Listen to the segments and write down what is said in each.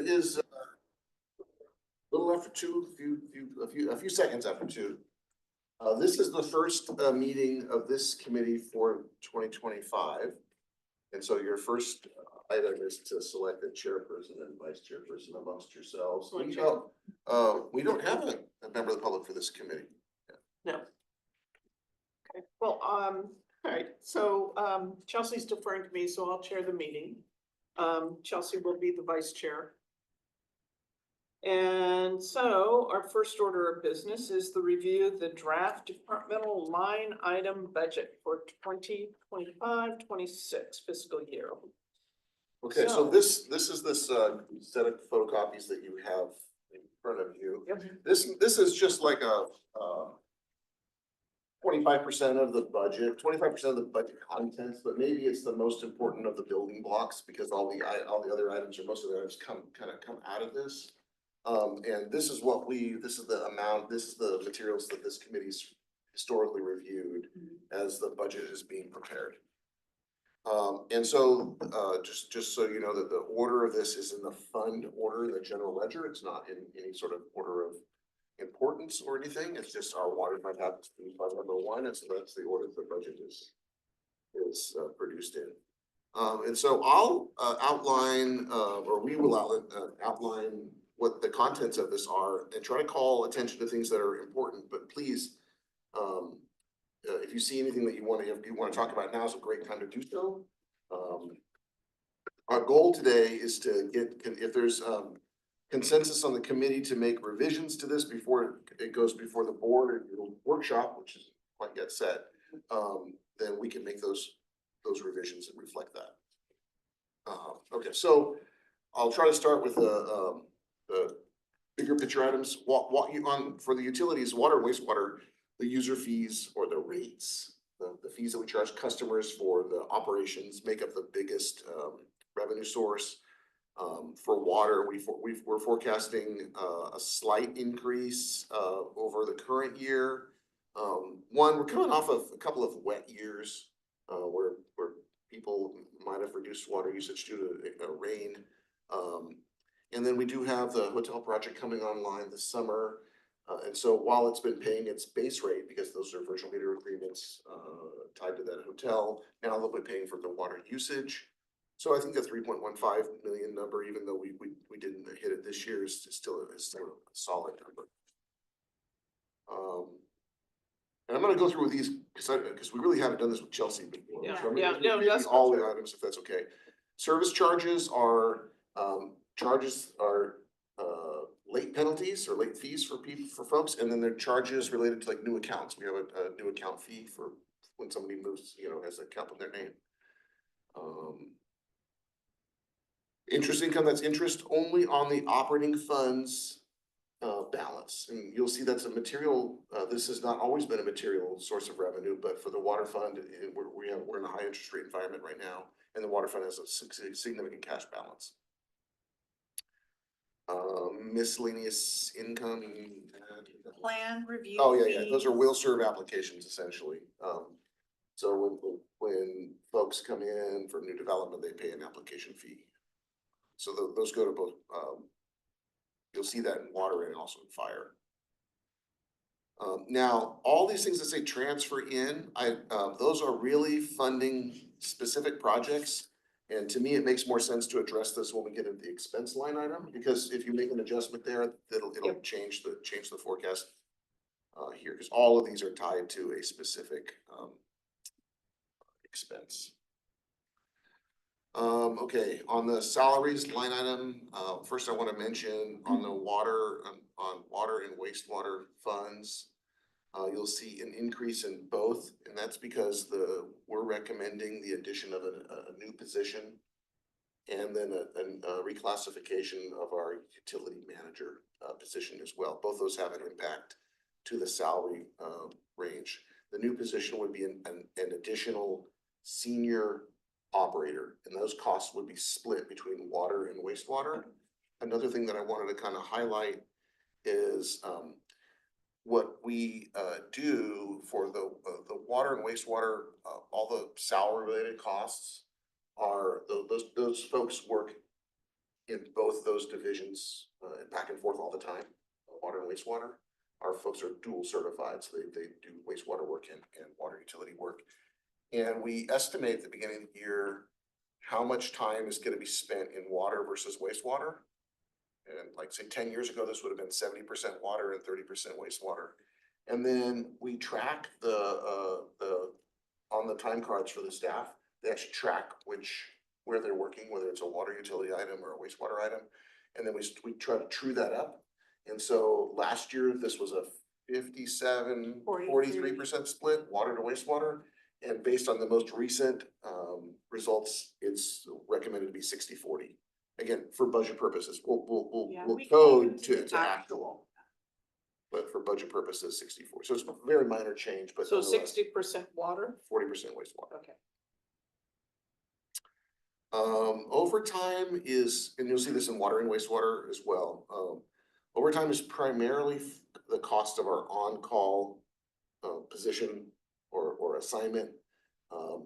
it is a little after two, a few seconds after two. This is the first meeting of this committee for 2025. And so your first item is to select a chairperson and vice chairperson amongst yourselves. We don't have a member of the public for this committee. No. Okay, well, all right, so Chelsea's deferring to me, so I'll chair the meeting. Chelsea will be the vice chair. And so our first order of business is the review of the draft departmental line item budget for 2025-26 fiscal year. Okay, so this is this set of photocopies that you have in front of you. Yep. This is just like a 25% of the budget, 25% of the budget contents, but maybe it's the most important of the building blocks because all the other items or most of the items come out of this. And this is the amount, this is the materials that this committee's historically reviewed as the budget is being prepared. And so, just so you know that the order of this is in the fund order, the general ledger. It's not in any sort of order of importance or anything. It's just our water fund happens to be fund number one, and so that's the order the budget is produced in. And so I'll outline, or we will outline what the contents of this are and try to call attention to things that are important. But please, if you see anything that you want to talk about, now is a great time to do so. Our goal today is to get, if there's consensus on the committee to make revisions to this before it goes before the board or workshop, which is quite yet set, then we can make those revisions and reflect that. Okay, so I'll try to start with the bigger picture items. What you on for the utilities, water, wastewater, the user fees or the rates, the fees that we charge customers for the operations make up the biggest revenue source. For water, we're forecasting a slight increase over the current year. We're coming off of a couple of wet years where people might have reduced water usage due to rain. And then we do have the hotel project coming online this summer. And so while it's been paying its base rate, because those are virtual meter agreements tied to that hotel, now they'll be paying for the water usage. So I think the 3.15 million number, even though we didn't hit it this year, is still a solid number. And I'm going to go through with these because we really haven't done this with Chelsea before. Yeah, so no, that's all the items if that's okay. Service charges are late penalties or late fees for folks, and then there are charges related to like new accounts. We have a new account fee for when somebody moves, has an account with their name. Interest income, that's interest only on the operating funds balance, and you'll see that's a material. This has not always been a material source of revenue, but for the water fund, we're in a high interest rate environment right now, and the water fund has a significant cash balance. Miscellaneous income. Plan review. Oh yeah, those are will serve applications essentially. So when folks come in for new development, they pay an application fee. So those go to both. You'll see that in water and also in fire. Now, all these things that say transfer in, those are really funding specific projects. And to me, it makes more sense to address this when we get into the expense line item, because if you make an adjustment there, it'll change the forecast here, because all of these are tied to a specific expense. Okay, on the salaries line item, first I want to mention on the water and wastewater funds, you'll see an increase in both, and that's because we're recommending the addition of a new position and then a reclassification of our utility manager position as well. Both those have an impact to the salary range. The new position would be an additional senior operator, and those costs would be split between water and wastewater. Another thing that I wanted to kind of highlight is what we do for the water and wastewater, all the salary related costs are those folks work in both those divisions, back and forth all the time, water and wastewater. Our folks are dual certified, so they do wastewater work and water utility work. And we estimate at the beginning of the year how much time is gonna be spent in water versus wastewater. And like say 10 years ago, this would have been 70% water and 30% wastewater. And then we track on the time cards for the staff, they actually track where they're working, whether it's a water utility item or a wastewater item. And then we try to true that up. And so last year, this was a 43% split, water to wastewater. And based on the most recent results, it's recommended to be 60-40. Again, for budget purposes, we'll We code can to actual. But for budget purposes, 64. So it's a very minor change, but So 60% water? 40% wastewater. Okay. Overtime is, and you'll see this in water and wastewater as well. Overtime is primarily the cost of our on-call position or assignment.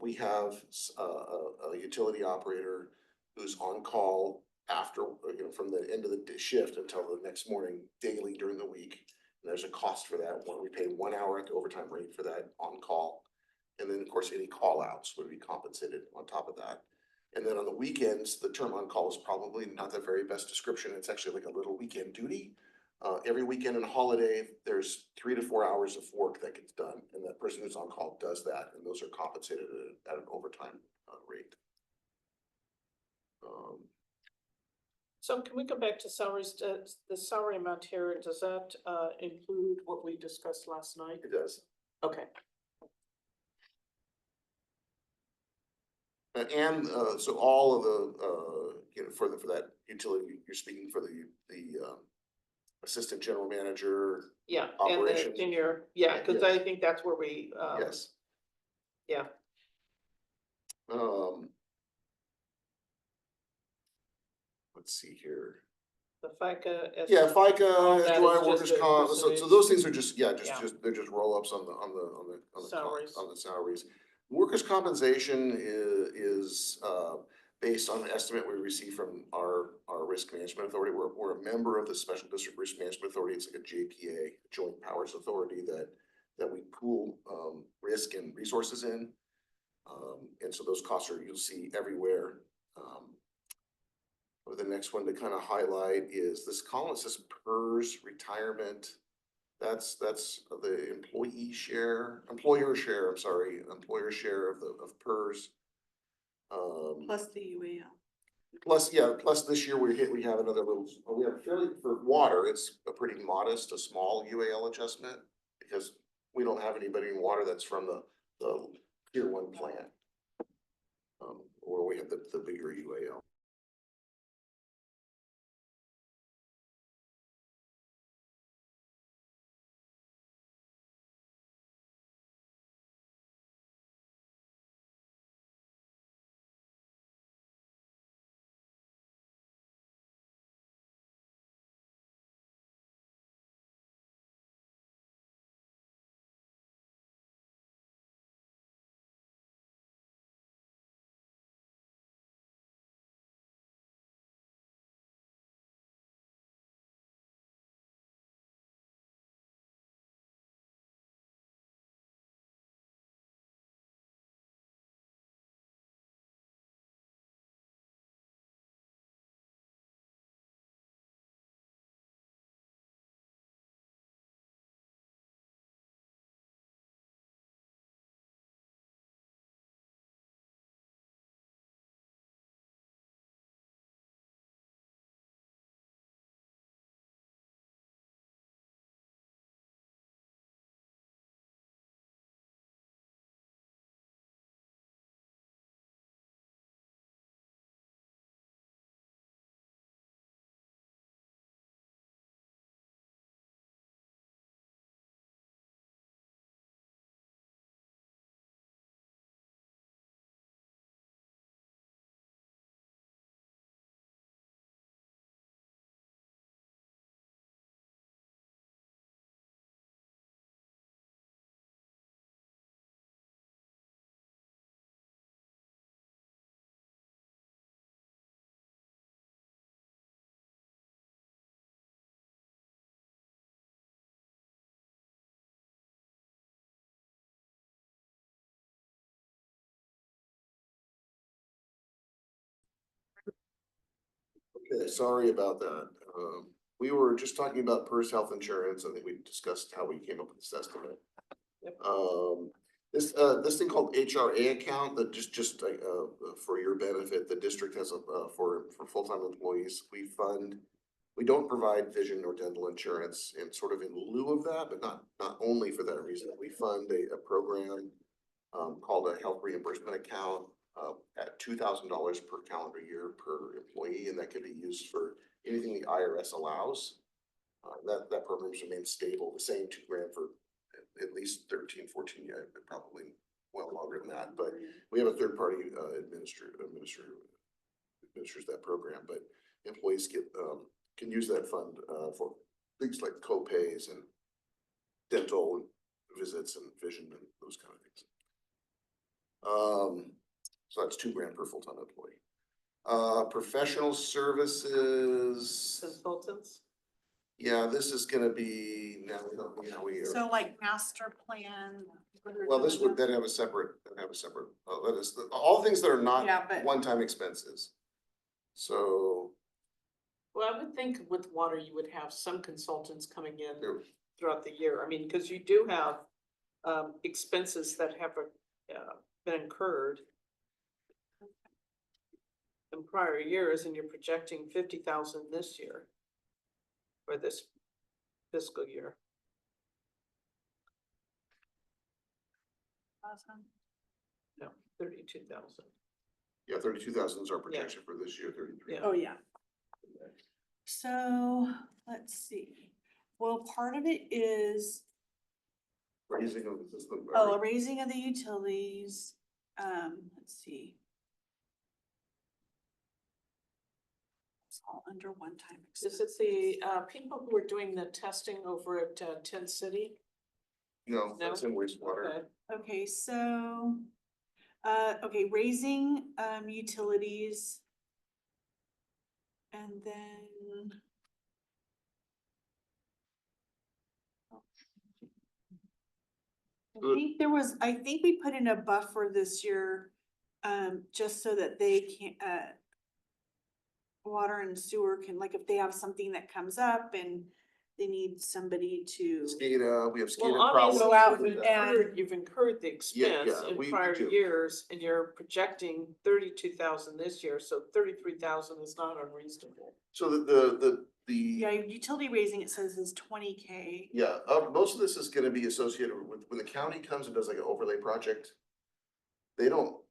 We have a utility operator who's on call after, from the end of the shift until the next morning, daily during the week. And there's a cost for that. We pay 1 hour at the overtime rate for that on call. And then of course, any call outs would be compensated on top of that. And then on the weekends, the term on call is probably not the very best description. It's actually like a little weekend duty. Every weekend and holiday, there's 3 to 4 hours of work that gets done, and that person who's on call does that, and those are compensated at an overtime rate. So can we go back to salaries? The salary amount here, does that include what we discussed last night? It does. Okay. And so all of the, for that utility, you're speaking for the assistant general manager. Yeah, and Operations. in your, yeah, because Yes. I think that's where we, Yes. yeah. Let's see here. The FICA. Yeah, FICA, that SUI, is workers' just a comp, so percentage. those things are just, Yeah. they're just roll-ups on the Salaries. on the salaries. Workers' compensation is based on the estimate we receive from our risk management authority. We're a member of the Special District Risk Management Authority. It's like a JPA, Joint Powers Authority that we pool risk and resources in. And so those costs you'll see everywhere. The next one to kind of highlight is this column that says PERS retirement. That's the employer share of PERS. Plus the UAL. Plus this year we have another we have for water, it's a pretty modest, a small UAL adjustment because we don't have anybody in water that's from the tier 1 plant. Or we have the bigger UAL. Yeah, sorry about that. We were just talking about PERS health insurance. I think we discussed how we came up with this estimate. Yep. This thing called HRA account that just for your benefit, the district has for full-time employees, we don't provide vision or dental insurance, and sort of in lieu of that, but not only for that reason, we fund a program called a health reimbursement account at $2,000 per calendar year per employee, and that can be used for anything the IRS allows. That program's remained stable, the same $2,000 for at least 13, 14 years, but probably well longer than that. But we have a third party administrator administers that program, but employees can use that fund for things like co-pays and dental visits and vision and those kind of things. So that's $2,000 per full-time employee. Professional services. Consultants? Yeah, this is gonna be, now we are. So like master plan. Well, this would then have a separate, that is, all things that are Yeah, not but- one-time expenses. So, Well, I would think with water, you would have some consultants coming in there- throughout the year. I mean, because you do have expenses that have been incurred in prior years, and you're projecting 50,000 this year for this fiscal year. No, 32,000. yeah, 32,000 is our projection for this year, 33. Yeah. Oh, yeah. So, let's see. Well, part of it is, Raising of the system. raising of the utilities, let's see. It's all under one-time Is it expenses. the people who are doing the testing over at Tent City? No, that's in wastewater. Okay. Okay, so, raising, utilities. And then. I think we put in a buffer this year, just so that they can, water and sewer can, like, if they have something that comes up and they need somebody to. SCADA, we have SCADA Well, problems. obviously, Go out with and that. you've incurred the expense yeah, in we prior do. years, and you're projecting 32,000 this year, so 33,000 is not unreasonable. So Yeah, utility raising, it says is 20K. yeah, most of this is gonna be associated with, when the county comes and does like an overlay project. They don't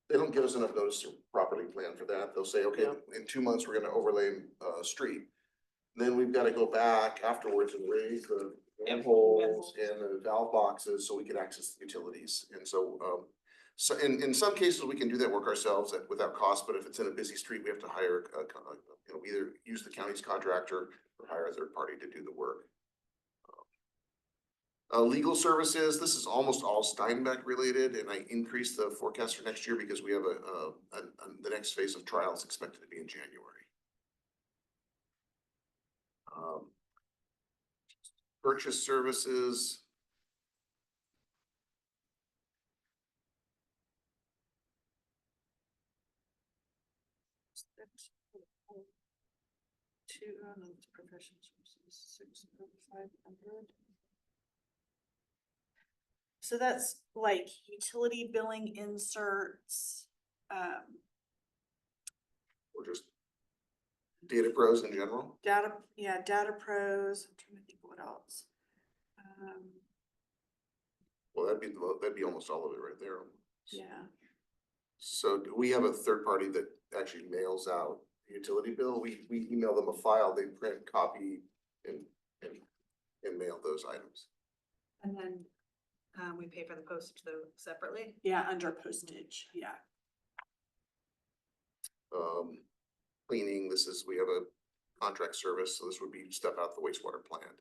give us enough notice to properly plan for that. They'll say, okay, in 2 months, we're gonna overlay a street. Then we've gotta go back afterwards and raise the manholes and the valve boxes so we can access the utilities. And so, so in some cases, we can do that work ourselves without cost, but if it's in a busy street, we have to hire either use the county's contractor or hire a third party to do the work. Legal services, this is almost all Steinbeck related, and I increased the forecast for next year because we have the next phase of trials expected to be in January. Purchase services. Professional services, 6,500. So that's like utility billing inserts, Or just data pros in general. data pros, I'm trying to think of what else. Well, that'd be almost all of it right there. Yeah, So do we have a third party that actually mails out the utility bill? We email them a file, they print, copy, and mail those items. And then we pay for the postage though separately. yeah, under postage, yeah. Cleaning, we have a contract service, so this would be step out the wastewater plant.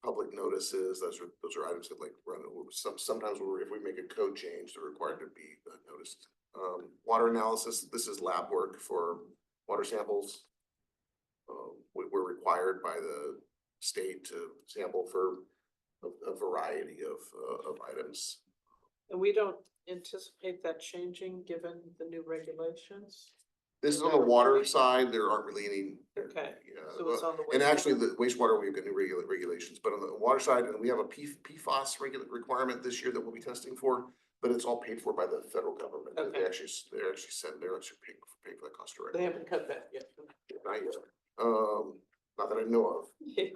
Public notices, those are items that like run, sometimes if we make a code change, they're required to be noticed. Water analysis, this is lab work for water samples. We're required by the state to sample for a variety of items. And we don't anticipate that changing given the new regulations. This is on the water side, there aren't really any. Okay, Yeah, so it's on the and actually, wastewater? the wastewater, we've got new regulations, but on the water side, and we have a PFAS requirement this year that we'll be testing for, but it's all paid for by the federal government. They Okay. actually, they're actually paying for that cost They directly. haven't cut that yet. Not yet. Not that I know of. Yeah,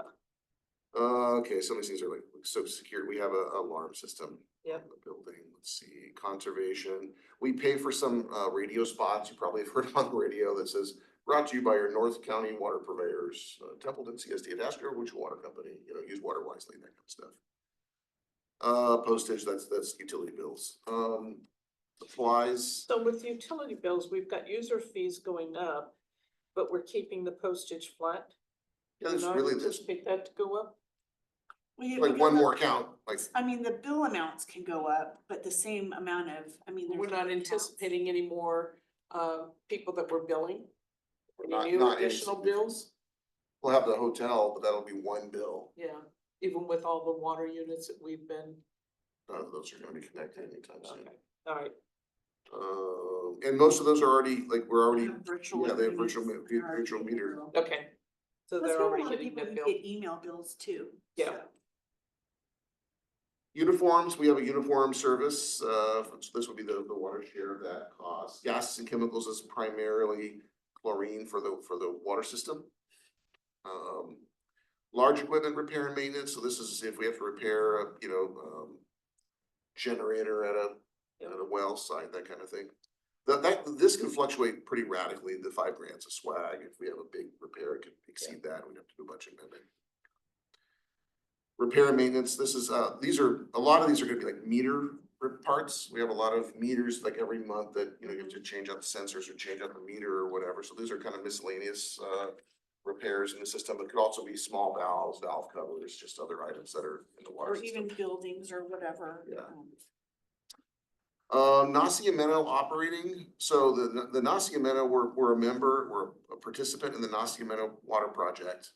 Okay, some of these things are like, so secure, we have a alarm system. Yep. In the building, let's see, conservation, we pay for some, radio spots, you probably have heard on the radio that says, brought to you by your North County water purveyors, Templeton, CSD, Adastro, which water company, use water wisely, that kind of stuff. Postage, that's utility bills, supplies, so with utility bills, we've got user fees going up, but we're keeping the postage flat. yeah, Do that's not really this, anticipate that to go up? like one more account, like, I mean, the bill amounts can go up, but the same amount of, I mean. We're there's not accounts. anticipating any more, people that we're billing? Not- Any new not additional insignificant. bills? we'll have the hotel, but that'll be one bill. Yeah, even with all the water units that we've been, None of those are gonna be connected anytime soon. okay, all right, And most of those are already, like, we're already, Have virtual yeah, they have agreements virtual, that are virtual getting meter. billed. okay. So Plus, they're we have a already lot of getting people that who bill. get email bills too. Yeah. so. Uniforms, we have a uniform service, so this would be the water share of that cost. Gases and chemicals is primarily chlorine for the water system. Large equipment repair and maintenance, so this is if we have to repair a, generator at a well site, that kind of thing. This can fluctuate pretty radically, the $5,000 of swag, if we have a big repair, it could exceed that, we'd have to do a bunch of amendment. Repair and maintenance, this is, a lot of these are gonna be like meter parts, we have a lot of meters like every month that, you have to change out the sensors or change out the meter or whatever, so these are kind of miscellaneous, repairs in the system, but could also be small valves, valve covers, just other items that are in the water Or system. even buildings or whatever. Yeah. Nacimiento operating, so the Nacimiento, we're a member, we're a participant in the Nacimiento Water Project.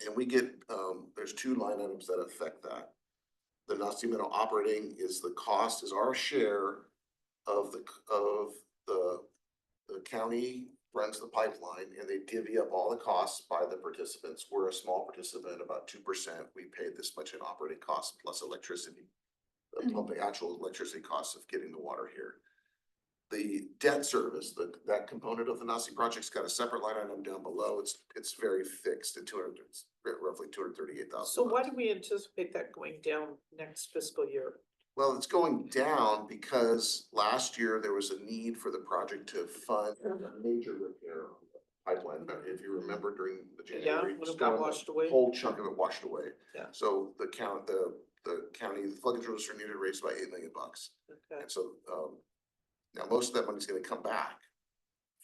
And we get, there's two line items that affect that. The Nacimiento operating is the cost, is our share of the county runs the pipeline and they divvy up all the costs by the participants. We're a small participant, about 2%. We paid this much in operating costs plus electricity. The actual electricity costs of getting the water here. The debt service, that component of the Nasi project's got a separate line item down below. It's very fixed at roughly $238,000. So why do we anticipate that going down next fiscal year? Well, it's going down because last year there was a need for the project to fund a major repair on the pipeline. But if you remember during the Yeah, January when it storm, got washed away. a whole chunk of it washed away. Yeah. So the county, the flood control district needed to raise about $8 million. Okay, And so, now most of that money's gonna come back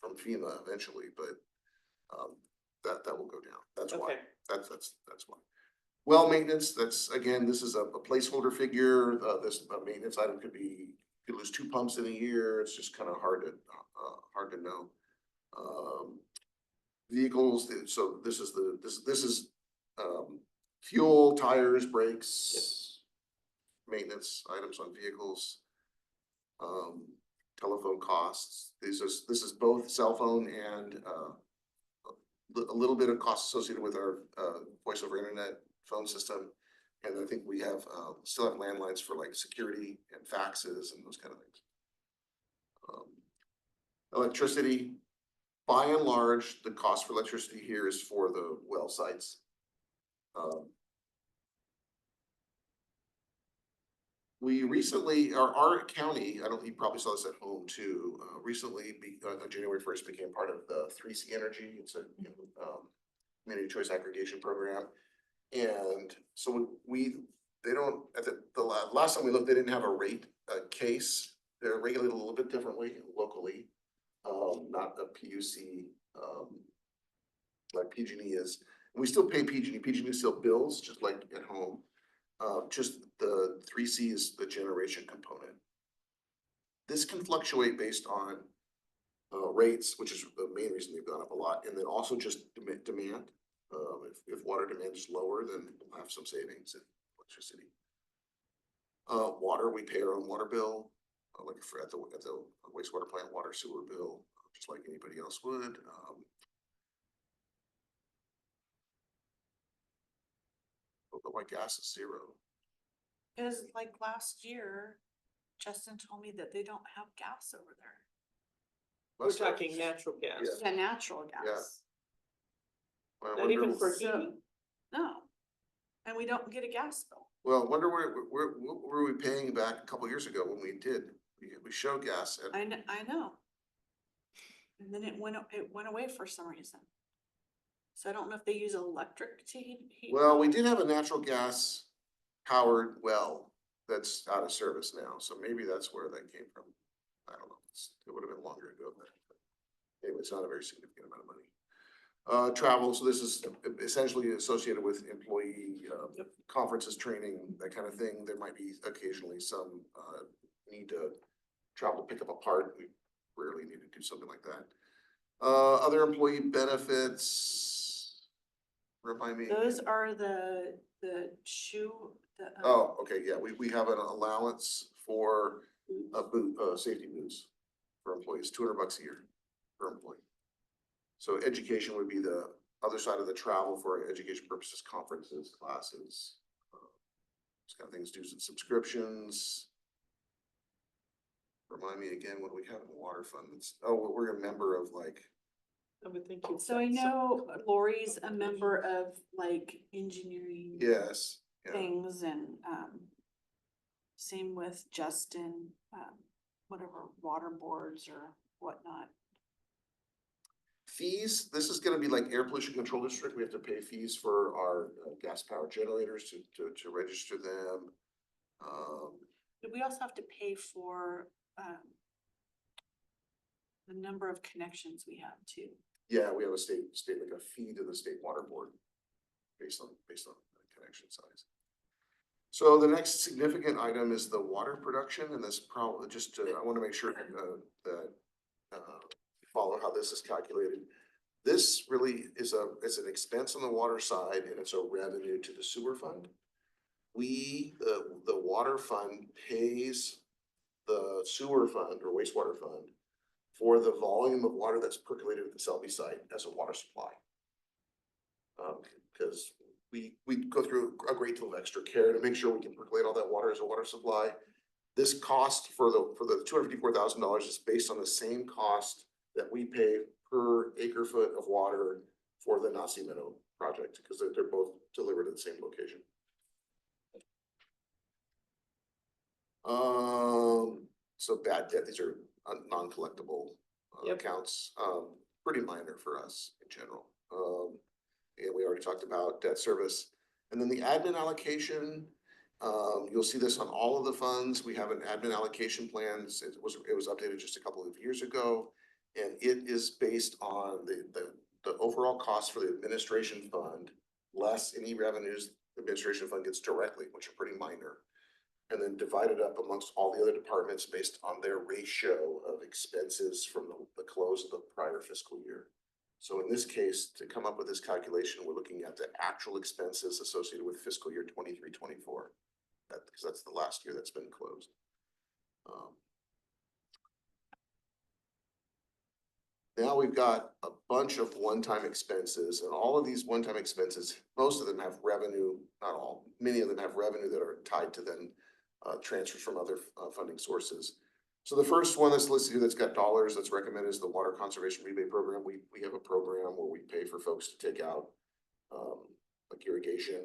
from FEMA eventually, but, that will go down. That's why, okay, that's why. Well, maintenance, that's, again, this is a placeholder figure, this maintenance item could lose 2 pumps in a year, it's just kind of hard to know. Vehicles, so this is, fuel, tires, brakes, maintenance items on vehicles. Telephone costs, this is both cell phone and, a little bit of cost associated with our, voice over internet phone system. And I think we have, still have landlines for like security and faxes and those kind of things. Electricity, by and large, the cost for electricity here is for the well sites. We recently, our county, you probably saw this at home too, recently, on January 1st became part of the 3C Energy. It's a community choice aggregation program. And so they don't, at the last time we looked, they didn't have a rate case. They're regulated a little bit differently locally, not a PUC, like PG&E is. And we still pay PG&E. PG&E still bills just like at home. Just the 3C is the generation component. This can fluctuate based on rates, which is the main reason they've gone up a lot, and then also just demand. If water demand is lower, then we'll have some savings in electricity. Water, we pay our own water bill, like at the wastewater plant, water sewer bill. just like anybody else would. But why gas is zero? Cause like last year, Justin told me that they don't have gas over there. We're Must have. talking natural gas. Yeah, natural gas. I Not wonder- even for So- heating? No. And we don't get a gas bill. Well, I wonder what were we paying back a couple years ago when we did? We showed gas at, I know. And then it went away for some reason. So I don't know if they use electric to heat. well, we did have a natural gas powered well that's out of service now, so maybe that's where that came from. I don't know, it would have been longer ago, but anyway, it's not a very significant amount of money. Travel, so this is essentially associated with employee, conferences, training, that kind of thing. There might be occasionally some, need to travel, pick up a part. We rarely need to do something like that. Other employee benefits, remind me. Those are the shoe, Oh, okay, yeah, we have an allowance for safety boots for employees, $200 a year per employee. So education would be the other side of the travel for education purposes, conferences, classes, those kind of things, dues and subscriptions. Remind me again, what do we have in the water fund? We're a member of like, I would think you'd So I say know Lori's a member of like engineering. yes, yeah. Things and, same with Justin, whatever water boards or whatnot. Fees, this is gonna be like air pollution control district. We have to pay fees for our gas powered generators to register them. But we also have to pay for, the number of connections we have too. Yeah, we have a state like a fee to the state water board based on the connection size. So the next significant item is the water production, and this probably just, I wanna make sure that follow how this is calculated. This really is an expense on the water side, and it's a revenue to the sewer fund. The water fund pays the sewer fund or wastewater fund for the volume of water that's percolated at the Selby site as a water supply. Because we go through a great deal of extra care to make sure we can percolate all that water as a water supply. This cost for the $254,000 is based on the same cost that we pay per acre foot of water for the Nasi Meadow project, because they're both delivered at the same location. So bad debt, these are non-collectible Yep. accounts, pretty minor for us in general. And we already talked about debt service. And then the admin allocation, you'll see this on all of the funds. We have an admin allocation plan. It was updated just a couple of years ago. And it is based on the overall cost for the administration fund, less any revenues the administration fund gets directly, which are pretty minor. And then divided up amongst all the other departments based on their ratio of expenses from the close of the prior fiscal year. So in this case, to come up with this calculation, we're looking at the actual expenses associated with fiscal year 23-24. Because that's the last year that's been closed. Now we've got a bunch of one-time expenses, and all of these one-time expenses, most of them have revenue, not all, many of them have revenue that are tied to then transfers from other funding sources. So the first one that's listed here that's got dollars that's recommended is the Water Conservation Rebate Program. We have a program where we pay for folks to take out like irrigation,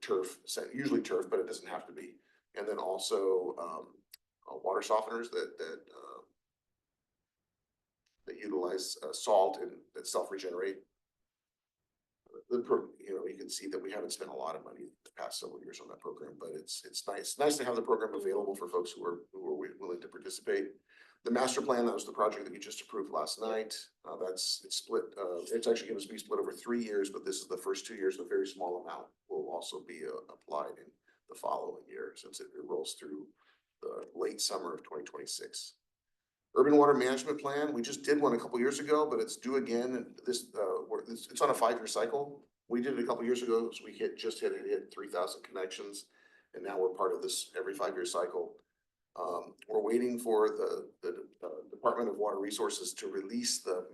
turf, usually turf, but it doesn't have to be. And then also water softeners that utilize salt and that self-regenerate. You can see that we haven't spent a lot of money the past several years on that program, but it's nice to have the program available for folks who are willing to participate. The master plan, that was the project that we just approved last night. It's split. It's actually going to be split over 3 years, but this is the first 2 years. A very small amount will also be applied in the following year, since it rolls through the late summer of 2026. Urban Water Management Plan, we just did one a couple years ago, but it's due again, and it's on a 5-year cycle. We did it a couple years ago, so we hit 3,000 connections, and now we're part of this every 5-year cycle. We're waiting for the Department of Water Resources to release the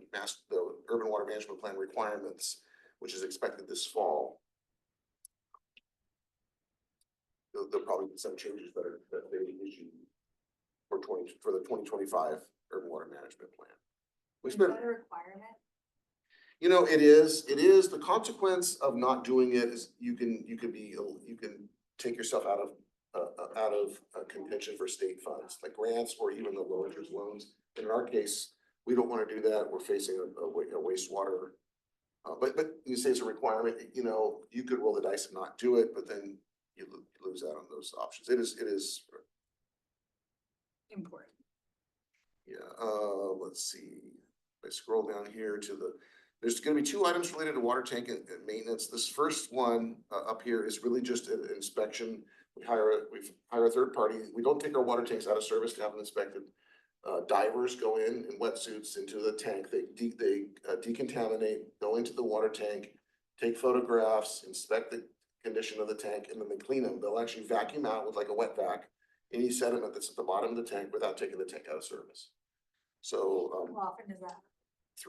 urban water management plan requirements, which is expected this fall. There'll probably be some changes that they issue for the 2025 urban water management plan. We Is spent, that a requirement? you know, it is, the consequence of not doing it is you can take yourself out of contention for state funds, like grants or even the low interest loans. And in our case, we don't want to do that. We're facing a wastewater. But you say it's a requirement, you know, you could roll the dice and not do it, but then you lose out on those options. It is, Important. yeah, let's see. If I scroll down here to there's gonna be two items related to water tank and maintenance. This first one up here is really just an inspection. We hire a third party. We don't take our water tanks out of service to have them inspected. Divers go in wetsuits into the tank. They decontaminate, go into the water tank, take photographs, inspect the condition of the tank, and then they clean them. They'll actually vacuum out with like a wet vac any sediment that's at the bottom of the tank without taking the tank out of service. So How often is that?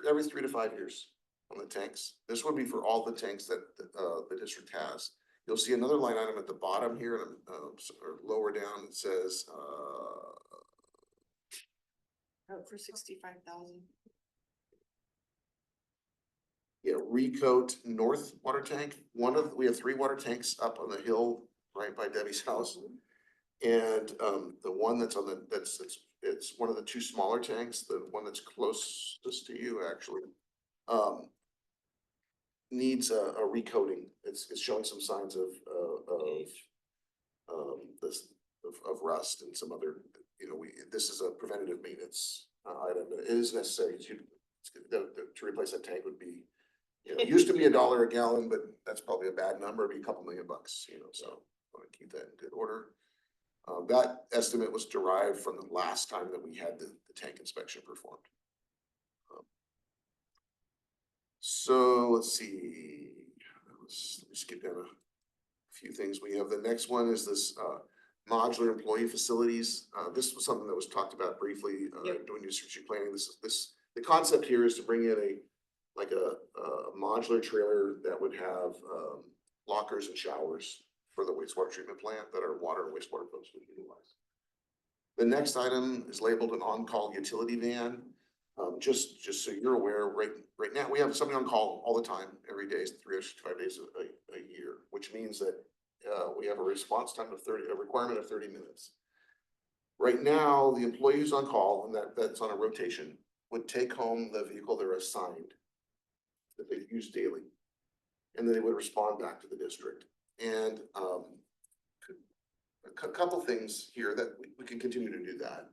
every 3 to 5 years on the tanks. This would be for all the tanks that the district has. You'll see another line item at the bottom here, or lower down, it says, Out for 65,000. yeah, Recoat North Water Tank. We have 3 water tanks up on the hill right by Debbie's house. And the one that's it's one of the 2 smaller tanks, the one that's closest to you actually, needs a recoating. It's showing some signs of rust and some other, you know, this is a preventative maintenance item. It is necessary to replace that tank would be, you know, it used to be $1 a gallon, but that's probably a bad number. It'd be a couple $1 million, you know, so I want to keep that in good order. That estimate was derived from the last time that we had the tank inspection performed. So let's see, let me skip down a few things. We have the next one is this modular employee facilities. This was something that was talked about briefly during your strategic planning. The concept here is to bring in a modular trailer that would have lockers and showers for the wastewater treatment plant that our water and wastewater folks would utilize. The next item is labeled an on-call utility van. Just so you're aware, right now we have somebody on call all the time, every day, 365 days a year, which means that we have a response time of a requirement of 30 minutes. Right now, the employee who's on call, and that's on a rotation, would take home the vehicle they're assigned that they use daily, and then they would respond back to the district. And a couple things here that we can continue to do that.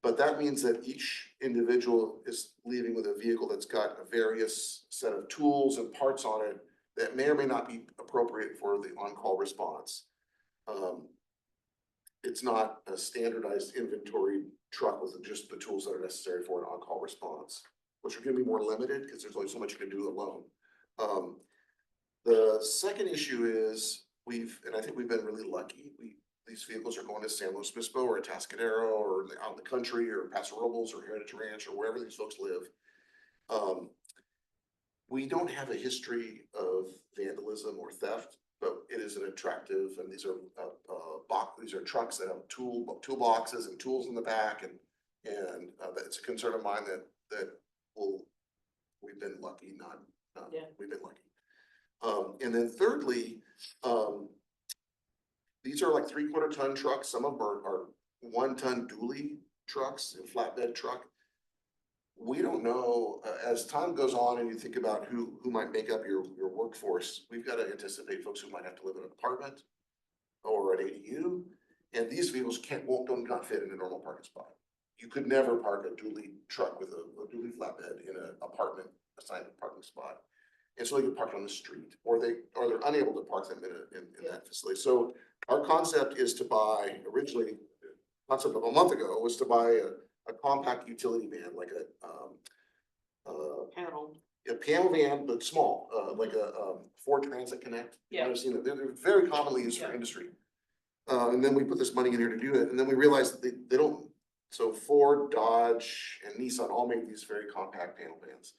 But that means that each individual is leaving with a vehicle that's got a various set of tools and parts on it that may or may not be appropriate for the on-call response. It's not a standardized inventory truck with just the tools that are necessary for an on-call response, which are gonna be more limited because there's only so much you can do alone. The second issue is and I think we've been really lucky. These vehicles are going to San Luis Obispo or Atascadero or out in the country or Paso Robles or Heritage Ranch or wherever these folks live. We don't have a history of vandalism or theft, but it is an attractive, and these are trucks that have toolboxes and tools in the back, and it's a concern of mine that we've been lucky, we've been lucky. And then thirdly, these are like 3/4 ton trucks. Some of them are 1 ton dually trucks and flatbed truck. We don't know, as time goes on and you think about who might make up your workforce, we've got to anticipate folks who might have to live in an apartment or an ADU. And these vehicles don't fit in a normal parking spot. You could never park a dually truck with a dually flatbed in an apartment assigned parking spot. And so they get parked on the street, or they're unable to park them in that facility. So our concept is to buy, originally, concept of a month ago was to buy a compact utility van, like a panel van, but small, like a Ford Transit Connect. Yeah. I've seen it. They're very commonly used for industry. And then we put this money in here to do it, and then we realized that they don't, so Ford, Dodge, and Nissan all make these very compact panel vans.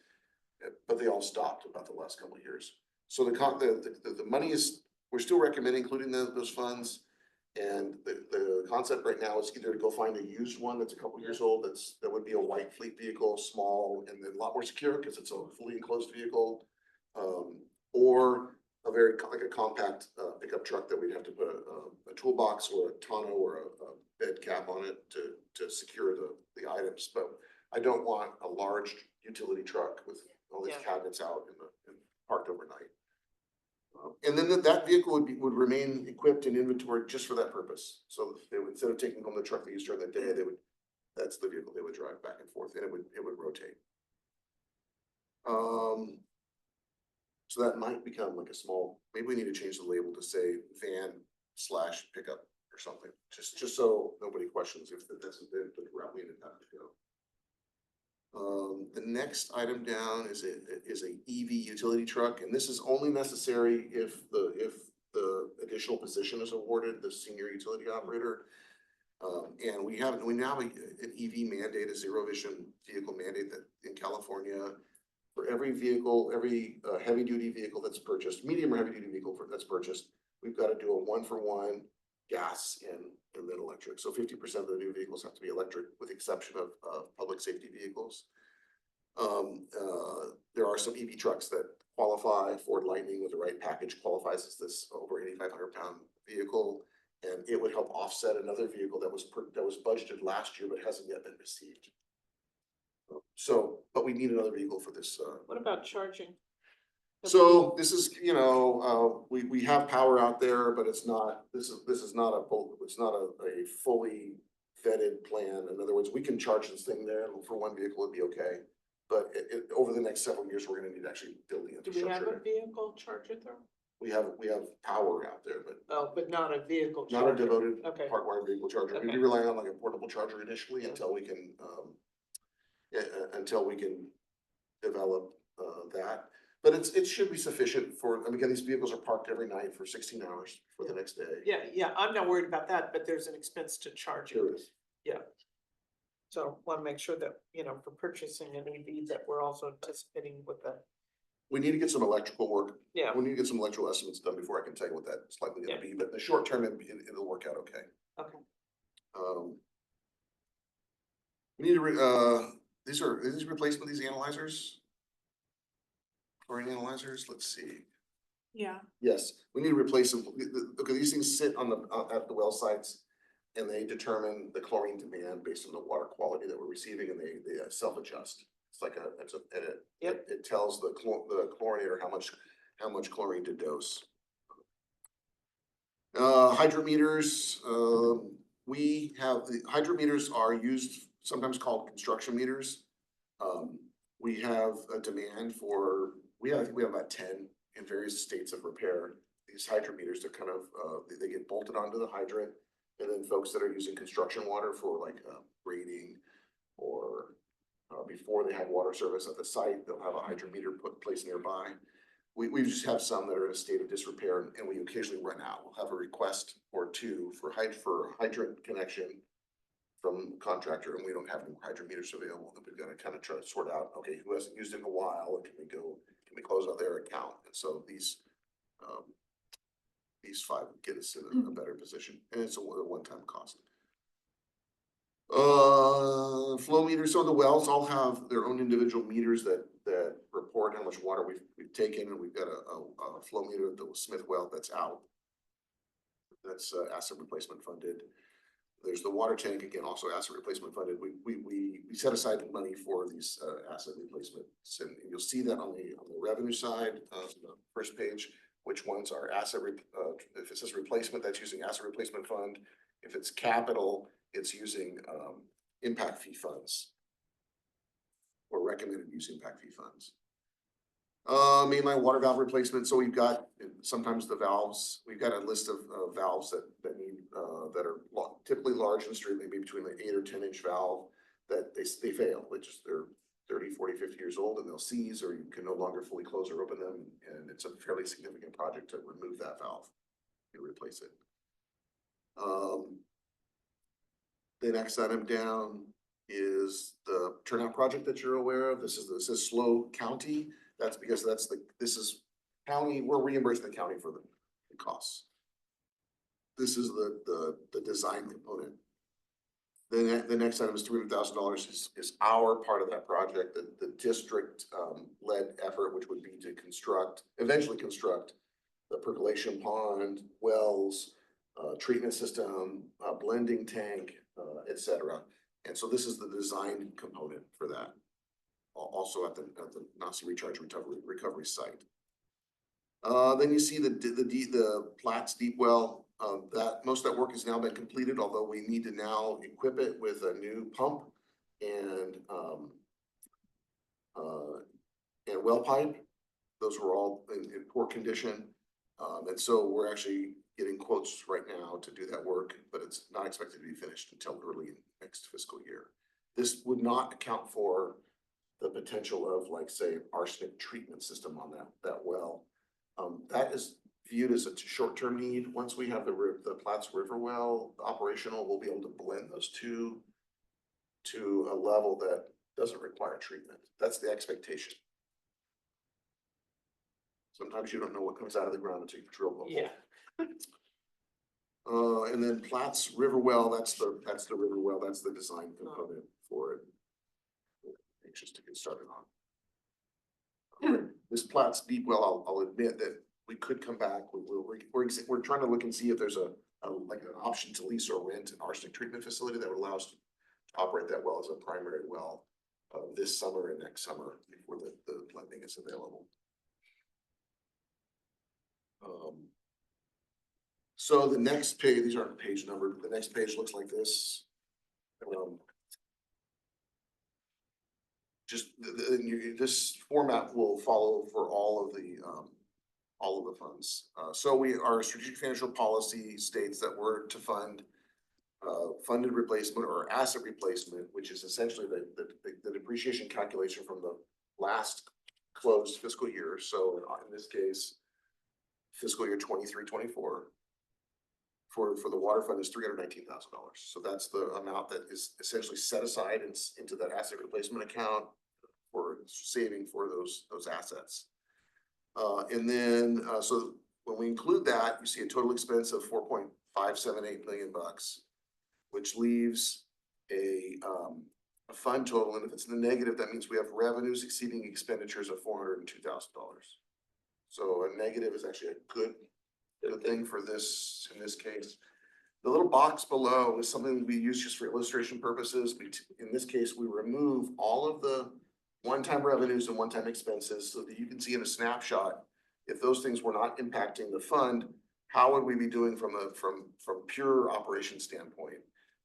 But they all stopped about the last couple of years. So the money is, we're still recommending including those funds. And the concept right now is either to go find a used one that's a couple years old, that would be a white fleet vehicle, small, and then a lot more secure because it's a fully enclosed vehicle. Or a very, like a compact pickup truck that we'd have to put a toolbox or a tonneau or a bed cap on it to secure the items. But I don't want a large utility truck with all these Yeah. cabinets out and parked overnight. And then that vehicle would remain equipped and inventoried just for that purpose. So they would, instead of taking home the truck they used during the day, that's the vehicle they would drive back and forth, and it would rotate. So that might become like a small, maybe we need to change the label to say van/pickup or something, just so nobody questions if that's the route we ended up to go. The next item down is a EV utility truck, and this is only necessary if the additional position is awarded, the senior utility operator. And we now have an EV mandate, a zero emission vehicle mandate that in California, for every vehicle, every heavy duty vehicle that's purchased, medium or heavy duty vehicle that's purchased, we've got to do a 1-for-1 gas and then electric. So 50% of the new vehicles have to be electric, with the exception of public safety vehicles. There are some EV trucks that qualify. Ford Lightning with the right package qualifies as this over 8,500-pound vehicle, and it would help offset another vehicle that was budgeted last year but hasn't yet been received. So, but we need another vehicle for this. What about charging? So this is, we have power out there, but it's not, this is not a fully vetted plan. In other words, we can charge this thing there, and for one vehicle, it'd be okay. But over the next several years, we're gonna need to actually build the Do we have infrastructure. a vehicle charger though? We have power out there, but Oh, but not a vehicle not a charger. devoted Okay. hardwired vehicle charger. We'd be Okay. relying on like a portable charger initially until we can, develop that. But it should be sufficient for, I mean, again, these vehicles are parked every night for 16 hours for the next day. Yeah, I'm not worried about that, but there's an expense to charging. There is. So want to make sure that, for purchasing an EV, that we're also anticipating with that. We need to get some electrical work. Yeah. We need to get some electrical estimates done before I can tell you what that's likely Yeah. gonna be, but in the short term, it'll work out okay. Okay. We need to, is these replacement, these analyzers? Chlorine analyzers, let's see. Yeah, Yes, we need to replace them. Okay, these things sit on at the well sites, and they determine the chlorine demand based on the water quality that we're receiving, and they self-adjust. It's like it tells the chlorinator how much chlorine to dose. Hydrometers, we have, the hydrometers are used, sometimes called construction meters. We have a demand for, I think we have about 10 in various states of repair. These hydrometers, they're kind of, they get bolted onto the hydrant, and then folks that are using construction water for like grading or before they have water service at the site, they'll have a hydrometer placed nearby. We just have some that are in a state of disrepair, and we occasionally run out. We'll have a request or two for hydrant connection from contractor, and we don't have any hydrometers available, that we've got to kind of try to sort out, okay, who hasn't used it in a while, and can we close out their account? And so these 5 get us in a better position, and it's a one-time cost. Flow meters, so the wells all have their own individual meters that report how much water we've taken, and we've got a flow meter at the Smith well that's out. That's asset replacement funded. There's the water tank, again, also asset replacement funded. We set aside money for these asset replacements, and you'll see that on the revenue side, the first page, which ones are if it says replacement, that's using asset replacement fund. If it's capital, it's using impact fee funds, or recommended use impact fee funds. Mainline water valve replacement. So we've got sometimes the valves, we've got a list of valves that need that are typically large and straight, maybe between the 8 or 10 inch valve, that they fail. They're 30, 40, 50 years old, and they'll seize, or you can no longer fully close or open them. And it's a fairly significant project to remove that valve and replace it. The next item down is the turnout project that you're aware of. This is Slow County. That's because this is county, we're reimbursing the county for the costs. This is the design component. Then the next item is $300,000 is our part of that project, the district led effort, which would be to eventually construct the percolation pond, wells, treatment system, blending tank, et cetera. And so this is the design component for that. Also at the Nazi Recharge Recovery site. Then you see the Platts deep well. Most of that work has now been completed, although we need to now equip it with a new pump and well pipe. Those were all in poor condition. And so we're actually getting quotes right now to do that work, but it's not expected to be finished until early next fiscal year. This would not account for the potential of, like, say, arsenic treatment system on that well. That is viewed as a short-term need. Once we have the Platts River well operational, we'll be able to blend those two to a level that doesn't require treatment. That's the expectation. Sometimes you don't know what comes out of the ground until you drill the hole. Yeah. And then Platts River well, that's the river well, that's the design component for it. Anxious to get started on. This Platts deep well, I'll admit that we could come back. We're trying to look and see if there's like an option to lease or rent an arsenic treatment facility that would allow us to operate that well as a primary well this summer and next summer before the blending is available. So the next page, these aren't page numbered, the next page looks like this. This format will follow for all of the funds. So our strategic financial policy states that we're to fund funded replacement or asset replacement, which is essentially the depreciation calculation from the last closed fiscal year. So in this case, fiscal year 23-24 for the water fund is $319,000. So that's the amount that is essentially set aside into that asset replacement account for saving for those assets. And then so when we include that, you see a total expense of $4.578 million, which leaves a fund total. And if it's in the negative, that means we have revenues exceeding expenditures of $402,000. So a negative is actually a good thing for this, in this case. The little box below is something we use just for illustration purposes. In this case, we remove all of the one-time revenues and one-time expenses so that you can see in a snapshot, if those things were not impacting the fund, how would we be doing from pure operation standpoint?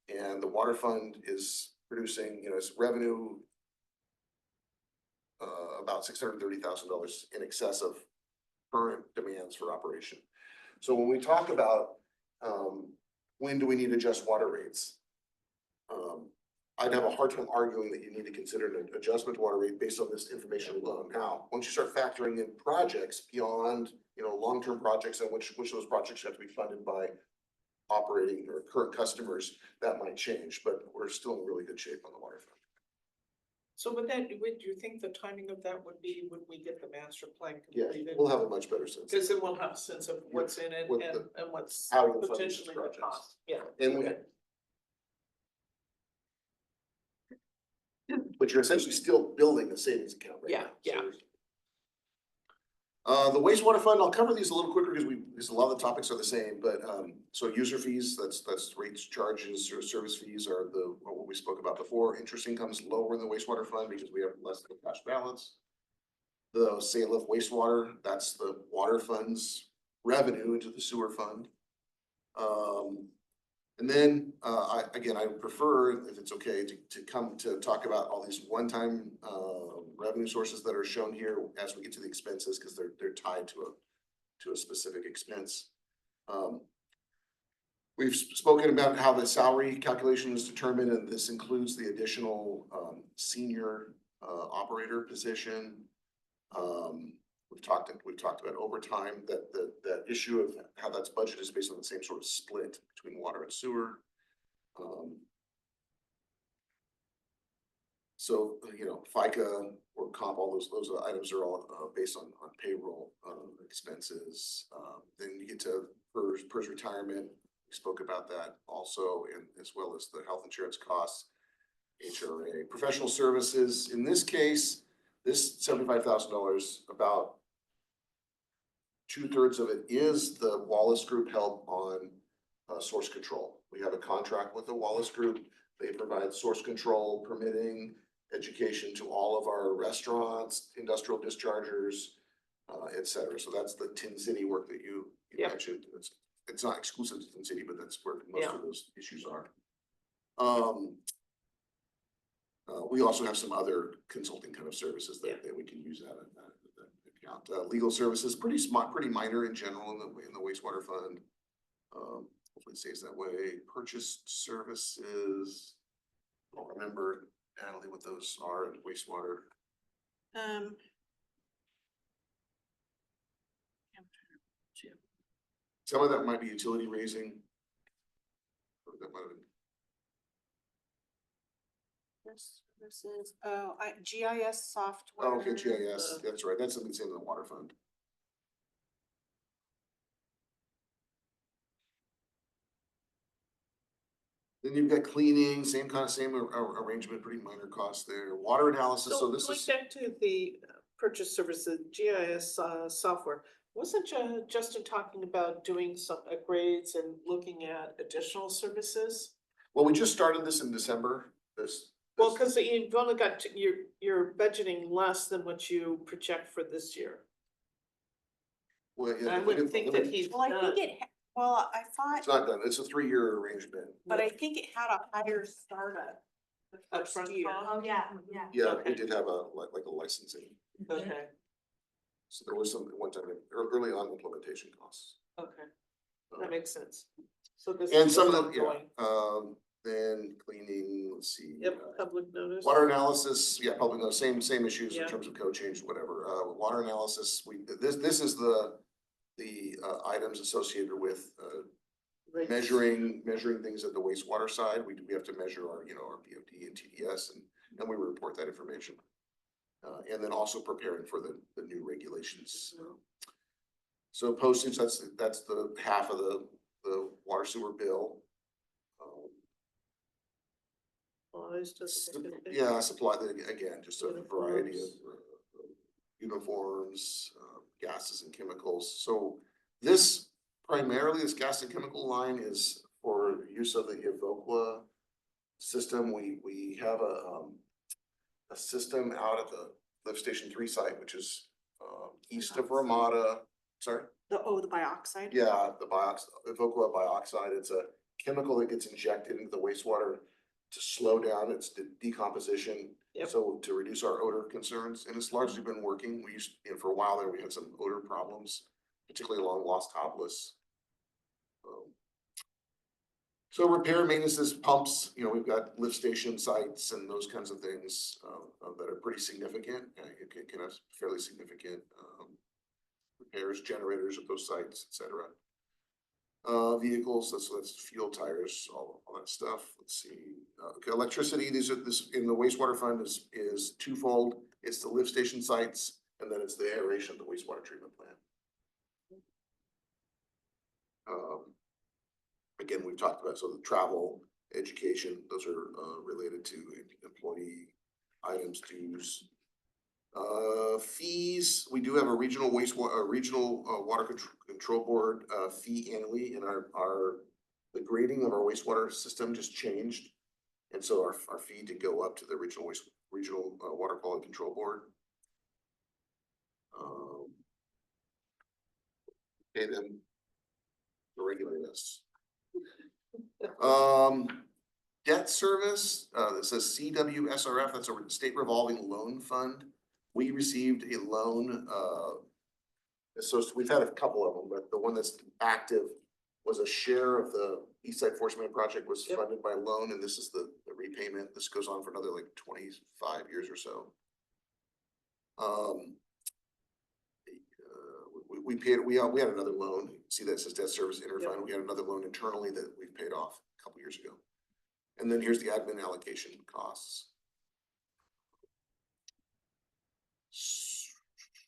And the water fund is producing, its revenue about $630,000 in excess of current demands for operation. So when we talk about when do we need to adjust water rates, I'd have a hard time arguing that you need to consider an adjustment to water rate based on this information alone. Now, once you start factoring in projects beyond, long-term projects and which those projects have to be funded by operating or current customers, that might change, but we're still in really good shape on the water fund. So would you think the timing of that would be when we get the master plan Yeah, completed? we'll have a much better sense. Because then we'll have a sense of what's in it and what's how you'll fund these potentially the projects. cost. Yeah. And but you're essentially still building the savings account right Yeah, now. yeah. The wastewater fund, I'll cover these a little quicker because a lot of the topics are the same, but so user fees, that's rates, charges, or service fees are what we spoke about before. Interest income is lower in the wastewater fund because we have less than a cash balance. The sale of wastewater, that's the water fund's revenue into the sewer fund. And then I prefer, if it's okay, to come to talk about all these one-time revenue sources that are shown here as we get to the expenses, because they're tied to a specific expense. We've spoken about how the salary calculation is determined, and this includes the additional senior operator position. We've talked about overtime, that issue of how that's budgeted is based on the same sort of split between water and sewer. So, FICA or comp, all those items are all based on payroll expenses. Then you get to PERS retirement. We spoke about that also, and as well as the health insurance costs, HRA, professional services. In this case, this $75,000, about 2/3 of it is the Wallace Group help on source control. We have a contract with the Wallace Group. They provide source control, permitting, education to all of our restaurants, industrial dischargers, et cetera. So that's the Tin City work that you Yep. mentioned. It's not exclusive to Tin City, but that's where most Yeah. of those issues are. We also have some other consulting kind of services Yeah. that we can use out of that account. Legal services, pretty minor in general in the wastewater fund. Hopefully it stays that way. Purchased services. I don't remember, Natalie, what those are in wastewater. Some of that might be utility raising. Or that might have been. This is, GIS software. Oh, okay, GIS, that's right, that's something that's in the water fund. Then you've got cleaning, same arrangement, pretty minor costs there. Water analysis, so this Going is, back to the purchase services, GIS software, wasn't Justin talking about doing some upgrades and looking at additional services? well, we just started this in December, Well, cause you've only got, you're budgeting less than what you project for this year. well, yeah, I we wouldn't didn't- think that he's Well, I done. think I thought, It's not done, it's a 3-year arrangement. but I think it had a higher startup. the first Upfront year. cost? Oh, yeah, yeah. Yeah, Okay. we did have a licensing, Okay, so there was some one time, early on implementation costs. okay, that makes sense. So this. And is some just of the, ongoing. then cleaning, let's see. Yep, public notice. Water analysis, yeah, probably the same issues in Yeah. terms of code change, whatever. Water analysis, this is the items associated with Rates. measuring things at the wastewater side. We have to measure our, our BOD and TDS and we report that information. And then also preparing for the new regulations. So postage, that's the half of the water sewer bill. Supplies, just. Yeah, supply, again, just a variety of uniforms, gases and chemicals. So this gas and chemical line is for use of the Evoqua system. We have a system out at the Lift Station 3 site, which is east of Ramada. Sorry? The bioxide? Yeah, the Evoqua bioxide. It's a chemical that gets injected into the wastewater to slow down its decomposition. Yep. So to reduce our odor concerns, and it's largely been working. For a while there, we had some odor problems, particularly along Los Tablas. So repair maintenance is pumps, we've got lift station sites and those kinds of things that are pretty significant. It can have fairly significant repairs, generators at those sites, et cetera. Vehicles, that's fuel, tires, all that stuff. Let's see. Okay, electricity, this in the wastewater fund is twofold. It's the lift station sites, and then it's the aeration of the wastewater treatment plant. Again, we've talked about, so the travel, education, those are related to employee items, dues. Fees, we do have a regional water control board fee annually, and the grading of our wastewater system just changed. And so our fee did go up to the regional water quality control board. Pay them to regulate us. Debt service, that says CWSRF, that's a state revolving loan fund. We received a loan, so we've had a couple of them, but the one that's active was a share of the East Side Force Main project was Yep. funded by loan, and this is the repayment. This goes on for another like 25 years or so. we paid, we had another loan, see that says debt service interfund, we had another loan internally that we paid off a couple years ago. And then here's the admin allocation costs.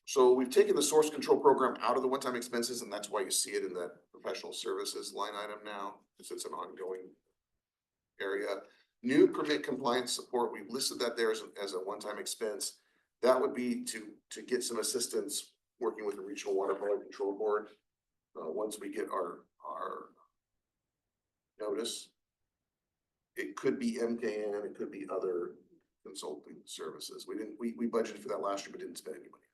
So we've taken the source control program out of the one-time expenses, and that's why you see it in that professional services line item now, because it's an ongoing area. New permit compliance support, we've listed that there as a one-time expense. That would be to get some assistance working with the Regional Water Quality Control Board. Once we get our notice. It could be MKN, it could be other consulting services. We budgeted for that last year, but didn't spend any money.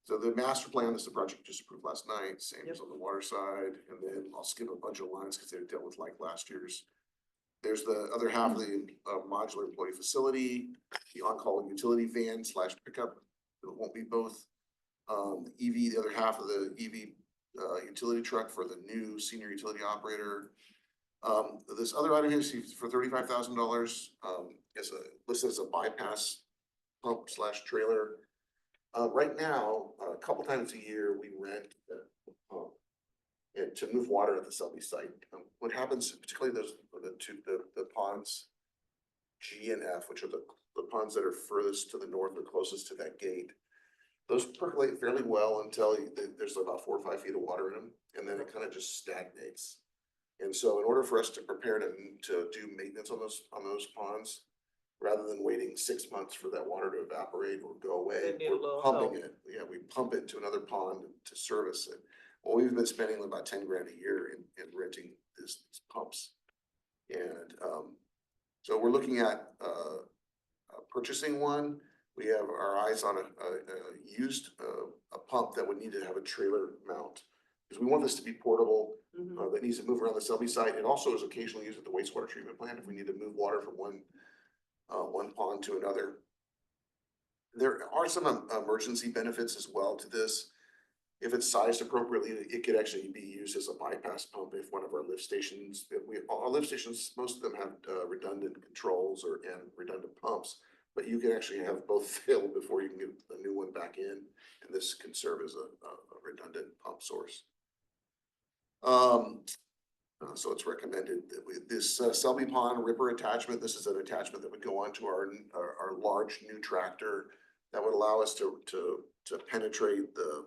So the master plan, this is the project just approved last night, same as on the water side, and then I'll skip a bunch of lines because they dealt with like last year's. There's the other half of the modular employee facility, the on-call utility van / pickup. It won't be both. The EV, the other half of the EV utility truck for the new senior utility operator. This other item here is for $35,000, is listed as a bypass pump / trailer. Right now, a couple times a year, we rent the pump and to move water at the Selby site. What happens, particularly the ponds G and F, which are the ponds that are furthest to the north or closest to that gate. Those percolate fairly well until there's about 4 or 5 feet of water in them, and then it kind of just stagnates. And so in order for us to prepare to do maintenance on those ponds, rather than waiting 6 months for that water to evaporate or go away, They need a little we're pumping help. it. Yeah, we pump it to another pond to service it. Well, we've been spending about 10 grand a year in renting these pumps. And so we're looking at purchasing one. We have our eyes on a used a pump that would need to have a trailer mount. Because we want this to be portable, that needs to move around the Selby site. It also is occasionally used at the wastewater treatment plant if we need to move water from one pond to another. There are some emergency benefits as well to this. If it's sized appropriately, it could actually be used as a bypass pump if one of our lift stations, our lift stations, most of them have redundant controls and redundant pumps, but you can actually have both fail before you can get a new one back in, and this can serve as a redundant pump source. So it's recommended that this Selby Pond Ripper attachment, this is an attachment that would go onto our large new tractor that would allow us to penetrate the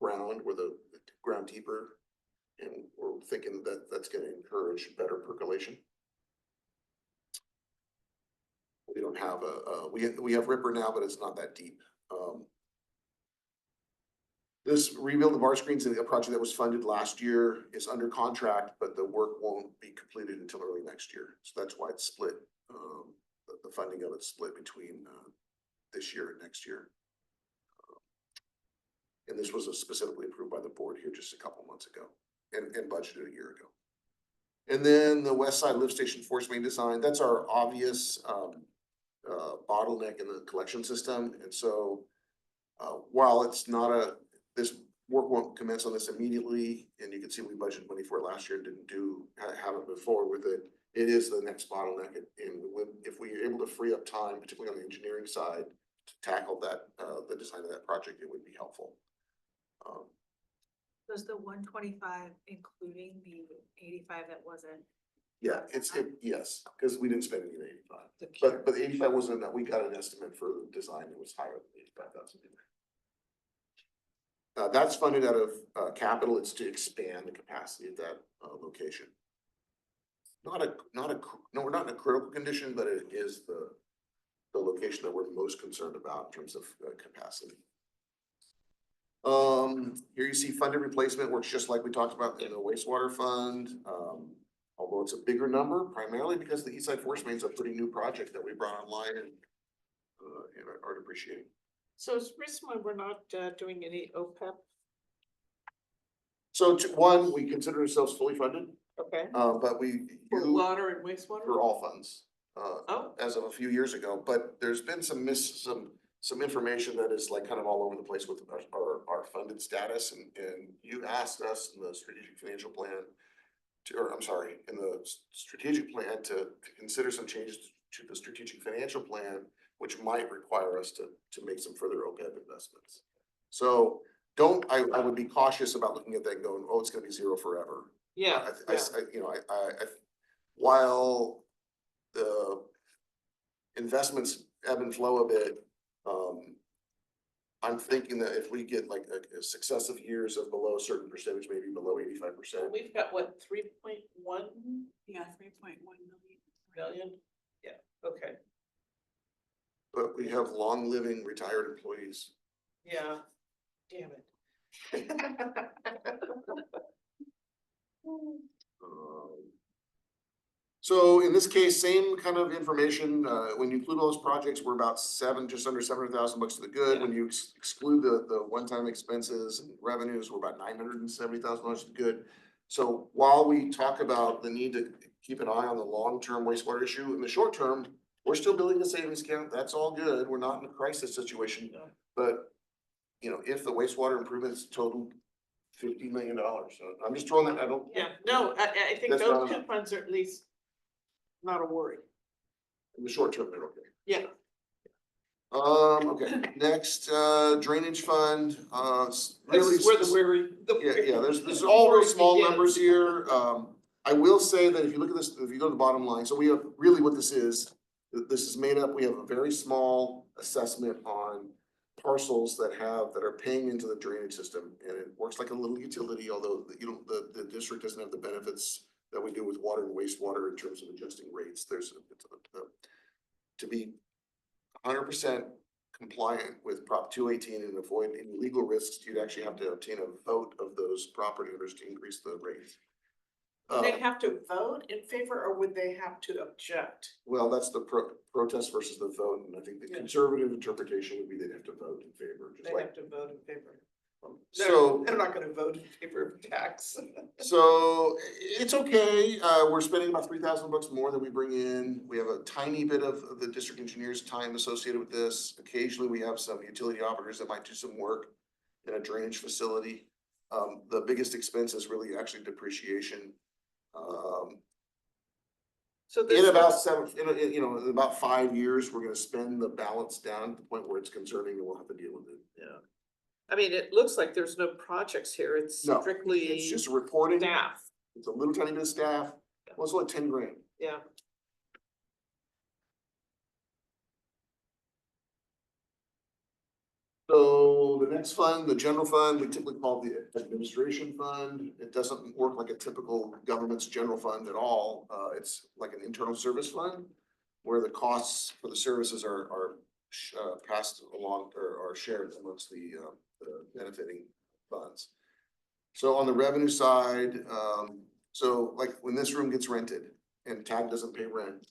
ground where the ground deeper. And we're thinking that that's going to encourage better percolation. We don't have we have Ripper now, but it's not that deep. This rebuild the bar screens in a project that was funded last year is under contract, but the work won't be completed until early next year. So that's why it's split. The funding of it's split between this year and next year. And this was specifically approved by the board here just a couple months ago and budgeted a year ago. And then the west side lift station force main design, that's our obvious bottleneck in the collection system. And so while it's not this work won't commence on this immediately, and you can see we budgeted money for it last year and haven't moved forward with it. It is the next bottleneck, and if we are able to free up time, particularly on the engineering side, to tackle that, the design of that project, it would be helpful. Was the 125 including the 85 that wasn't? Yeah, yes, because we didn't spend any in 85, but the 85 wasn't, we got an estimate for the design that was higher than 85,000. That's funded out of capital. It's to expand the capacity of that location. No, we're not in a critical condition, but it is the location that we're most concerned about in terms of capacity. Here you see funded replacement works just like we talked about in the wastewater fund. Although it's a bigger number, primarily because the Eastside Force Main is a pretty new project that we brought online and are depreciating. So is the reason why we're not doing any OPEB? So one, we consider ourselves fully funded, Okay, but we for do water and wastewater? for all funds Oh, as of a few years ago. But there's been some information that is like kind of all over the place with our funded status. And you asked us in the strategic financial plan in the strategic plan to consider some changes to the strategic financial plan, which might require us to make some further OPEB investments. So I would be cautious about looking at that and going, oh, it's gonna be zero forever. Yeah, While the investments ebb and flow a bit, I'm thinking that if we get like a successive years of below a certain percentage, maybe below 85%. we've got what, 3.1 Yeah, 3.1 million. million? Yeah, okay, But we have long living retired employees. yeah, damn it. Um, So in this case, same kind of information, when you include all those projects, we're about just under $700,000 to the good. When you exclude the one-time expenses and revenues, we're about $970,000 to the good. So while we talk about the need to keep an eye on the long-term wastewater issue, in the short term, we're still building a savings account. That's all good. We're not in a crisis situation. No. But, you know, if the wastewater improvements total $50 million, so I'm just throwing that, I don't. Yeah, no, I think That's those not two enough. funds are at least not a worry. In the short term, they're okay. Yeah, Okay, next, drainage fund, this really. is where the worry. Yeah, there's all real worry small begins. numbers here. I will say that if you look at this, if you go to the bottom line, so we have, really what this is made up, we have a very small assessment on parcels that are paying into the drainage system, and it works like a little utility, although, you know, the district doesn't have the benefits that we do with water and wastewater in terms of adjusting rates. To be 100% compliant with Prop 218 and avoid any legal risks, you'd actually have to obtain a vote of those property owners to increase the rates. Would they have to vote in favor or would they have to object? Well, that's the protest versus the vote, and I think the Yeah. conservative interpretation would be they'd have to vote in favor, just They like. have to vote in favor. So, They're not gonna vote in favor of tax. so it's okay, we're spending about $3,000 more than we bring in. We have a tiny bit of the district engineer's time associated with this. Occasionally, we have some utility operators that might do some work in a drainage facility. The biggest expense is really actually depreciation. So In this about was, in about 5 years, we're gonna spend the balance down to the point where it's concerning and we'll have to deal with it. yeah. I mean, it looks like there's no projects here. It's No, strictly It's just reporting, staff. it's a little tiny bit of staff, well, it's only 10 grand. Yeah. So the next fund, the general fund, we typically call the administration fund. It doesn't work like a typical government's general fund at all. It's like an internal service fund where the costs for the services are passed along or are shared amongst the benefiting funds. So on the revenue side, so like when this room gets rented and TAG doesn't pay rent,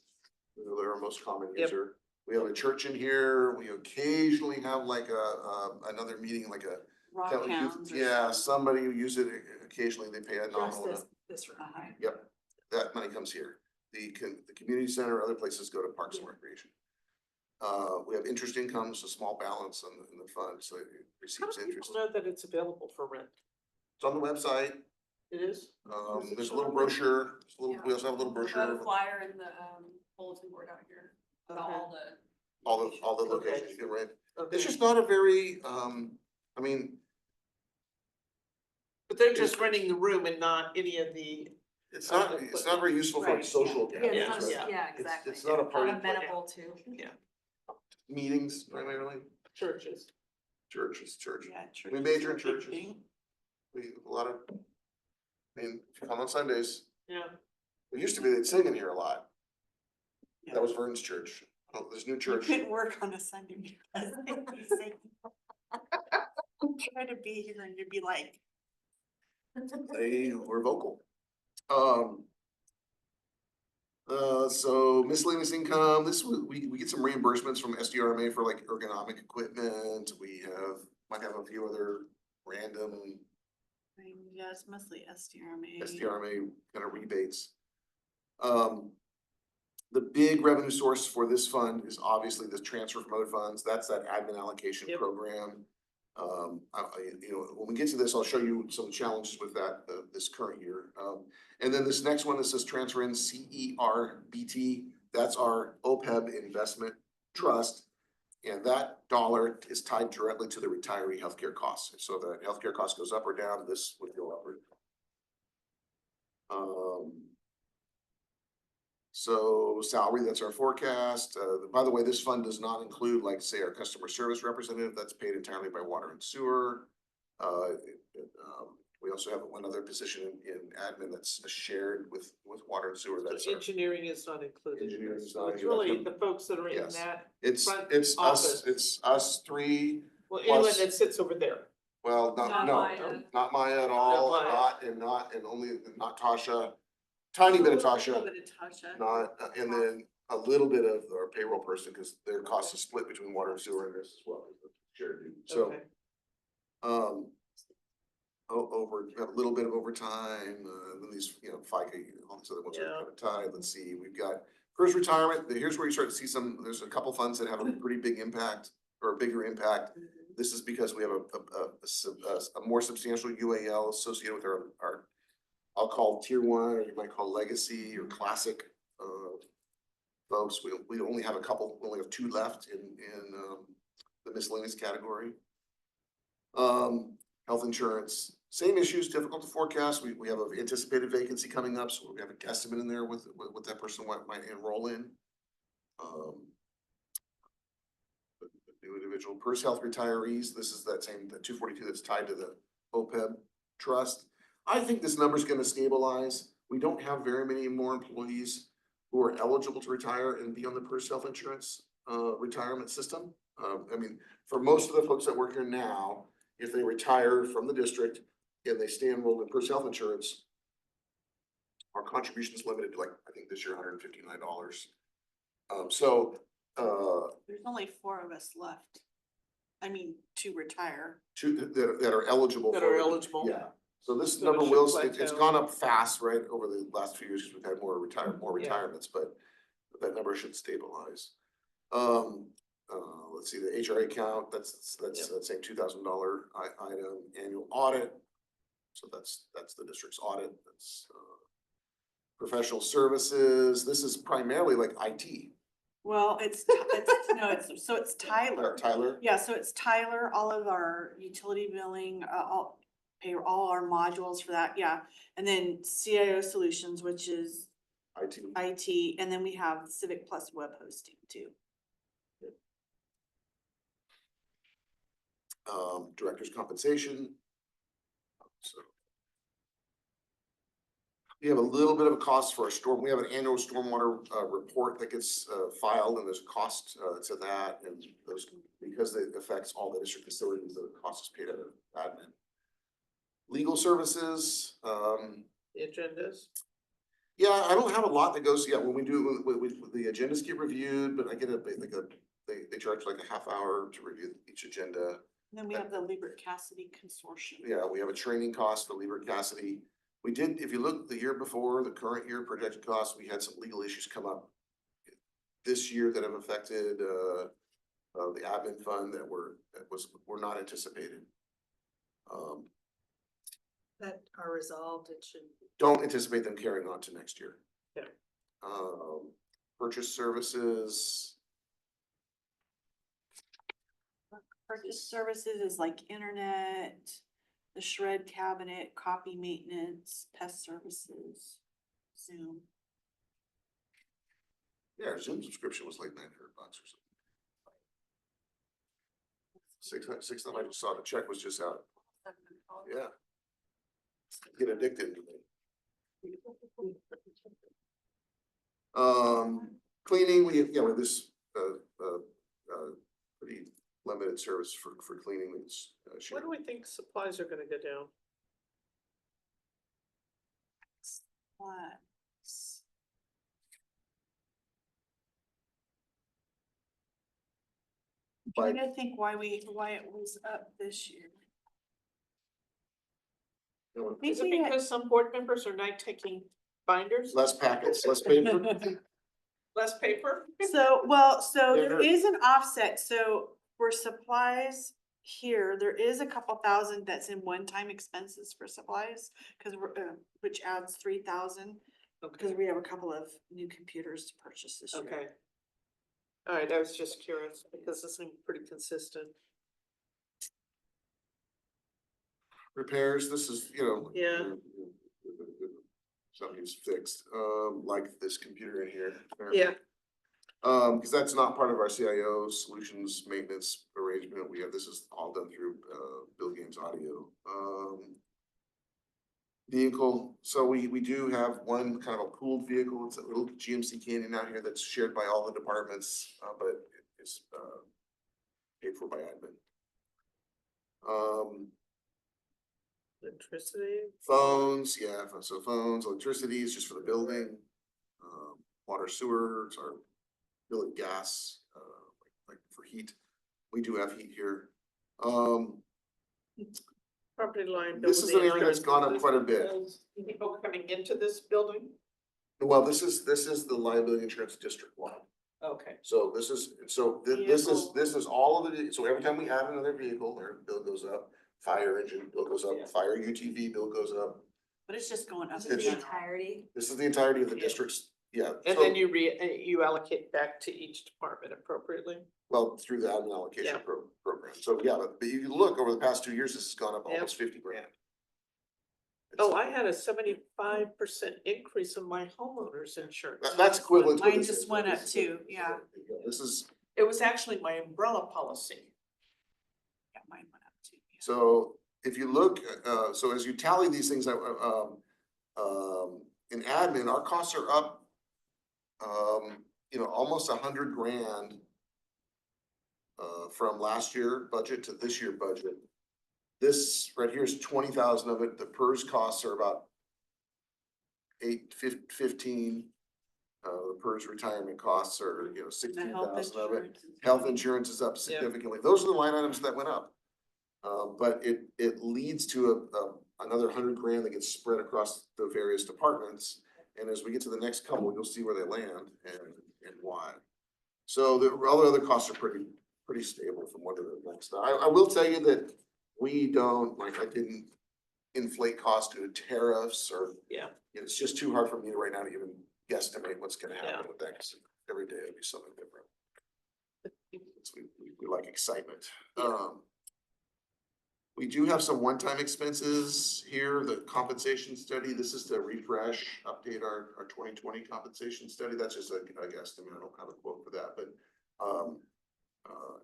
they're our most common Yep. user. We have a church in here. We occasionally have like another meeting, like a. Rock Kelly youth- hounds or Yeah, somebody who uses it occasionally, they pay a Just nominal. this room, right? Yep, that money comes here. The community center, other places go to Parks and Recreation. We have interest income, so small balance in the fund, so it How receives do interest. people know that it's available for rent? It's on the website. It is? There's a little brochure, we also have a little Got brochure a with flyer in the bulletin board out here, with Okay. all the. all the locations you can rent. Okay. It's just not a very, I mean, But they're just renting the room and not any of the, it's not very useful for Right, social Yeah, gatherings, Yeah, it's right? not- yeah, exactly. It's not a party, Not amenable to. meetings primarily, churches. churches. Yeah, We churches major are in big churches. thing. We, a lot of, I mean, if you come on Sundays, Yeah. it used to be they'd sing in here a lot. Yeah. That was Vern's church. Oh, there's new You church. couldn't work on a Sunday because they'd be singing. Try to be here and you'd be like. They were vocal. So miscellaneous income, we get some reimbursements from SDRMA for like ergonomic equipment. We might have a few other random I mean, yeah, it's mostly SDRMA. SDRMA kind of rebates. The big revenue source for this fund is obviously the transfer from other funds. That's that admin allocation Yep. program. When we get to this, I'll show you some challenges with that, this current year. And then this next one that says transfer in CERBT, that's our OPEB investment trust. And that dollar is tied directly to the retiree healthcare costs. So the healthcare cost goes up or down, this would go up or down. So salary, that's our forecast. By the way, this fund does not include, like, say, our customer service representative, that's paid entirely by water and sewer. We also have one other position in admin that's shared with water and sewer, that's our, Engineering is not included. Engineering is So not it's included. really the folks that are in Yes. that, it's office. us three. well, anyone Plus- that sits over there. Well, Not no, Maya. not Maya at all, Maya. and only, not Tasha. Tiny bit of A Tasha, little bit of Tasha. not, and then a little bit of our payroll person, cause their cost is split between water and sewer and this as well, shared duty. So, Okay. over, we have a little bit of overtime, then these, FICA, all these other ones are Yeah. kind of tied. Let's see, we've got first retirement, here's where you start to see there's a couple funds that have a pretty big impact or a bigger impact. This is because we have a more substantial UAL associated with our, I'll call tier one, or you might call legacy or classic, folks. We only have we only have two left in the miscellaneous category. Health insurance, same issues, difficult to forecast. We have an anticipated vacancy coming up, so we have a guesstimate in there with what that person might enroll in. The new individual, PERS Health retirees, this is that 242 that's tied to the OPEB trust. I think this number's gonna stabilize. We don't have very many more employees who are eligible to retire and be on the PERS Health Insurance retirement system. I mean, for most of the folks that work here now, if they retire from the district and they stay enrolled in PERS Health Insurance, our contribution is limited to, like, I think this year, $159. There's only 4 of us left. I mean, to retire. Two that are eligible. That for are it. eligible. Yeah, so this So it number should it's plateau. gone up fast, right, over the last few years, because we've had more Yeah. retirements, but that number should stabilize. Let's see, the HRA account, that's that same $2,000 item, annual audit. So that's the district's audit, that's professional services, this is primarily like IT. Well, it's Tyler. Tyler, Yeah, so it's Tyler, all of our utility billing, all our modules for that, yeah. And then CIO Solutions, which is IT, IT, and then we have Civic Plus web hosting too. director's compensation. So. We have a little bit of a cost for we have an annual stormwater report that gets filed, and there's a cost to that, and those, because it affects all the district facilities, the cost is paid out of admin. Legal services, The agendas. yeah, I don't have a lot that goes, when we do, the agendas get reviewed, but I get they charge like a half hour to review each agenda. And then we have the Liebert Cassidy Consortium. Yeah, we have a training cost for Liebert Cassidy. We did, if you look the year before, the current year projected costs, we had some legal issues come up this year that have affected the admin fund that were not anticipated. That are resolved, it should. Don't anticipate them carrying on to next year. Yeah. Purchase services. Purchase services is like internet, the shred cabinet, copy maintenance, pest services, Zoom. Yeah, our Zoom subscription was like $900 or something. Six time I just saw the check was just out. Yeah. Get addicted. Cleaning, we have this pretty limited service for cleaning. It's When do we think supplies are gonna go down? What? Like- Trying to think why it was up this year. Is it we had- because some board members are not taking binders? less packets, less paper. Less paper? So There- there is an offset, so for supplies here, there is a couple thousand that's in one-time expenses for supplies. Cause we're, which adds 3,000, cause Okay, we have a couple of new computers to purchase this year. okay. All right, I was just curious because this seemed pretty consistent. Repairs, this is, you know. Yeah. Something's fixed, like this computer in here. Yeah, Cause that's not part of our CIO solutions maintenance arrangement. We have, this is all done through, Bill Games Audio. Vehicle, so we do have one kind of a pooled vehicle. It's a little GMC Canyon out here that's shared by all the departments, but it's, paid for by admin. electricity. Phones, yeah, so phones, electricity is just for the building. Water, sewers, our building gas, like for heat. We do have heat here. Property line. This is an area that's gone up quite a bit. People coming into this building? Well, this is the liability insurance district wide. Okay. So this is, this is all of it, so every time we add another vehicle, their bill goes up. Fire engine bill goes up, Yeah. fire UTV bill goes up. But it's just going up. This and is the down. entirety. This is the entirety of the Yeah. districts, yeah. And so- then you allocate back to each department appropriately? Well, through the admin allocation Yeah. program, so yeah, but you can look over the past 2 years, this has gone up Yeah. almost 50 grand. Oh, I had a 75% increase in my homeowner's insurance. That's equivalent to what Mine this just is. went up This is- too, yeah. This is, It was actually my umbrella policy. Yeah, mine went up too. Yeah. so if you look, so as you tally these things, in admin, our costs are up, almost 100 grand. From last year budget to this year budget. This right here is 20,000 of it, the PERS costs are about 15. The PERS retirement costs are, And the health 16,000 of it. insurance and Health stuff. insurance is up significantly. Those are the line items that went up. But it leads to another 100 grand that gets spread across the various departments. And as we get to the next couple, you'll see where they land and why. So all the other costs are pretty stable from one to the next. I will tell you that we don't, I didn't inflate costs due to tariffs or. Yeah. It's just too hard for me right now to even guesstimate what's gonna happen Yeah. with that, 'cause every day it'll be something different. We like excitement. We do have some one-time expenses here, the compensation study, this is to refresh, update our 2020 compensation study, that's just a guesstimate, I don't have a quote for that, but,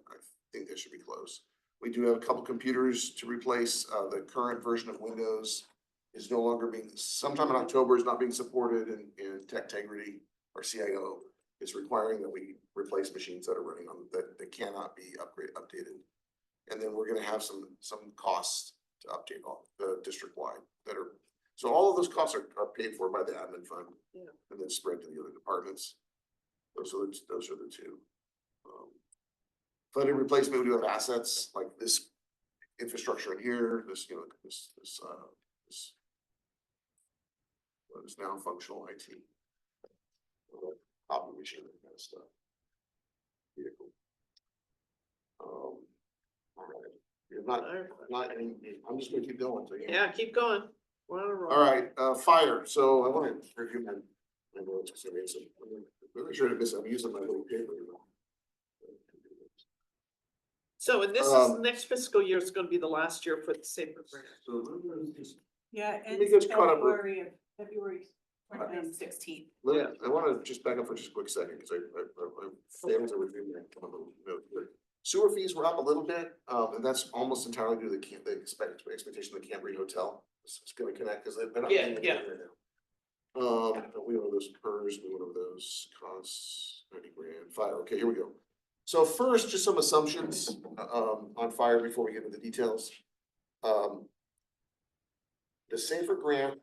I think that should be close. We do have a couple computers to replace, the current version of Windows is no longer sometime in October is not being supported in Techtegrity, our CIO. Is requiring that we replace machines that are running on, that cannot be updated. And then we're gonna have some costs to update all the district wide that are, so all of those costs are paid for by the admin fund. Yeah. And then spread to the other departments. Those are the two. Funded replacement, we do have assets like this infrastructure in here, this, this what is now functional IT. Copy machine, that kind of stuff. Vehicle. All right, you're not, I'm just gonna keep going. So Yeah, keep going. We're on a roll. All right, fire, so I wanna review my notes, because I made some, I'm really sure to miss, I'm using my little paper. So, and this is, next fiscal year is gonna be the last year for the safer grant. So, Yeah, Let me it's get caught up with- February 16th. I wanna just back up for just a quick second, because I failed to review my note here. Sewer fees were up a little bit, and that's almost entirely due to the expectation of the Cambry Hotel. It's gonna connect, because they're not. Yeah, paying yeah. anything right now. We know those PERS, we know those costs, 90 grand, fire, okay, here we go. So first, just some assumptions, on fire before we get into the details. The safer grant,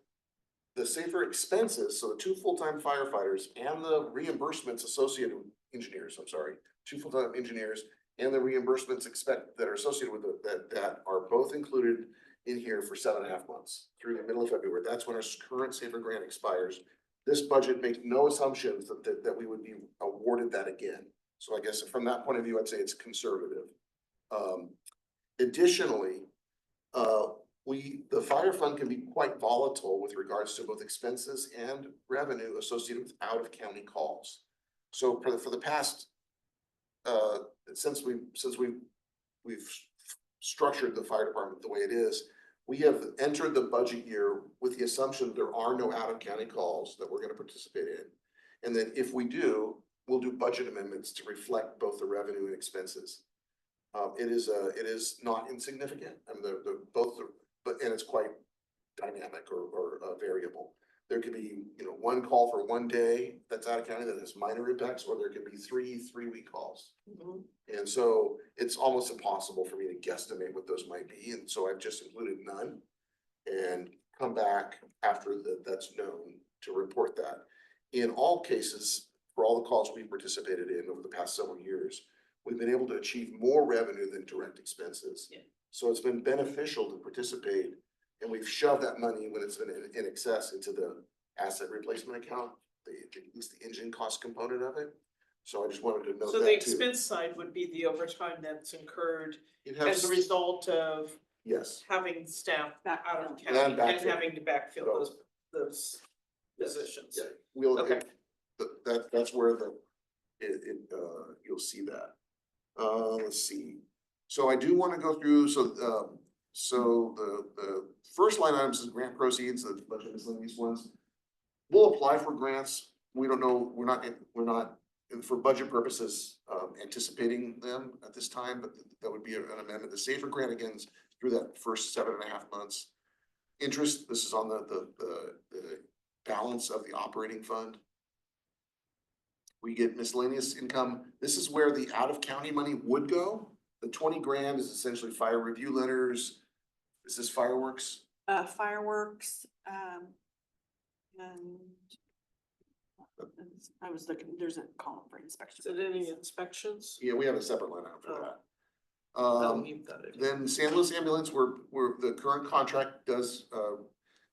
the safer expenses, so the 2 full-time firefighters and the reimbursements associated with engineers, I'm sorry, 2 full-time engineers and the reimbursements that are associated with that are both included in here for 7.5 months through the middle of February. That's when our current safer grant expires. This budget makes no assumptions that we would be awarded that again. So I guess from that point of view, I'd say it's conservative. Additionally, the fire fund can be quite volatile with regards to both expenses and revenue associated with out-of-county calls. So for the past we've structured the fire department the way it is, we have entered the budget year with the assumption there are no out-of-county calls that we're gonna participate in. And then if we do, we'll do budget amendments to reflect both the revenue and expenses. It is not insignificant, I mean, and it's quite dynamic or variable. There could be, one call for one day that's out of county that has minor impacts, or there could be three-week calls. Mhm. And so it's almost impossible for me to guesstimate what those might be, and so I've just included none. And come back after that's known to report that. In all cases, for all the calls we participated in over the past several years, we've been able to achieve more revenue than direct expenses. Yeah. So it's been beneficial to participate, and we've shoved that money when it's been in excess into the asset replacement account, at least the engine cost component of it. So I just wanted to note So the that too. expense side would be the overtime that's incurred It as a has, result of yes, having staff out of Backfill. county and backfill. having to backfill So- those positions. yeah, we'll, Okay. that's where you'll see that. Let's see. So I do wanna go through, so the first line items is grant proceeds, the budget miscellaneous ones. We'll apply for grants. We don't know, we're not, for budget purposes, anticipating them at this time, but that would be an amendment. The SAFER grant again is through that first 7.5 months. Interest, this is on the balance of the operating fund. We get miscellaneous income. This is where the out-of-county money would go. The 20 grand is essentially fire review letters. Is this fireworks? Fireworks, and I was looking, there's a column for inspection. Is it any inspections? Yeah, we have a separate line item for that. Oh, you've got it. Then San Luis Ambulance, the current contract does,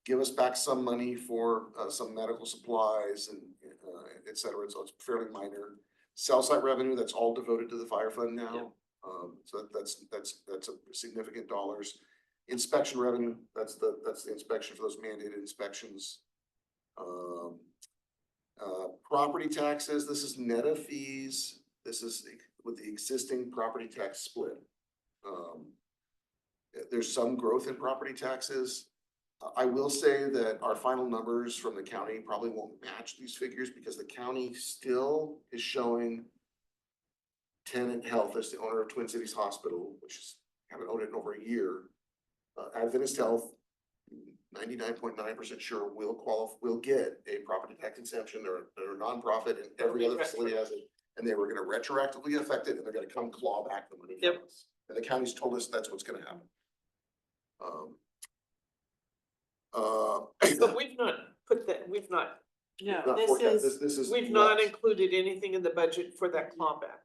give us back some money for, some medical supplies and, et cetera, so it's fairly minor. Cell site revenue, that's all devoted to the fire fund now. Yep. So that's a significant dollars. Inspection revenue, that's the inspection for those mandated inspections. Property taxes, this is net of fees. This is with the existing property tax split. There's some growth in property taxes. I will say that our final numbers from the county probably won't match these figures because the county still is showing Tenant Health as the owner of Twin Cities Hospital, which is, haven't owned it in over a year. Adventist Health, 99.9% sure will get a property tax exemption. They're a nonprofit and every other facility has it. And they were gonna retroactively affect it and they're gonna come claw back the money from Yep. us. And the county's told us that's what's gonna happen. But we've not put that, we've not No, not this forecast- is, this is. We've not lost. included anything in the budget for that clawback.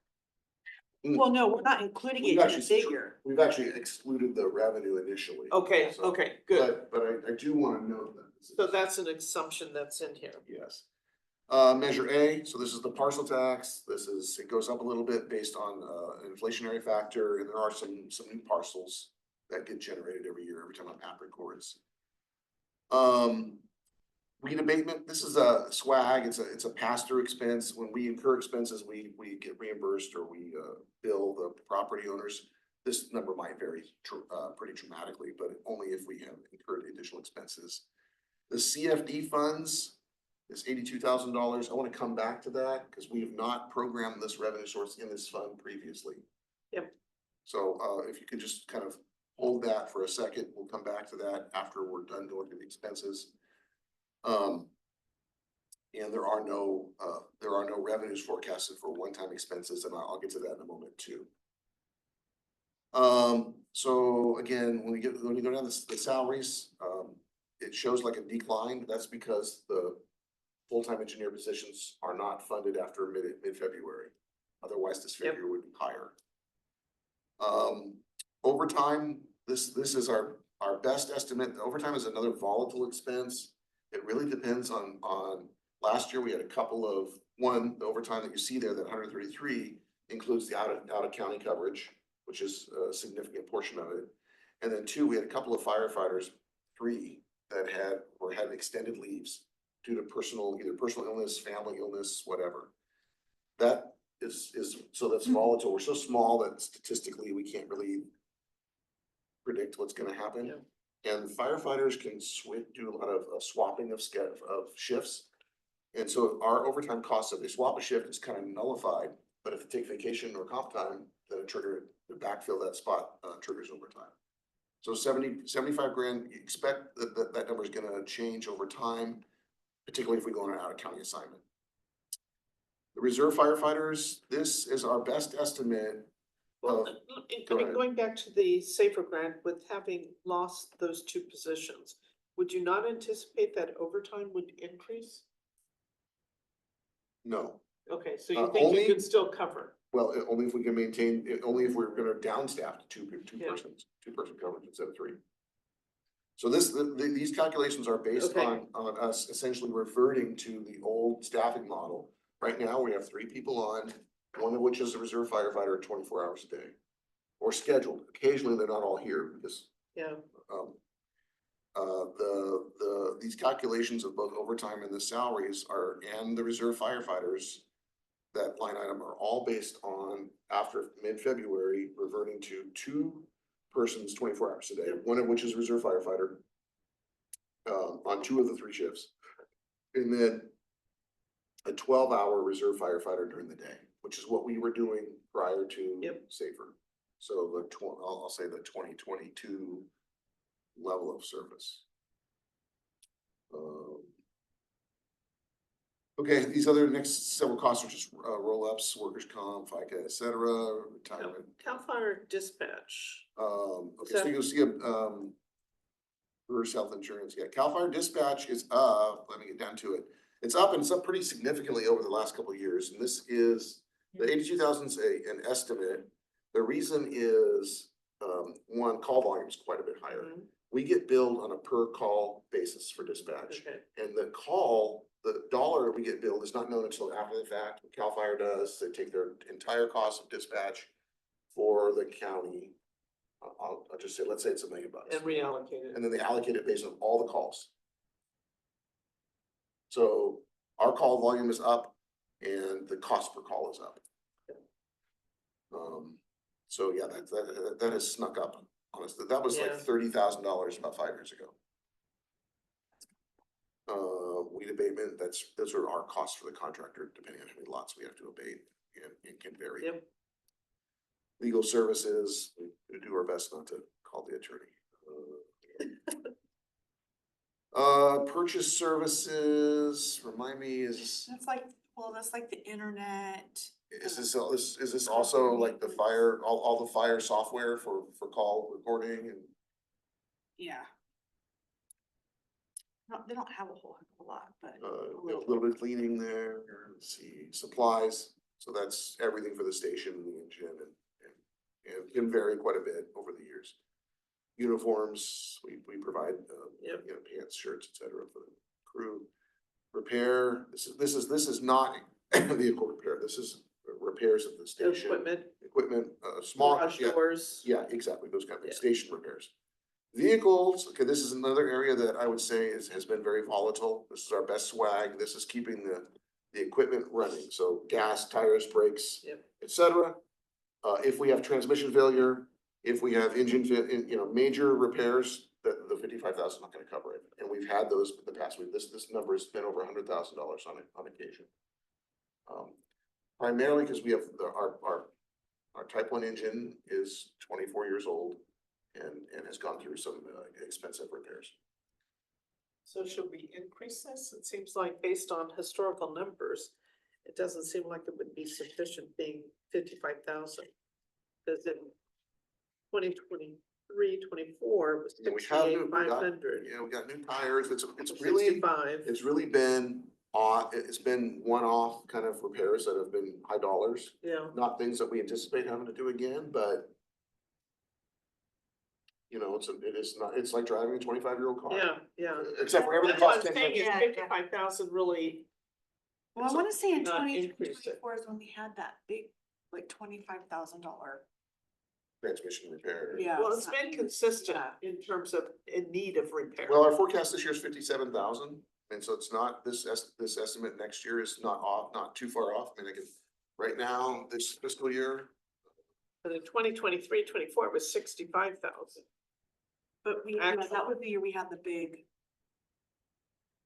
well, no, we're not including it We've in the actually figure. We've actually excluded the revenue initially. Okay, So- okay, good. But I do wanna note that. this is- So that's an assumption that's in here. Yes. Measure A, so this is the parcel tax. It goes up a little bit based on, an inflationary factor, and there are some new parcels that get generated every year, every time an app records. Weed abatement, this is a swag, it's a pass-through expense. When we incur expenses, we get reimbursed or we, bill the property owners. This number might vary pretty dramatically, but only if we have incurred additional expenses. The CFD funds is $82,000. I want to come back to that because we have not programmed this revenue source in this fund previously. Yep. So, if you could just kind of hold that for a second, we'll come back to that after we're done going through the expenses. And there are no revenues forecasted for one-time expenses, and I'll get to that in a moment too. So again, when you go down the salaries, it shows like a decline. That's because the full-time engineer positions are not funded after mid-February. Otherwise, this Yep. figure would be higher. Overtime, this is our best estimate. Overtime is another volatile expense. It really depends on, last year we had a couple of, the overtime that you see there, that 133 includes the out of county coverage, which is a significant portion of it. And then 2, we had a couple of firefighters, 3 that had extended leaves due to either personal illness, family illness, whatever. That is, so that's volatile. We're so small that statistically we can't really predict what's gonna happen. And firefighters can do a lot of swapping of shifts. And so our overtime costs, if they swap a shift, is kind of nullified, but if they take vacation or comp time, then the backfill that spot, triggers overtime. So 75 grand, you expect that number is gonna change over time, particularly if we go on an out of county assignment. The reserve firefighters, this is our best estimate. Well, Go ahead. going back to the Safer grant, with having lost those two positions, would you not anticipate that overtime would increase? No, Okay, so you think only- you could still cover? well, only if we can maintain, only if we're gonna downstaff to Yeah. two-person coverage instead of three. So these calculations are based Okay. on us essentially reverting to the old staffing model. Right now, we have 3 people on, one of which is a reserve firefighter 24 hours a day. Or scheduled, occasionally they're not all here because, Yeah, these calculations of both overtime and the salaries and the reserve firefighters. That line item are all based on, after mid-February, reverting to 2 persons 24 hours a day, one of which is a reserve firefighter. On 2 of the 3 shifts. And then a 12-hour reserve firefighter during the day, which is what we were doing prior to Yep. Safer. So I'll say the 2022 level of service. Okay, these other next several costs are just roll-ups, workers' comp, FICA, et cetera, retirement. Cal Fire dispatch. Okay, so you'll see reverse health insurance, yeah, Cal Fire dispatch is up, let me get down to it. It's up and it's up pretty significantly over the last couple of years, and this is, the 82,000 is an estimate. The reason is, one, call volume is quite a bit higher. Mhm. We get billed on a per call basis for dispatch. Okay, And the dollar we get billed is not known until after the fact. What Cal Fire does, they take their entire cost of dispatch for the county. I'll just say, let's say it's $1 million. and reallocate it. And then they allocate it based on all the calls. So our call volume is up and the cost per call is up. So yeah, that has snuck up, honestly. That was like Yeah. $30,000 about 5 years ago. Weed abatement, those are our costs for the contractor, depending on how many lots we have to abate, and it can vary. Yep. Legal services, we do our best not to call the attorney. Purchase services, remind me, is That's like, well, that's like the internet. this also like the fire, all the fire software for call recording and? Yeah. No, they don't have a whole heck of a lot, but. A little bit of cleaning there, let's see, supplies, so that's everything for the station and the engine and can vary quite a bit over the years. Uniforms, we provide, Yep. pants, shirts, et cetera, for the crew. Repair, this is not vehicle repair, this is repairs at the station. Equipment, small, Garage yeah, doors. yeah, exactly, those kind of things, Yeah. station repairs. Vehicles, okay, this is another area that I would say has been very volatile. This is our best swag. This is keeping the equipment running. So gas, tires, brakes, Yep. et cetera. If we have transmission failure, if we have engine major repairs, the 55,000 is not gonna cover it. And we've had those in the past week. This number has been over $100,000 on occasion. Primarily because we have our Type 1 engine is 24 years old. And has gone through some expensive repairs. So should we increase this? It seems like based on historical numbers, it doesn't seem like it would be sufficient being 55,000. Because in 2023, 24, it was And we have new- 68,500. we got new tires. It's really 65, been odd. It's been one-off kind of repairs that have been high dollars, yeah. not things that we anticipate having to do again, but. It's like driving a 25-year-old car. Yeah. Except for everything That's what I'm costs 10 saying, cents. is 55,000 really, Well, I So wanna say in not 2024 increase it. is when we had that big, like $25,000. Transmission repair. Yeah. well, it's been consistent in terms of in need of repair. Well, our forecast this year is 57,000, and so it's not, this estimate next year is not too far off. I mean, right now, this fiscal year. But in 2023-24 was 65,000. But we, yeah, that was the year we had the big,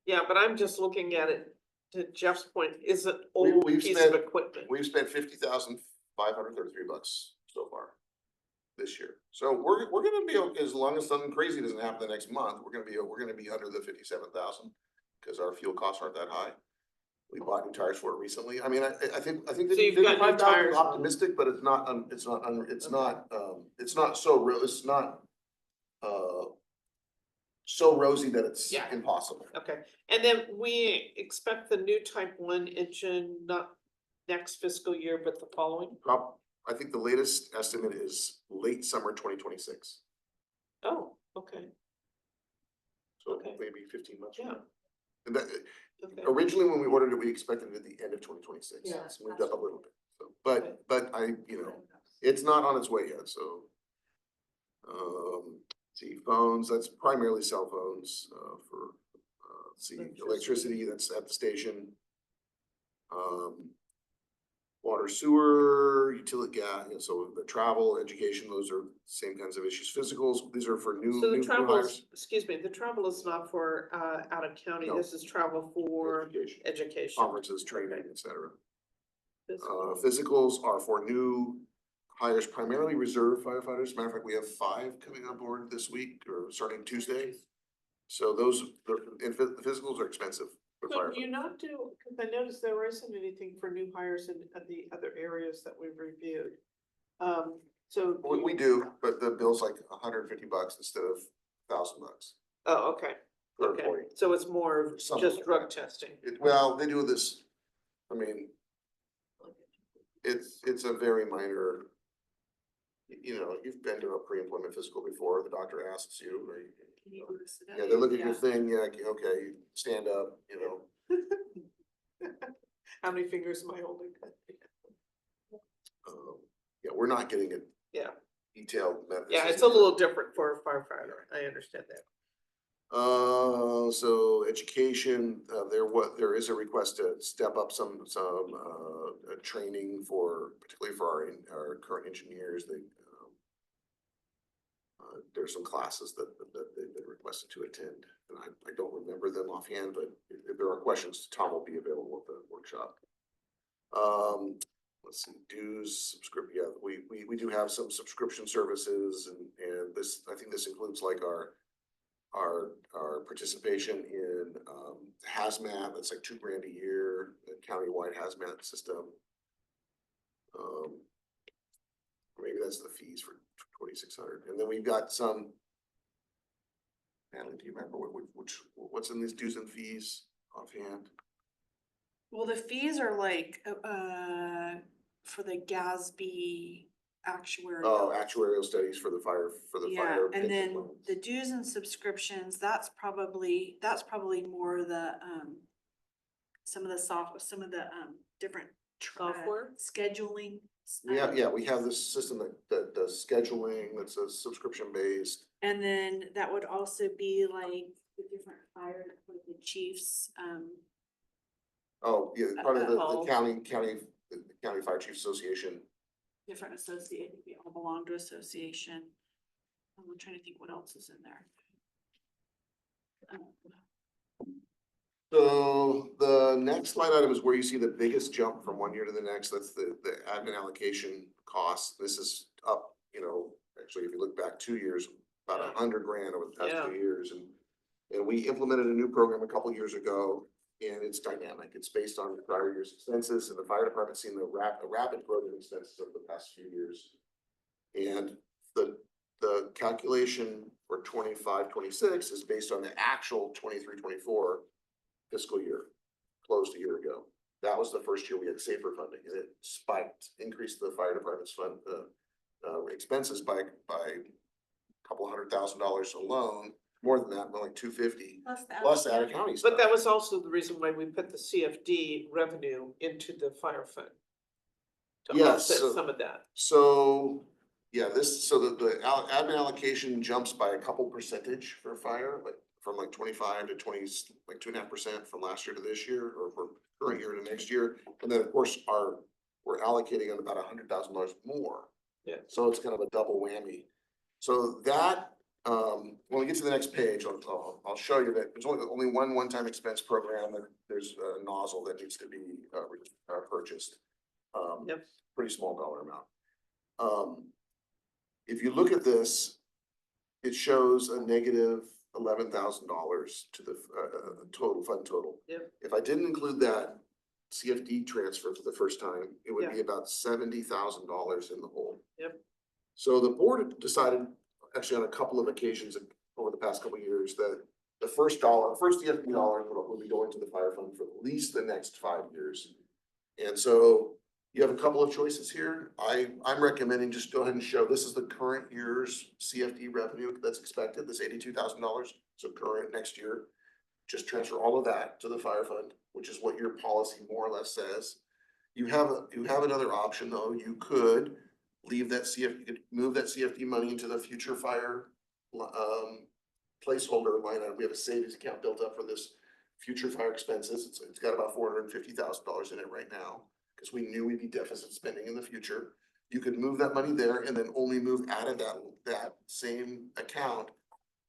Yeah, but I'm just looking at it, to Jeff's point, is an We- old we've piece spent- of equipment. We've spent $50,533 so far this year. So we're gonna be, okay as long as something crazy doesn't happen the next month, we're gonna be under the 57,000. Cause our fuel costs aren't that high. We bought new tires for it recently. I mean, I think So you've got new 55,000 tires is on it. optimistic, but it's not so real, it's not, so rosy that it's Yeah. impossible. Okay, and then we expect the new type 1 engine, not next fiscal year, but the following? I think the latest estimate is late summer 2026. Oh, okay, So Okay. maybe 15 months from Yeah. now. And that, okay. originally, when we ordered it, we expected it at the end of 2026. Yeah, It's moved up a little bit, so, Okay. but it's not on its way yet, so. See, phones, that's primarily cell phones, for, electricity, that's at the station. Water, sewer, utility, gas, so the travel, education, those are same kinds of issues. Physicals, these are for new, So the new travel hires. is, excuse me, the travel is not for out of county, No. this is travel for Education, education. conferences, training, Okay. et cetera. Physical. Physicals are for new hires, primarily reserve firefighters. Matter of fact, we have 5 coming on board this week or starting Tuesday. So those, the physicals are expensive for So do you firefighters. not do, because I noticed there isn't anything for new hires in the other areas that we've reviewed. So. We do, but the bill's like $150 instead of $1,000 Oh, okay, per okay, employee. so it's more of Something just like drug that. testing. Well, they do this, I mean, it's a very minor. You've been to a pre-employment physical before, the doctor asks you, right? can you list it out? Yeah, they look at Yeah. your thing, yeah, okay, stand up, How many fingers am I holding? Yeah, we're not getting a Yeah, detailed method. yeah, it's a little different for a firefighter, I understand that. So education, there is a request to step up some training for, particularly for our current engineers, there's some classes that they've been requested to attend, and I don't remember them offhand, but if there are questions, Tom will be available at the workshop. Let's see, dues, yeah, we do have some subscription services, and this, I think this includes like our participation in hazmat, that's like $2,000 a year, the countywide hazmat system. Maybe that's the fees for 2,600, and then we've got some. Natalie, do you remember what's in these dues and fees offhand? Well, the fees are like, for the GASB actuarial. Oh, actuarial studies for the fire, Yeah, fire. and pension then plans. the dues and subscriptions, that's probably more the, some of the different. Software? Scheduling. We have this system that does scheduling, that's a subscription based. And then that would also be like the different fire, like the chiefs, Oh, yeah, part of the Oh. county fire chiefs association. different associate, we all belong to association. I'm trying to think what else is in there. So the next slide item is where you see the biggest jump from one year to the next. That's the admin allocation cost. This is up, actually, if you look back 2 years, about $100,000 over the past Yeah. 2 years. And we implemented a new program a couple years ago, and it's dynamic. It's based on the prior year's expenses, and the fire department's seen a rapid growth in expenses over the past few years. And the calculation for 25-26 is based on the actual 23-24 fiscal year, closed a year ago. That was the first year we had safer funding, and it spiked, increased the fire department's expenses by a couple $100,000 alone, more than that, more like $250, plus out of county stuff. But that was also the reason why we put the CFD revenue into the fire fund. To Yes, offset so- some of that. So, yeah, the admin allocation jumps by a couple percentage for fire, like from like 25 to 20, like 2.5% from last year to this year, or from current year to next year. And then, of course, we're allocating about $100,000 more. Yeah. So it's kind of a double whammy. So that, when we get to the next page, I'll show you that there's only one-time expense program, that there's a nozzle that needs to be, purchased. Yep. Pretty small dollar amount. If you look at this, it shows a negative $11,000 to the, total fund total. Yep. If I didn't include that CFD transfer for the first time, it would Yeah. be about $70,000 in the hole. Yep. So the board decided, actually on a couple of occasions over the past couple of years, that the first CFD dollar will be going to the fire fund for at least the next 5 years. And so you have a couple of choices here. I'm recommending just go ahead and show, this is the current year's CFD revenue that's expected, this $82,000, so current next year. Just transfer all of that to the fire fund, which is what your policy more or less says. You have another option though. You could leave that you could move that CFD money into the future fire placeholder line item. We have a savings account built up for this future fire expenses. It's got about $450,000 in it right now, because we knew we'd be deficit spending in the future. You could move that money there and then only move out of that same account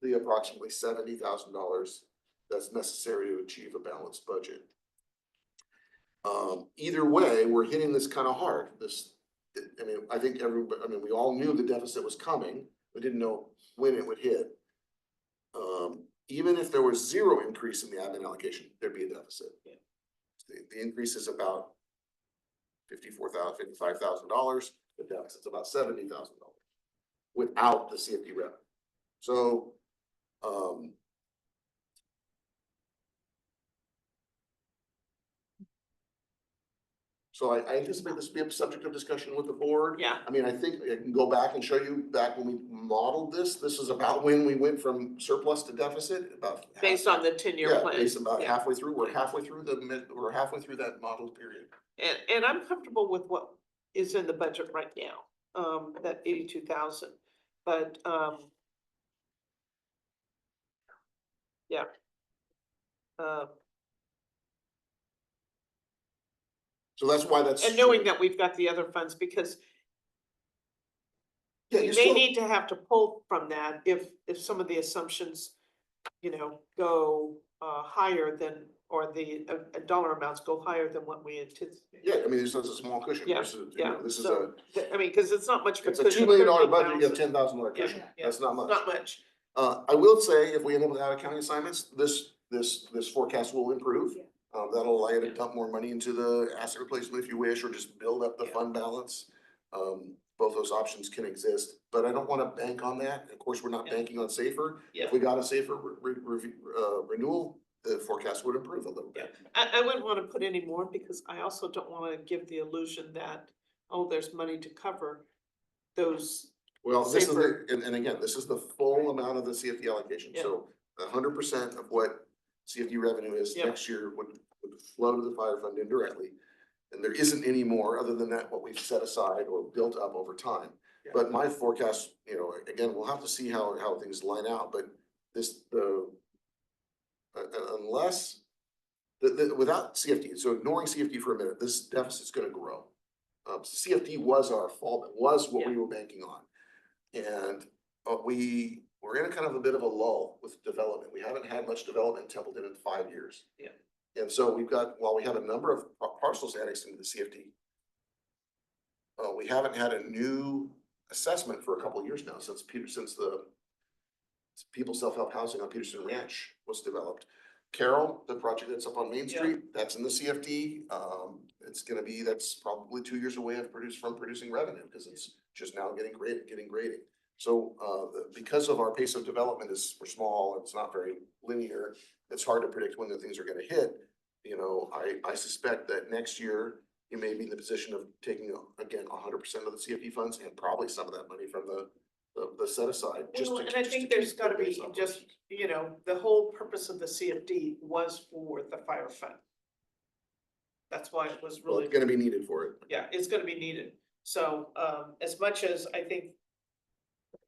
the approximately $70,000 that's necessary to achieve a balanced budget. Either way, we're hitting this kind of hard. I think we all knew the deficit was coming. We didn't know when it would hit. Even if there was zero increase in the admin allocation, there'd be a deficit. Yeah. The increase is about $55,000. The deficit's about $70,000 without the CFD revenue. So, I anticipate this will be a subject of discussion with the board. Yeah. I mean, I think I can go back and show you back when we modeled this. This is about when we went from surplus to deficit, about. Based on the 10-year Yeah, plan. based about Yeah. halfway through. We're halfway through that modeled period. And I'm comfortable with what is in the budget right now, that 82,000, but, yeah. So that's why that's. And knowing that we've got the other funds, because Yeah, we you may still, need to have to pull from that if some of the assumptions, go, higher than, or the, dollar amounts go higher than what we anticipate. yeah, I mean, this is a small cushion. Yeah, This is so, I mean, cause it's not much of a it's a cushion. $2 million budget, you have $13,000. $10,000 Yeah, cushion. yeah, That's not much. Not much. I will say, if we end up without accounting assignments, this forecast will improve. Yeah. That'll allow you to dump more money into the asset replacement if you wish, or just build up the Yeah. fund balance. Both those options can exist, but I don't wanna bank on that. Of course, we're not Yeah. banking on safer. Yeah. If we got a safer renewal, the forecast would improve a little bit. I wouldn't wanna put any more, because I also don't wanna give the illusion that, oh, there's money to cover those. Well, this is Safer. and again, this is the full amount of the CFD allocation, Yeah. so 100% of what CFD revenue is Yeah. next year would flow to the fire fund indirectly. And there isn't any more other than that, what we've set aside or built up over time. Yeah. But my forecast, again, we'll have to see how things line out, but unless, without CFD, so ignoring CFD for a minute, this deficit's gonna grow. CFD was our fault, it was what we were banking on. And we're in a kind of a bit of a lull with development. We haven't had much development in Templeton in 5 years. Yeah. And so while we have a number of parcels annexed into the CFD, we haven't had a new assessment for a couple of years now, since the People Self-Help Housing on Peterson Ranch was developed. Carroll, the project that's up on Main Yeah. Street, that's in the CFD. That's probably 2 years away from producing revenue, because it's just now getting grading. So, because of our pace of development we're small, it's not very linear, it's hard to predict when the things are gonna hit. I suspect that next year, you may be in the position of taking, again, 100% of the CFD funds and probably some of that money from the set aside. Well, and I think there's gotta be just, the whole purpose of the CFD was for the fire fund. That's why it was Well, really. it's gonna be needed for it. Yeah, it's gonna be needed. So, as much as I think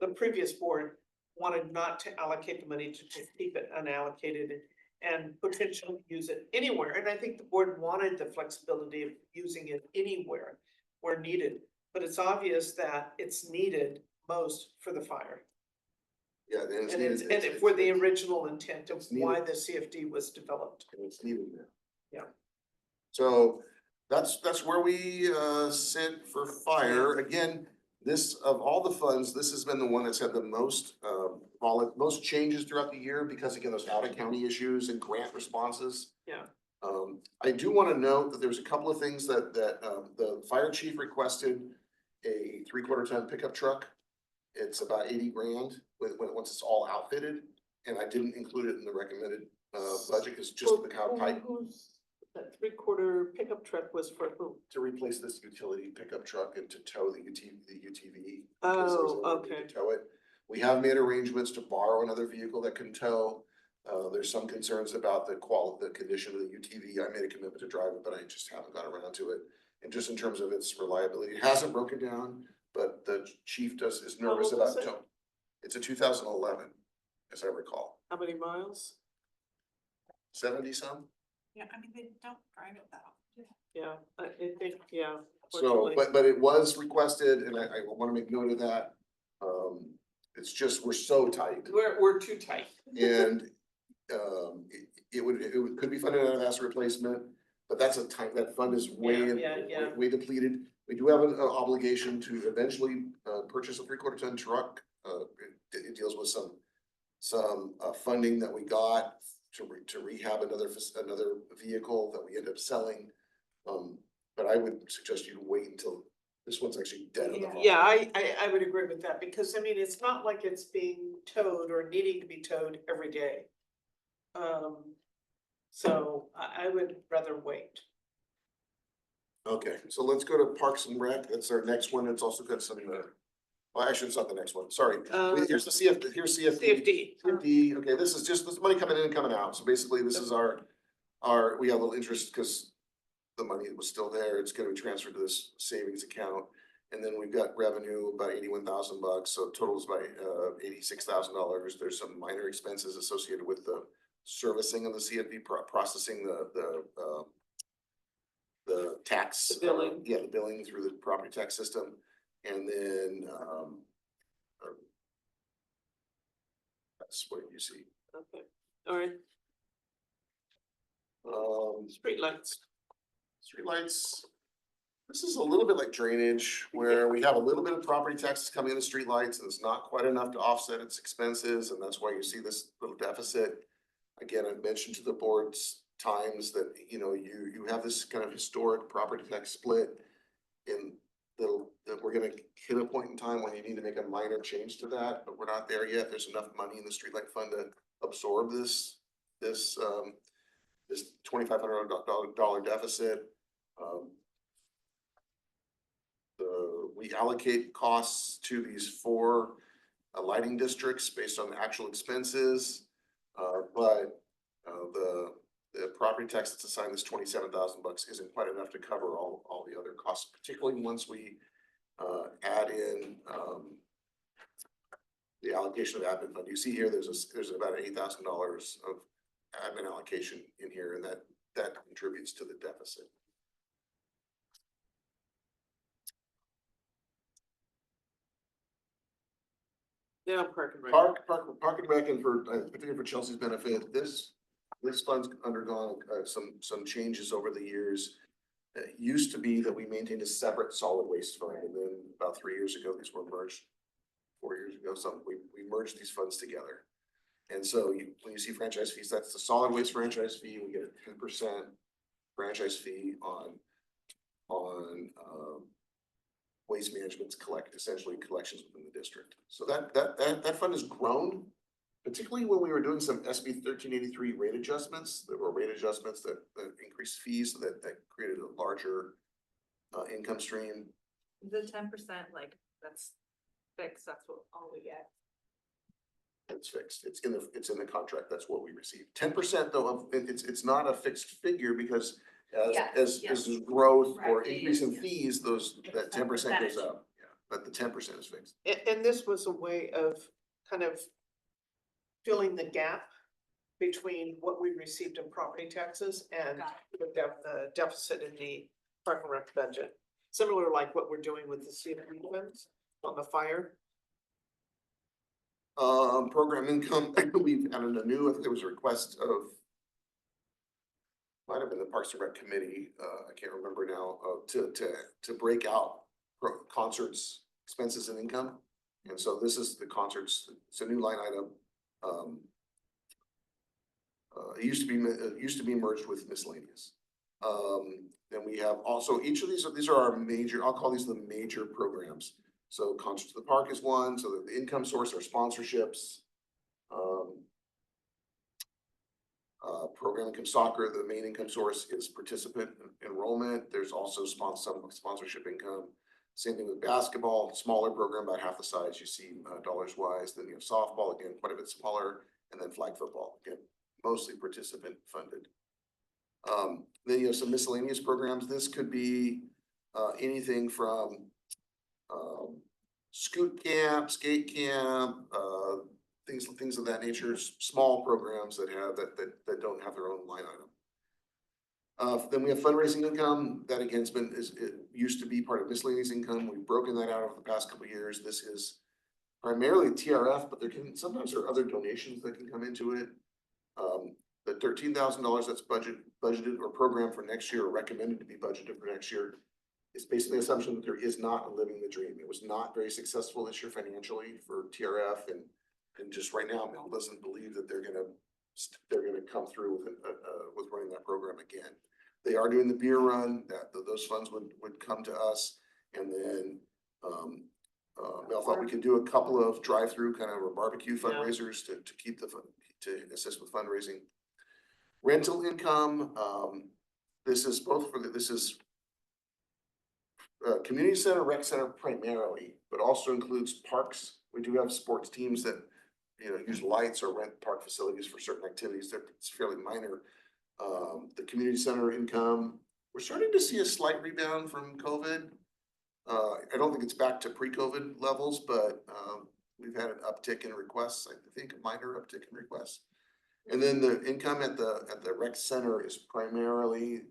the previous board wanted not to allocate the money, to just keep it unallocated and potentially use it anywhere. And I think the board wanted the flexibility of using it anywhere. where needed, but it's obvious that it's needed most for the fire. Yeah, then it's And needed. and for the original intent of it's needed. why the CFD was developed. And it's needed now. Yeah. So that's where we sit for fire. Again, this, of all the funds, this has been the one that's had the most most changes throughout the year because again, those out of county issues and grant responses. Yeah. I do wanna note that there's a couple of things that the fire chief requested a 3/4 ton pickup truck. It's about 80 grand once it's all outfitted, and I didn't include it in the recommended budget, cause just the cow pipe Who's, that 3/4 pickup truck was for whom? to replace this utility pickup truck and to tow the UTV. because there's Oh, nobody to okay. Tow it. We have made arrangements to borrow another vehicle that can tow. There's some concerns about the condition of the UTV. I made a commitment to drive it, but I just haven't got around to it. And just in terms of its reliability, it hasn't broken down, but the chief is How nervous old is about it? tow. It's a 2011, as I recall, How many miles? 70 some. Yeah, I mean, they don't drive it that often. Yeah, I think, yeah. So, fortunately. but it was requested and I wanna make note of that. It's just, we're so tight We're too tight. and, it could be funded out of asset replacement, but that's a time, that fund is way, Yeah. way depleted. We do have an obligation to eventually, purchase a 3/4 ton truck. It deals with some funding that we got to rehab another vehicle that we end up selling. But I would suggest you to wait until this one's actually dead on the farm. Yeah, I would agree with that, because I mean, it's not like it's being towed or needing to be towed every day. So I would rather wait. Okay, so let's go to Parks and Rec. That's our next one. It's also got some, well, actually, it's not the next one. Sorry. Here's the CFD, here's CFD. CFD, okay, this is just, this money coming in and coming out. So basically, this is our, we have a little interest because the money was still there. It's gonna be transferred to this savings account. And then we've got revenue about $81,000, so total is about $86,000. There's some minor expenses associated with the servicing of the CFD, processing the tax. The billing. Yeah, the billing through the property tax system. And then, that's what you see. Okay, all right, streetlights. Streetlights. This is a little bit like drainage, where we have a little bit of property taxes coming in the streetlights, and it's not quite enough to offset its expenses, and that's why you see this little deficit. Again, I've mentioned to the boards times that, you know, you have this kind of historic property tax split. And that we're gonna hit a point in time when you need to make a minor change to that, but we're not there yet. There's enough money in the streetlight fund to absorb this $2,500 deficit. We allocate costs to these 4 lighting districts based on the actual expenses. But the property tax that's assigned, this $27,000 isn't quite enough to cover all the other costs, particularly once we add in the allocation of admin fund. You see here, there's about $8,000 of admin allocation in here, and that contributes to the deficit. Yeah, park and rec. Park and Rec, and for, particularly for Chelsea's benefit, this fund's undergone some changes over the years. It used to be that we maintained a separate solid waste fund, and then about 3 years ago, these were merged. 4 years ago, we merged these funds together. And so when you see franchise fees, that's the solid waste franchise fee. We get a 10% franchise fee on waste management's essentially collections within the district. So that fund has grown, particularly when we were doing some SB 1383 rate adjustments. There were rate adjustments that increased fees, so that created a larger income stream. The 10%, like, that's fixed, that's what all we get. It's fixed. It's in the contract. That's what we receive. 10% though, it's not a fixed figure, because as there's growth or Right. increase in fees, that 10% goes Percentage. up. Yeah, but the 10% is fixed. And this was a way of kind of filling the gap between what we received in property taxes and Got the deficit in the park and rec budget. Similar like what we're doing with the cedar funds on the fire. Program income, we've added a new, I think there was a request of. Might have been the Parks and Rec Committee, I can't remember now, to break out concerts, expenses and income. And so this is the concerts, it's a new line item. It used to be merged with miscellaneous. Then we have also, each of these are our major, I'll call these the major programs. So Concerts of the Park is one, so the income source are sponsorships. Program income soccer, the main income source is participant enrollment. There's also some sponsorship income. Same thing with basketball, smaller program, about half the size you see dollars wise. Then you have softball, again, quite a bit smaller, and then flag football, again, mostly participant funded. Then you have some miscellaneous programs. This could be anything from scoot camp, skate camp, things of that nature, small programs that don't have their own line item. Then we have fundraising income that again it used to be part of miscellaneous income. We've broken that out over the past couple of years. This is primarily TRF, but sometimes there are other donations that can come into it. The $13,000 that's budgeted or programmed for next year or recommended to be budgeted for next year is basically the assumption that there is not a living the dream. It was not very successful this year financially for TRF, and just right now, Mel doesn't believe that they're gonna come through with running that program again. They are doing the beer run, those funds would come to us, and then Mel thought we could do a couple of drive-through kind of or barbecue fundraisers to keep to assist with fundraising. Rental income, this is community center, rec center primarily, but also includes parks. We do have sports teams that use lights or rent park facilities for certain activities. It's fairly minor. The community center income, we're starting to see a slight rebound from COVID. I don't think it's back to pre-COVID levels, but we've had an uptick in requests. I think a minor uptick in requests. And then the income at the rec center is primarily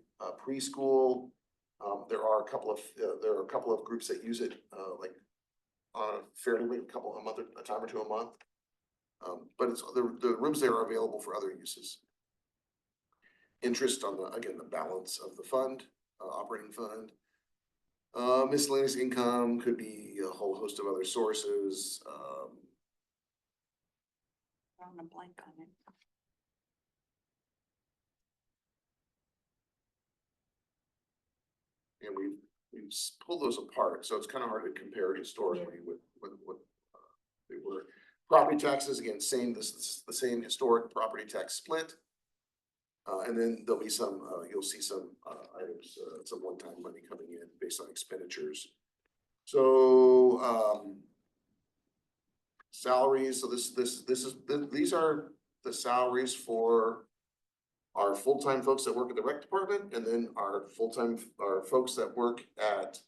preschool. There are a couple of groups that use it like on a fairly a time or two a month. But it's the rooms there are available for other uses. Interest on the balance of the fund, operating fund. Miscellaneous income could be a whole host of other sources. I'm a blank on it. And we've pulled those apart, so it's kind of hard to compare historically with what they were. Property taxes, again, this is the same historic property tax split. And then there'll be you'll see some items, some one-time money coming in based on expenditures. So salaries, so these are the salaries for our full-time folks that work at the rec department, and then our folks that work at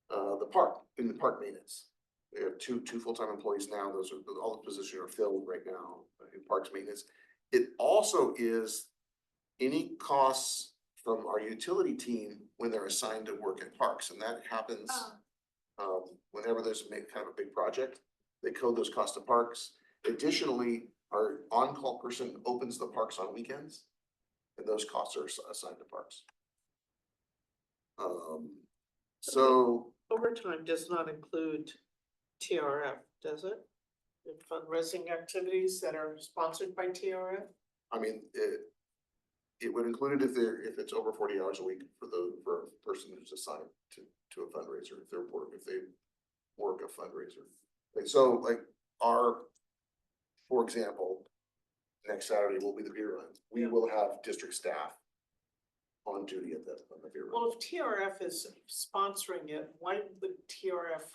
the park, in the park maintenance. We have two full-time employees now. All the positions are filled right now in parks maintenance. It also is any costs from our utility team when they're assigned to work at parks, and that happens whenever there's kind of a big project. They code those costs to parks. Additionally, our on-call person opens the parks on weekends, and those costs are assigned to parks. So Overtime does not include TRF, does it? In fundraising activities that are sponsored by TRF? I mean, it would include it if it's over 40 hours a week for a person who's assigned to a fundraiser, if they work a fundraiser. So for example, next Saturday will be the beer run. We will have district staff on duty on the beer run. Well, if TRF is sponsoring it, why would TRF,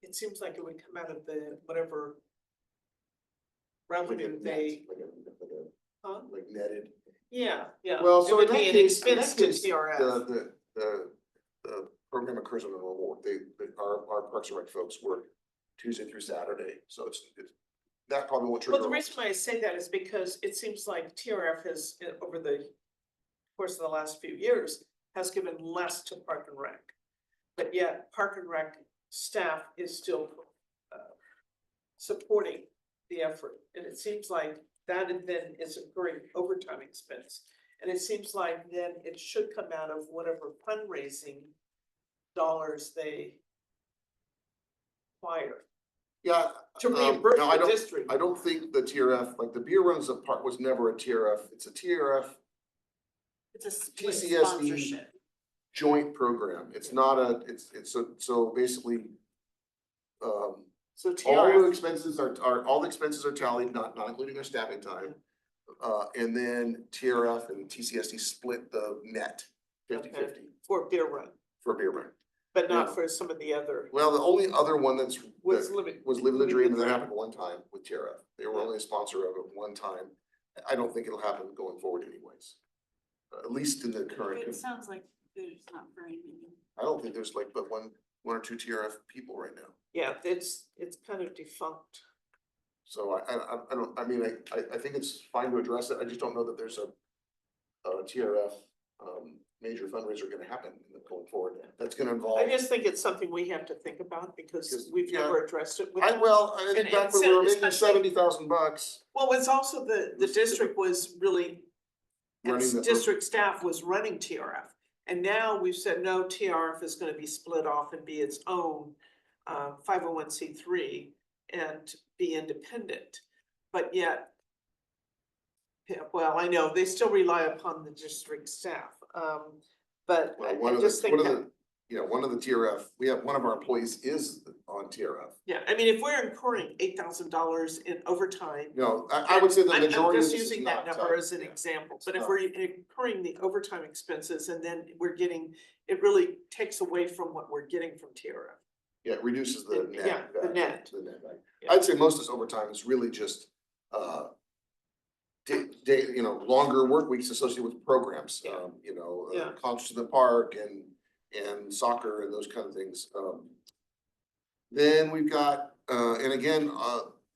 it seems like it would come out of the whatever revenue like netted. Yeah. Well, It so would in be that an case, expense to TRF. the program occurs on a reward. Our Parks and Rec folks work Tuesday through Saturday, so it's that probably what Well, trigger. the reason why I say that is because it seems like TRF has, over the course of the last few years, has given less to Park and Rec. but yet Park and Rec staff is still supporting the effort. And it seems like that then is a great overtime expense. And it seems like then it should come out of whatever fundraising dollars they acquire Yeah. to reimburse no, I the don't- district. I don't think the TRF, like the beer runs apart was never a TRF, it's a TRF It's a split TCSD sponsorship. joint program. It's not a, it's so basically, So all the TRF, expenses are, all the expenses are tallied, not including their staffing time. And then TRF and TCSD split the net 50-50 for beer run, for beer run. but not Yeah. for some of the other, Well, the only other one that's, was that living. was Living the Dream, and that happened one time with TRF. They were only a sponsor of it one time. I don't think it'll happen going forward anyways. At least in the current, It sounds like there's not very many. I don't think there's like but one or two TRF people right now. Yeah, it's kind of defunct. So I don't, I mean, I think it's fine to address it. I just don't know that there's a TRF major fundraiser gonna happen going forward. That's gonna involve. I just think it's something we have to think about because Because, we've yeah. never addressed it with I, them. well, I And- think back and when we were so- making especially- $70,000. Well, it's also the district was really, Running the- district staff was running TRF. And now we've said, no, TRF is gonna be split off and be its own 501c3 and be independent. But yet, yeah, well, I know, they still rely upon the district staff. But Well, I one of just the, think one of that, the, yeah, one of the TRF, we have, one of our employees is on TRF. yeah, I mean, if we're incurring $8,000 in overtime. No, I would say the I'm majority of just this is using that not, number as an yeah. example, It's but if not. we're incurring the overtime expenses and then we're getting, it really takes away from what we're getting from TRF. Yeah, it reduces the net. Yeah, the value, net. The net value. Yeah. I'd say most of this overtime is really just, you know, longer work weeks associated with programs, Yeah. you know, Yeah. concerts in the park and soccer and those kind of things. Then we've got, and again,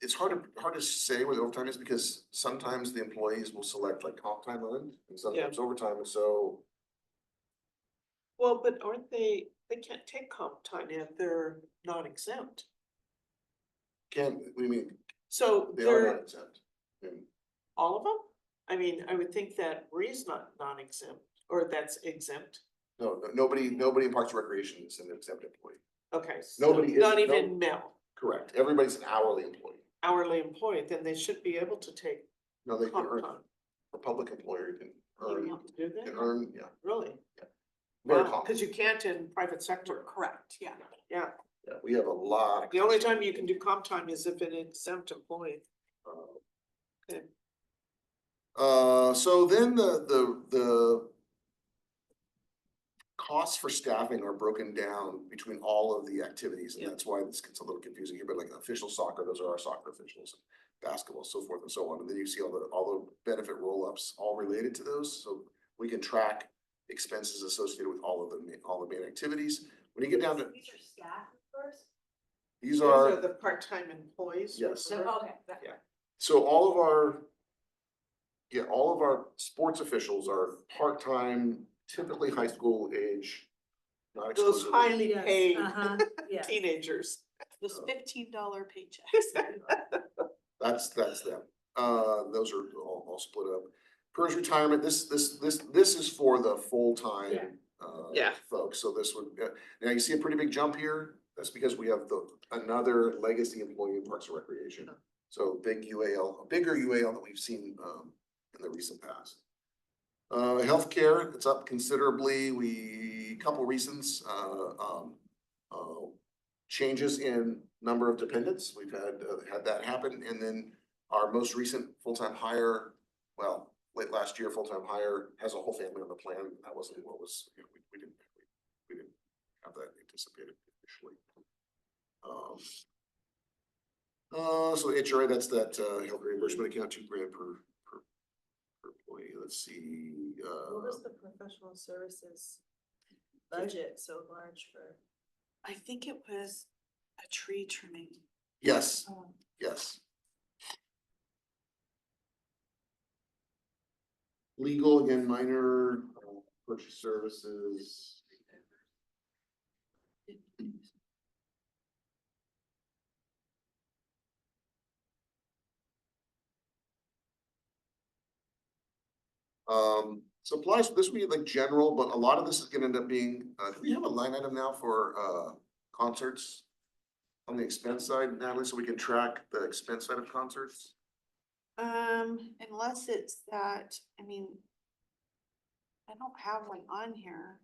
it's hard to say what overtime is because sometimes the employees will select like comp time earned and sometimes overtime, and so. Well, but aren't they can't take comp time if they're not exempt. What do you mean? So They are not they're, exempt. And all of them? I mean, I would think that Bree's not non-exempt, or that's exempt. nobody in Parks and Recreation is an exempt employee. Okay. So Nobody is- not no- even Mel, Correct. Everybody's an hourly employee. hourly employee, then they should be able to take No, they can comp earn, time. a public employer can You earn, have to do that? yeah, Really? very Wow, common. cause you can't in private sector. Correct, yeah. Yeah, Yeah, we have a lot. the only time you can do comp time is if an exempt employee. Okay. So then the costs for staffing are broken down between all of the activities, and Yeah. that's why this gets a little confusing here, but like official soccer, those are our soccer officials, basketball, so forth and so on, and then you see all the benefit roll-ups all related to those, so we can track expenses associated with all the main activities. When you get down to, These are staff, of course. these Those are are, the part-time employees. Yes. So, remember? okay, that- Yeah. so all of our sports officials are part-time, typically high school age, not Those exclusively. highly Yes, paid uh-huh, yes. teenagers. Those $15 paychecks. That's them. Those are all split up. PERS retirement, this is for the full-time, Yeah. folks, so this would, now you see a pretty big jump here. That's because we have another legacy employee in Parks and Recreation. So big UAL, a bigger UAL than we've seen, in the recent past. Healthcare, it's up considerably, couple reasons, changes in number of dependents, we've had that happen, and then our most recent full-time hire, well, late last year, full-time hire has a whole family on the plan, that wasn't what was, you know, we didn't have that anticipated initially. So HRA, that's that, health reimbursement account, $2,000 per employee, let's see, What was the professional services budget so large for? I think it was a tree trimming. yes, Oh, yes. Legal, again, minor, purchase services. Supplies, this would be like general, but a lot of this is gonna end up being, do we have a line item now for, concerts? On the expense side, Natalie, so we can track the expense side of concerts? Unless it's that, I mean, I don't have one on here.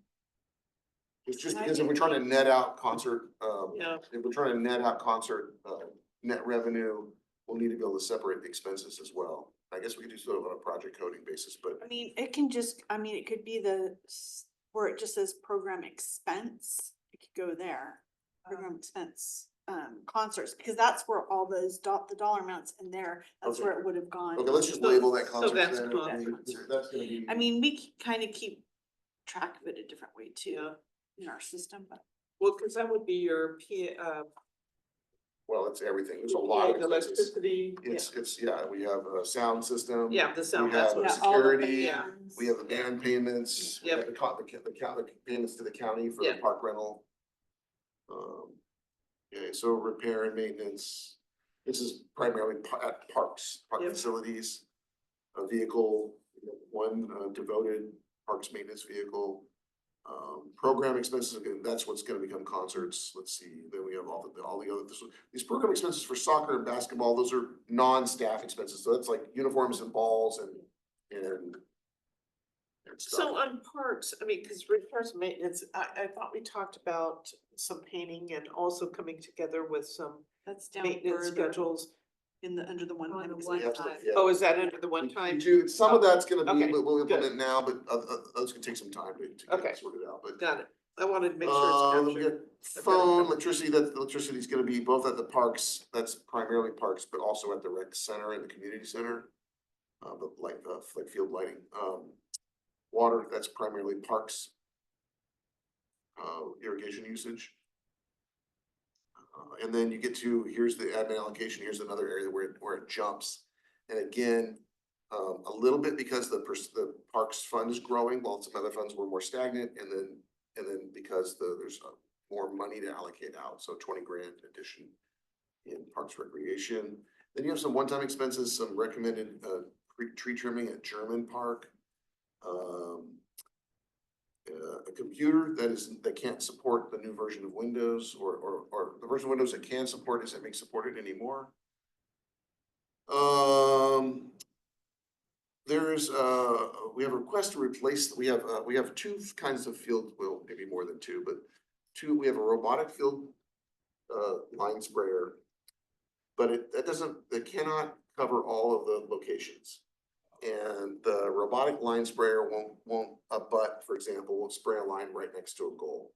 It's just And I because if we're think trying to net out concert, Yeah. if we're trying to net out concert, net revenue, we'll need to be able to separate the expenses as well. I guess we could do sort of on a project coding basis, but I mean, it can just, I mean, it could be where it just says program expense, it could go there. Program expense, concerts, because that's where all those the dollar amounts in there, that's Okay. where it would have gone. okay, let's just So- label that so concert that's then. concert. That's gonna be. I mean, we kind of keep track of it a different way too Yeah, in our system, but. well, cause that would be your Well, it's everything. There's a lot of expenses. electricity, yeah. It's, yeah, we have a sound system. Yeah, the sound, We that's have what. Yeah, all the security, Yeah. bands. we have the band payments, we Yep. have the payments to the county for the Yeah. park rental. Okay, so repair and maintenance, this is primarily at parks, park Yep. facilities. A vehicle, one devoted parks maintenance vehicle. Program expenses, again, that's what's gonna become concerts, let's see, then we have all the other, these program expenses for soccer and basketball, those are non-staff expenses, so that's like uniforms and balls and So stuff. on parks, I mean, cause repairs and maintenance, I thought we talked about some painting and also coming together with some That's down maintenance further schedules. in the, under the one On time. the expense. one We have to- time. yeah. Oh, is that under the one We time? do, some of that's gonna be, Okay, we'll good. implement now, but those can take some time to Okay. get sorted out, but. Got it. I wanted to make sure Then it's we captured. get phone, electricity, that electricity is gonna be both at the parks, that's primarily parks, but also at the rec center and the community center. But like field lighting, water, that's primarily parks. Irrigation usage. And then you get to, here's the admin allocation, here's another area where it jumps. And again, a little bit because the parks fund is growing, while some other funds were more stagnant, and then because there's more money to allocate out, so 20 grand addition in parks recreation. Then you have some one-time expenses, some recommended tree trimming at German Park. A computer that can't support the new version of Windows, or the version of Windows that can support isn't being supported anymore. There's we have a request to replace, we have two kinds of field, well, maybe more than two, but we have a robotic field line sprayer. But it cannot cover all of the locations. And the robotic line sprayer won't abut, for example, won't spray a line right next to a goal.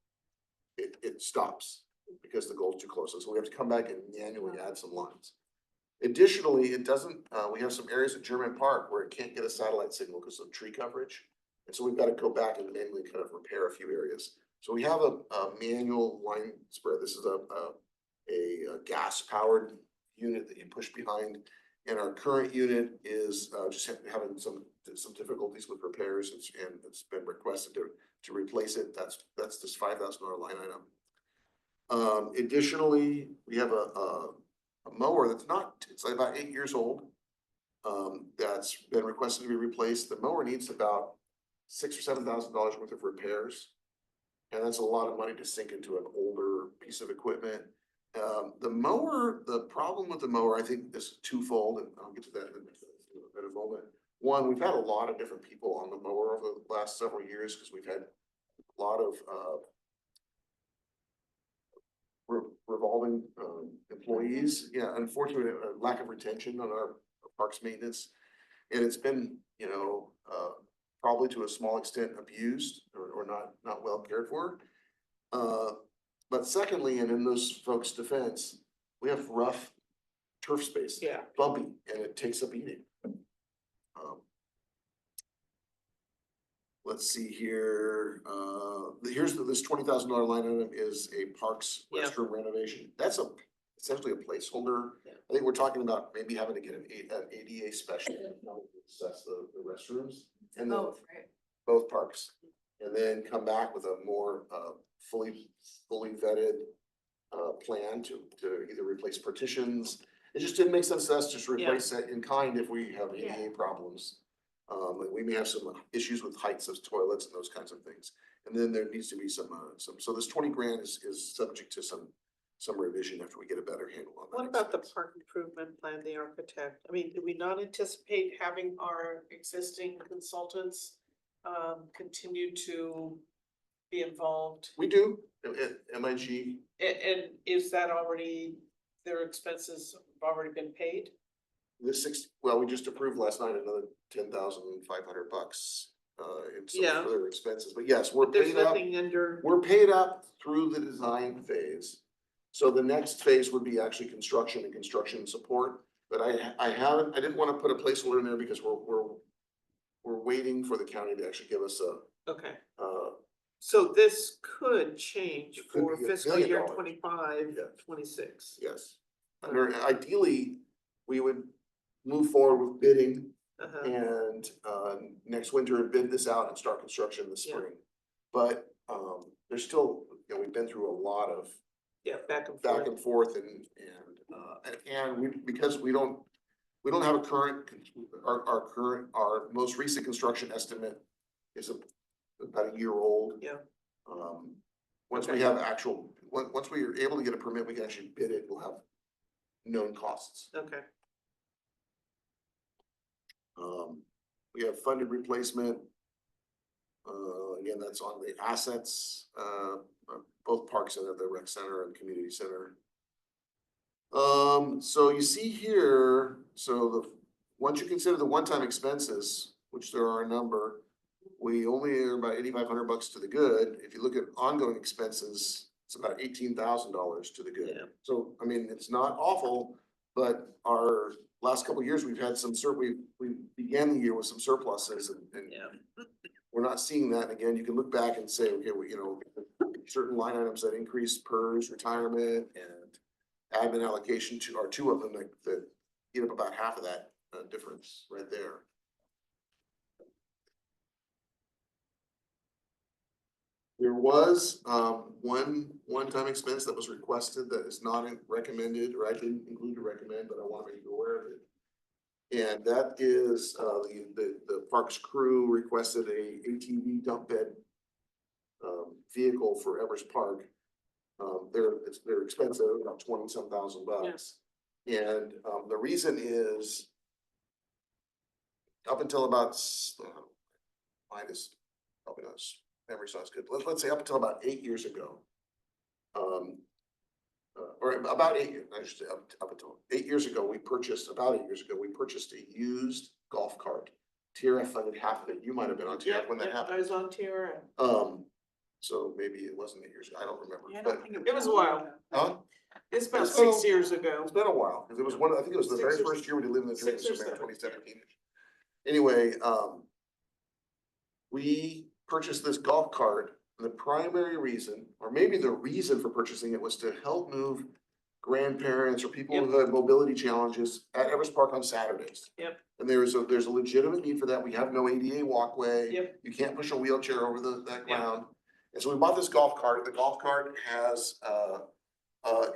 It stops because the goal's too close, and so we have to come back and manually add some lines. Additionally, it doesn't, we have some areas at German Park where it can't get a satellite signal because of tree coverage. And so we've got to go back and manually kind of repair a few areas. So we have a manual line sprayer. This is a gas powered unit that you push behind. And our current unit is just having some difficulties with repairs, and it's been requested to replace it. That's this $5,000 line item. Additionally, we have a mower that's it's like about 8 years old. That's been requested to be replaced. The mower needs about $6,000 or $7,000 worth of repairs. And that's a lot of money to sink into an older piece of equipment. The problem with the mower, I think, is twofold, and I'll get to that in a moment. One, we've had a lot of different people on the mower over the last several years because we've had a lot of revolving employees. Yeah, unfortunately, a lack of retention on our parks maintenance. And it's been, probably to a small extent abused or not well cared for. But secondly, and in those folks' defense, we have rough turf space. Yeah. Bumpy, and it takes up eating. Let's see here, here's this $20,000 line item is a parks Yeah. restroom renovation. That's essentially a placeholder. Yeah. I think we're talking about maybe having to get an ADA special to assess the restrooms. And then Both, right? both parks. and then come back with a more, fully vetted, plan to either replace partitions. It just didn't make sense to us just replace that in kind if we have ADA problems. And we may have some issues with heights of toilets and those kinds of things. And then there needs to be some, so this 20 grand is subject to some revision after we get a better handle on that. What about the park improvement plan, the architect? I mean, do we not anticipate having our existing consultants continue to be involved? We do, at MIG, And is that already, their expenses have already been paid? well, we just approved last night another $10,500 in some Yeah. further expenses, but yes, we're There's paid up. nothing under, We're paid up through the design phase. So the next phase would be actually construction and construction support. But I didn't want to put a placeholder in there because we're waiting for the county to actually give us okay, uh, so this could change It could for be $1 fiscal million. year 25, Yeah. 26. yes. Ideally, we would move forward with bidding Uh-huh. and, next winter bid this out and start construction this Yeah. spring. But, there's still, we've been through a lot of Yeah, back and back forth. and forth and we, because we don't have a current, our most recent construction estimate is about a year old. Yeah. Once we Okay. have once we are able to get a permit, we can actually bid it, we'll have known costs. Okay, We have funded replacement. Again, that's on the assets, both Park Center, the rec center and community center. So you see here, once you consider the one-time expenses, which there are a number, we only are about $8,500 to the good. If you look at ongoing expenses, it's about $18,000 to the good. Yeah. So, I mean, it's not awful, but our last couple of years, we've had we began the year with some surpluses and yeah, we're not seeing that. Again, you can look back and say, okay, certain line items that increased PERS, retirement and admin allocation are two of them that eat up about half of that difference right there. There was one-time expense that was requested that is not recommended, or I didn't include to recommend, but I want to make you aware of it. And that is the parks crew requested a ATV dump bed vehicle for Evers Park. They're expensive, about 20-some thousand bucks. And the reason is up until about mine is probably not memory's not as good. Let's say up until about 8 years ago. Or about 8 years, I should say up until 8 years ago, about 8 years ago, we purchased a used golf cart. TRF funded half of it. You might have been on TRF when that I happened. was on TRF. So maybe it wasn't 8 years ago. I don't remember. Yeah, I But, don't think It was a while. huh? It's about It's been 6 years ago. It's been a while, because it was I think it was the 6 very or first year we did Live in the Dream, 6 or so maybe 7. 2017. Anyway, we purchased this golf cart. The primary reason, or maybe the reason for purchasing it, was to help move grandparents or people who had mobility challenges at Evers Park on Saturdays. Yep. And there's a legitimate need for that. We have no ADA walkway. Yep. You can't push a wheelchair over that Yep. ground. And so we bought this golf cart. The golf cart has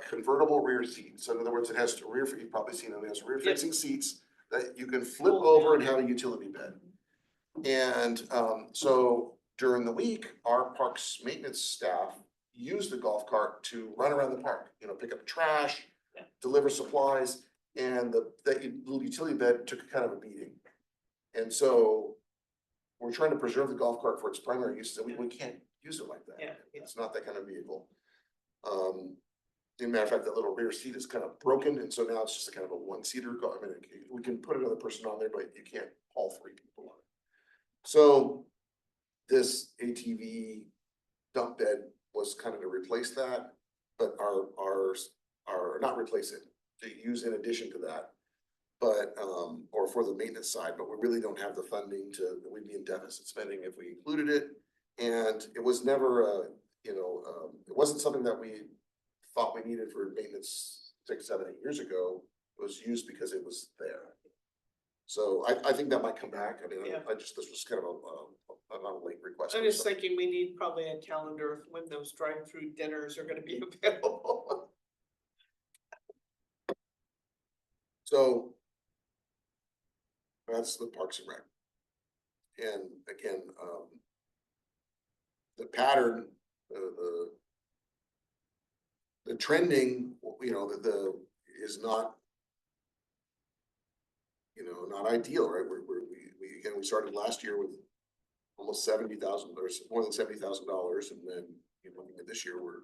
convertible rear seats. So in other words, it has you've probably seen them, it has rear Yep. facing seats that you can flip over and have a utility bed. And so during the week, our parks maintenance staff use the golf cart to run around the park, pick up trash, Yeah. deliver supplies, and the little utility bed took kind of a beating. And so we're trying to preserve the golf cart for its primary use, and we can't use it like that. Yeah. It's not that kind of vehicle. As a matter of fact, that little rear seat is kind of broken, and so now it's just a kind of a one-seater. I mean, we can put another person on there, but you can't haul 3 people on it. So this ATV dump bed was kind of to replace that, but not replace it, to use in addition to that. But, or for the maintenance side, but we really don't have the funding we'd be in deficit spending if we included it. And it was never, it wasn't something that we thought we needed for maintenance 6, 7, 8 years ago. It was used because it was there. So I think that might come back. I mean, Yeah. this was kind of not a late request. I'm or just something. thinking we need probably a calendar of when those drive-through dinners are gonna be available. So that's the Parks and Rec. And again, the pattern, the trending, you know, the is not, you know, not ideal, right? Again, we started last year with almost $70,000, or more than $70,000, and then, you know, this year we're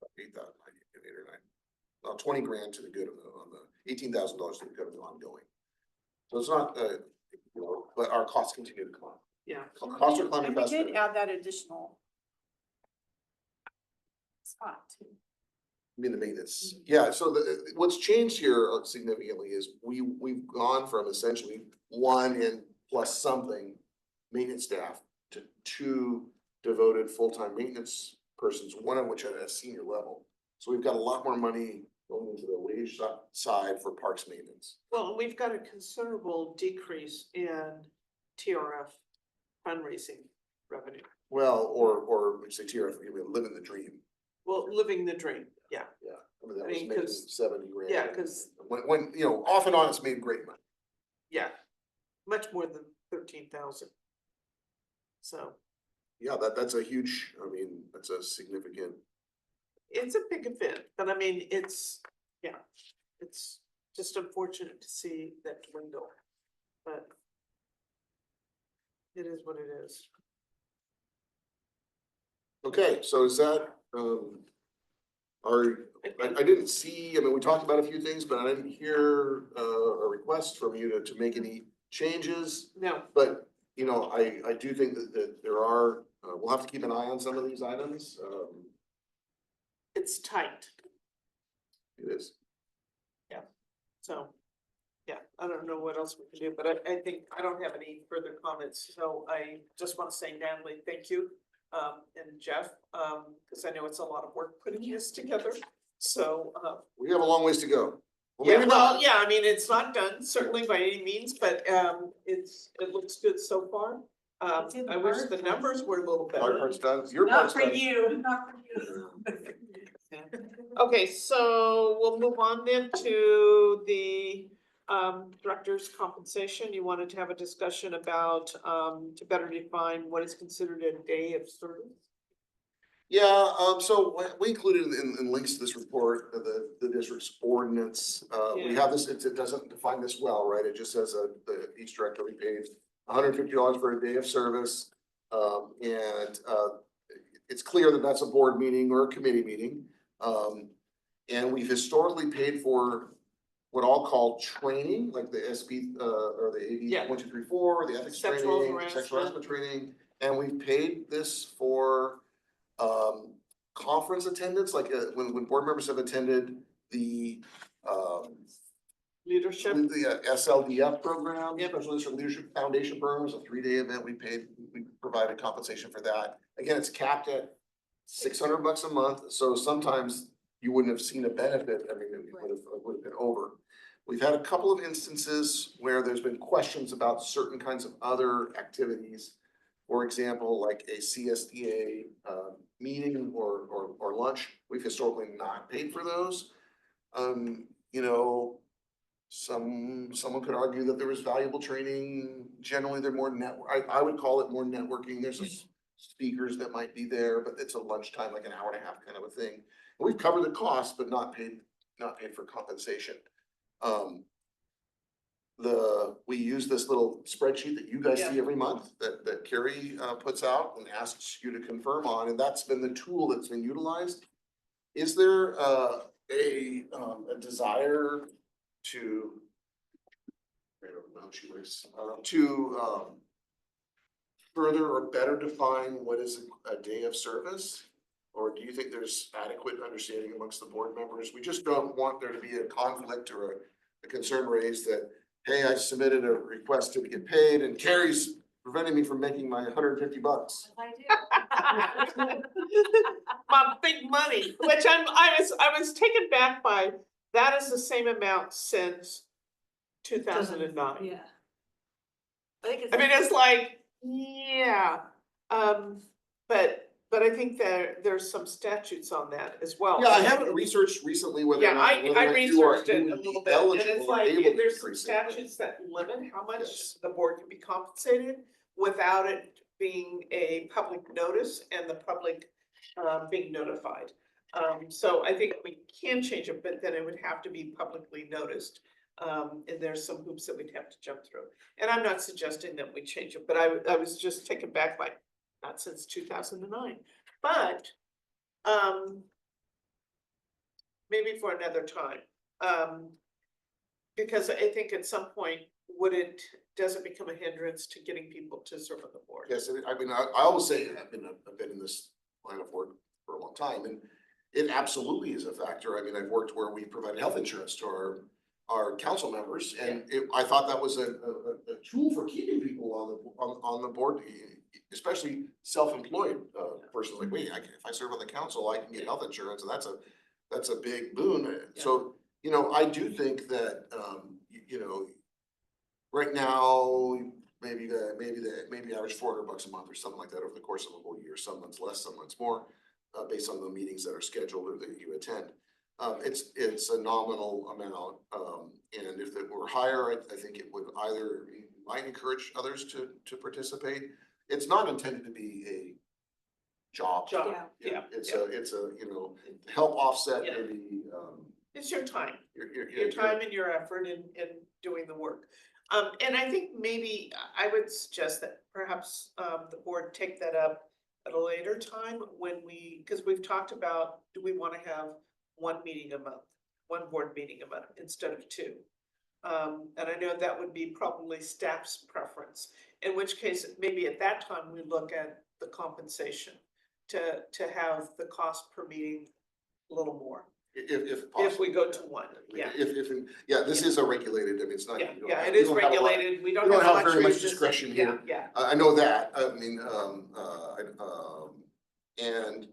about 8,000, 8 or 9. Well, 20 grand to the good of on the $18,000 to the good of the ongoing. So it's not, you know, but our costs continue to climb. Yeah. Costs are climbing And we faster. did add that additional spot too. I mean, the maintenance, yeah, so what's changed here significantly is we've gone from essentially 1 and plus something maintenance staff to 2 devoted full-time maintenance persons, one of which at a senior level. So we've got a lot more money going into the wage side for parks maintenance. Well, and we've got a considerable decrease in TRF fundraising revenue. Well, or we say TRF, we live in the dream. Well, living the dream, yeah, Yeah, I mean, that I was mean, making 'cause- 70 grand. yeah, 'cause- When, you know, off and on, it's made great money. yeah, much more than 13,000. So Yeah, that's a huge, I mean, that's a significant. it's a big event, but I mean, it's just unfortunate to see that dwindle, but it is what it is. Okay, so is that, I didn't see, I mean, we talked about a few things, but I didn't hear, a request from you to make any changes. No, But, you know, I do think that there are, we'll have to keep an eye on some of these items, it's tight, it is. so, yeah, I don't know what else we can do, but I think, I don't have any further comments, so I just want to say, Natalie, thank you. And Jeff, because I know it's a lot of work putting this together, so, We have a long ways to go. Well, yeah, maybe well, not. yeah, I mean, it's not done, certainly by any means, but, it looks good so far. It's in the I wish hard the parts. numbers were a little Our better. part's done, your Not part's for done. you, not for you. Okay, so we'll move on then to the director's compensation. You wanted to have a discussion about to better define what is considered a day of service. Yeah, so we included in links to this report, the district's ordinance, we Yeah. have this, it doesn't define this well, right? It just says each director will be paid $150 for a day of service. And it's clear that that's a board meeting or a committee meeting. And we've historically paid for what I'll call training, like the SB, or the Yeah. AB 1234, the ethics Sexual training, harassment. sexual harassment training. And we've paid this for conference attendance, like when board members have attended the Leadership, the SLDF program, Yep. Special District Leadership Foundation program, is a 3-day event. We provided compensation for that. Again, it's capped at $600 a month, so sometimes you wouldn't have seen a benefit. I mean, it would have been over. We've had a couple of instances where there's been questions about certain kinds of other activities. For example, like a CSDA meeting or lunch, we've historically not paid for those. You know, someone could argue that there was valuable training. Generally, they're more I would call it more networking. There's speakers that might be there, but it's a lunchtime, like an hour and a half kind of a thing. And we've covered the cost, but not paid for compensation. We use this little spreadsheet that you guys see every month that Carrie puts out and asks you to confirm on, and that's been the tool that's been utilized. Is there a desire to, I don't know, she was, to further or better define what is a day of service? Or do you think there's adequate understanding amongst the board members? We just don't want there to be a conflict or a concern raised that, hey, I submitted a request to get paid and Carrie's preventing me from making my $150. I do. my big money, which I was taken back by, that is the same amount since 2009. Yeah. I think I mean, it's like, Yeah, but I think there's some statutes on that as well. Yeah, I haven't researched recently whether or Yeah, not, whether or I not you are, researched you it a would be little bit, and eligible it's or like, able to there's some increase it, but- statutes that limit how much Yes. the board can be compensated without it being a public notice and the public being notified. So I think we can change it, but then it would have to be publicly noticed. And there's some hoops that we'd have to jump through. And I'm not suggesting that we change it, but I was just taken back by, not since 2009, but maybe for another time. Because I think at some point, does it become a hindrance to getting people to serve on the board? Yes, I mean, I always say, I've been in this line of work for a long time, and it absolutely is a factor. I mean, I've worked where we provided health insurance to our council members, and I thought that was a tool for keeping people on the board, especially self-employed persons, like, wait, if I serve on the council, I can get health insurance, and that's a big boon. So, you know, I do think that, you know, right now, maybe average $400 a month or something like that over the course of a whole year, some months less, some months more, based on the meetings that are scheduled or that you attend. It's a nominal amount, and if it were higher, I think it would might encourage others to participate. It's not intended to be a job. Yeah. It's a, you know, help offset Yeah. maybe, It's your time. your Your time and your effort in doing the work. And I think maybe I would suggest that perhaps the board take that up at a later time because we've talked about, do we want to have one meeting a month, one board meeting a month instead of two? And I know that would be probably staff's preference, in which case maybe at that time we look at the compensation to have the cost per meeting a little more. if possible. If we go to one, yeah. Yeah, this is a regulated, I mean, it's not. Yeah, you don't yeah, have- it you is don't have a lot- regulated, we you don't don't have have very luxury much of just- discretion yeah, here. Yeah, I know that, I mean, and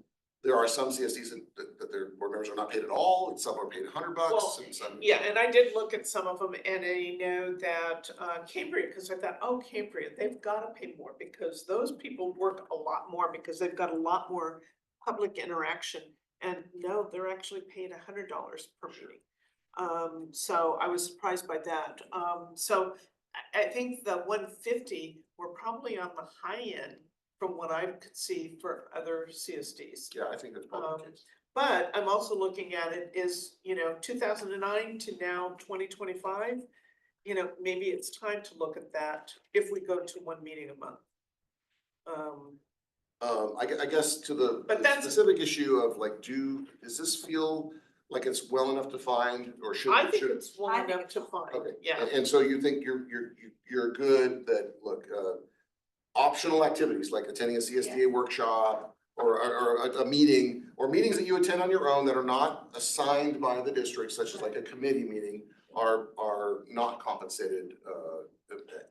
there are some CSDs that their board members are not paid at all, and some are paid $100 Well, and some. yeah, and I did look at some of them, and I know that Cambria, because I thought, oh, Cambria, they've gotta pay more, because those people work a lot more, because they've got a lot more public interaction. And no, they're actually paid $100 per meeting. So I was surprised by that. So I think the 150, we're probably on the high end from what I could see for other CSDs. Yeah, I think that's probably the case. But I'm also looking at it is, 2009 to now 2025, maybe it's time to look at that if we go to one meeting a month. I guess to the But that's- specific issue of like, does this feel like it's well enough defined, or should? I think should- it's well I think enough it's to fine. find, Okay, yeah. and so you think you're good that, look, optional activities like attending a CSDA workshop or a meeting, or meetings that you attend on your own that are not assigned by the district, such as like a committee meeting, are not compensated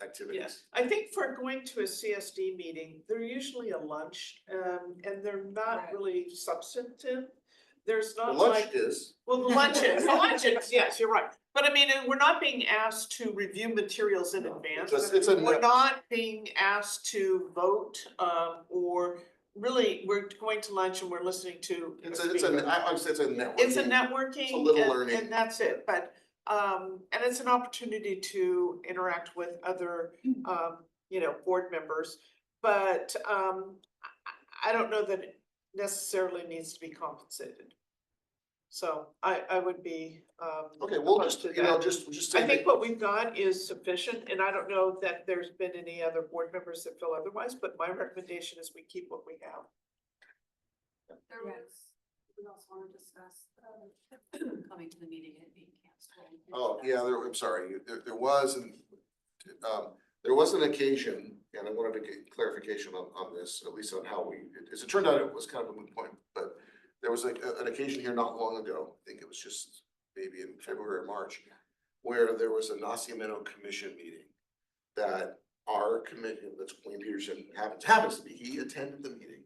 activities. Yes, I think for going to a CSD meeting, they're usually a lunch, and they're not Right. really substantive. There's The not lunch like, is, well, the lunch is, yes, you're right. But I mean, and we're not being asked to review materials in No, advance. it's a We're net- not being asked to vote, or really, we're going to lunch and we're listening to. it's speaker. I would say it's a networking. It's a networking. It's a little and- learning. And that's it, but, and it's an opportunity to interact with other, board members. But, I don't know that it necessarily needs to be compensated. So I would be, Okay, we'll opposed just, to that. just I say think that, what we've got is sufficient, and I don't know that there's been any other board members that feel otherwise, but my recommendation is we keep what we have. There was, we also want to discuss, coming to the meeting and being canceled. oh, yeah, I'm sorry, there was, there was an occasion, and I wanted to get clarification on this, at least on how as it turned out, it was kind of a moot point, but there was an occasion here not long ago, I think it was just maybe in February or March, where there was a Nacimiento Commission meeting that our committee, that's Wayne Peterson, happens to be, he attended the meeting,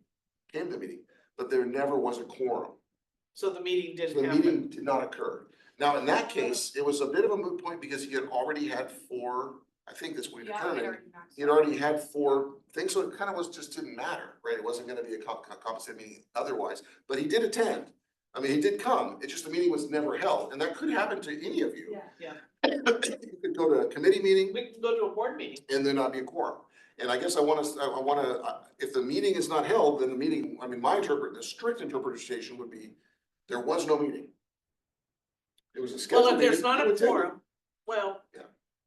came to the meeting, but there never was a quorum. So the meeting So didn't the happen. meeting did not occur. Now, in that case, it was a bit of a moot point because he had already had 4 I think that's what we Yeah, we determined. already maxed He'd out. already had 4 things, so it kind of was, just didn't matter, right? It wasn't gonna be a compensated meeting otherwise, but he did attend. I mean, he did come, it's just the meeting was never held, and that could happen to any of you. Yeah. You could go to a committee meeting We can go to a board meeting. and there not be a quorum. And I guess I wanna, if the meeting is not held, then the meeting, I mean, the strict interpretation would be, there was no meeting. It was a Well, scheduled if meeting. there's not you a attended. quorum, well, Yeah.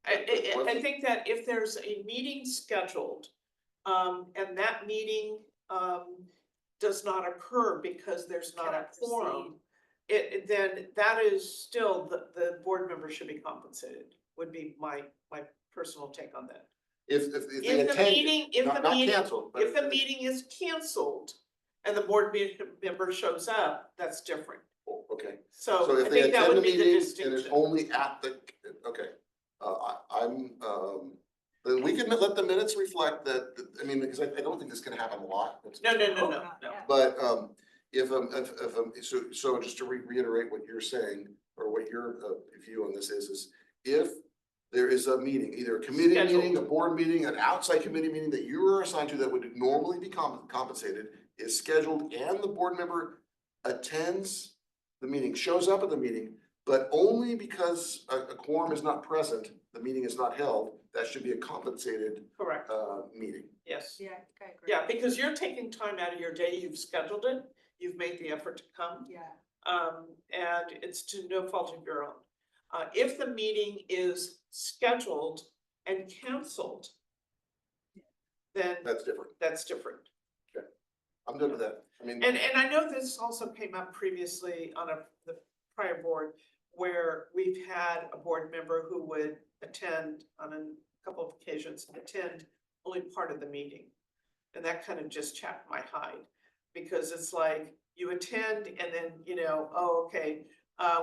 I think that if there's a meeting scheduled, and that meeting, does not occur because there's not a Cannot proceed. quorum, then that is still, the board member should be compensated, would be my personal take on that. If they If the attended, meeting, if not the meeting, canceled, but. if the meeting is canceled and the board member shows up, that's different. Oh, okay. So So I if they think that attend the would be the meeting and it's distinction. only at the, okay, then we can let the minutes reflect that, I mean, because I don't think this can happen a lot. No. But, so just to reiterate what you're saying, or what your view on this is if there is a meeting, either a committee meeting, a Scheduled. board meeting, an outside committee meeting that you are assigned to that would normally be compensated, is scheduled and the board member attends the meeting, shows up at the meeting, but only because a quorum is not present, the meeting is not held, that should be a compensated Correct, meeting. yes. Yeah, I agree. Yeah, because you're taking time out of your day, you've scheduled it, you've made the effort to come, Yeah. and it's to no fault of your own. If the meeting is scheduled and canceled, then That's different. that's different. I'm good with that. I mean, And I know this also came up previously on the prior board, where we've had a board member who would attend on a couple of occasions, attend only part of the meeting. And that kind of just chapped my hide, because it's like, you attend and then, oh, okay,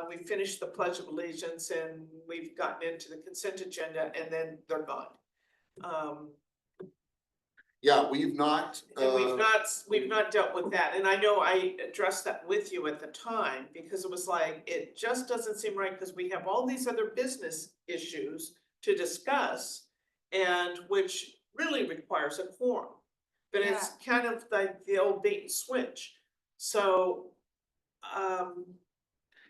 we finished the Pledge of Allegiance and we've gotten into the consent agenda and then they're gone. yeah, we've not. And we've not dealt with that, and I know I addressed that with you at the time, because it was like, it just doesn't seem right, because we have all these other business issues to discuss. And which really requires a quorum, but it's kind of like the old bait and switch, so.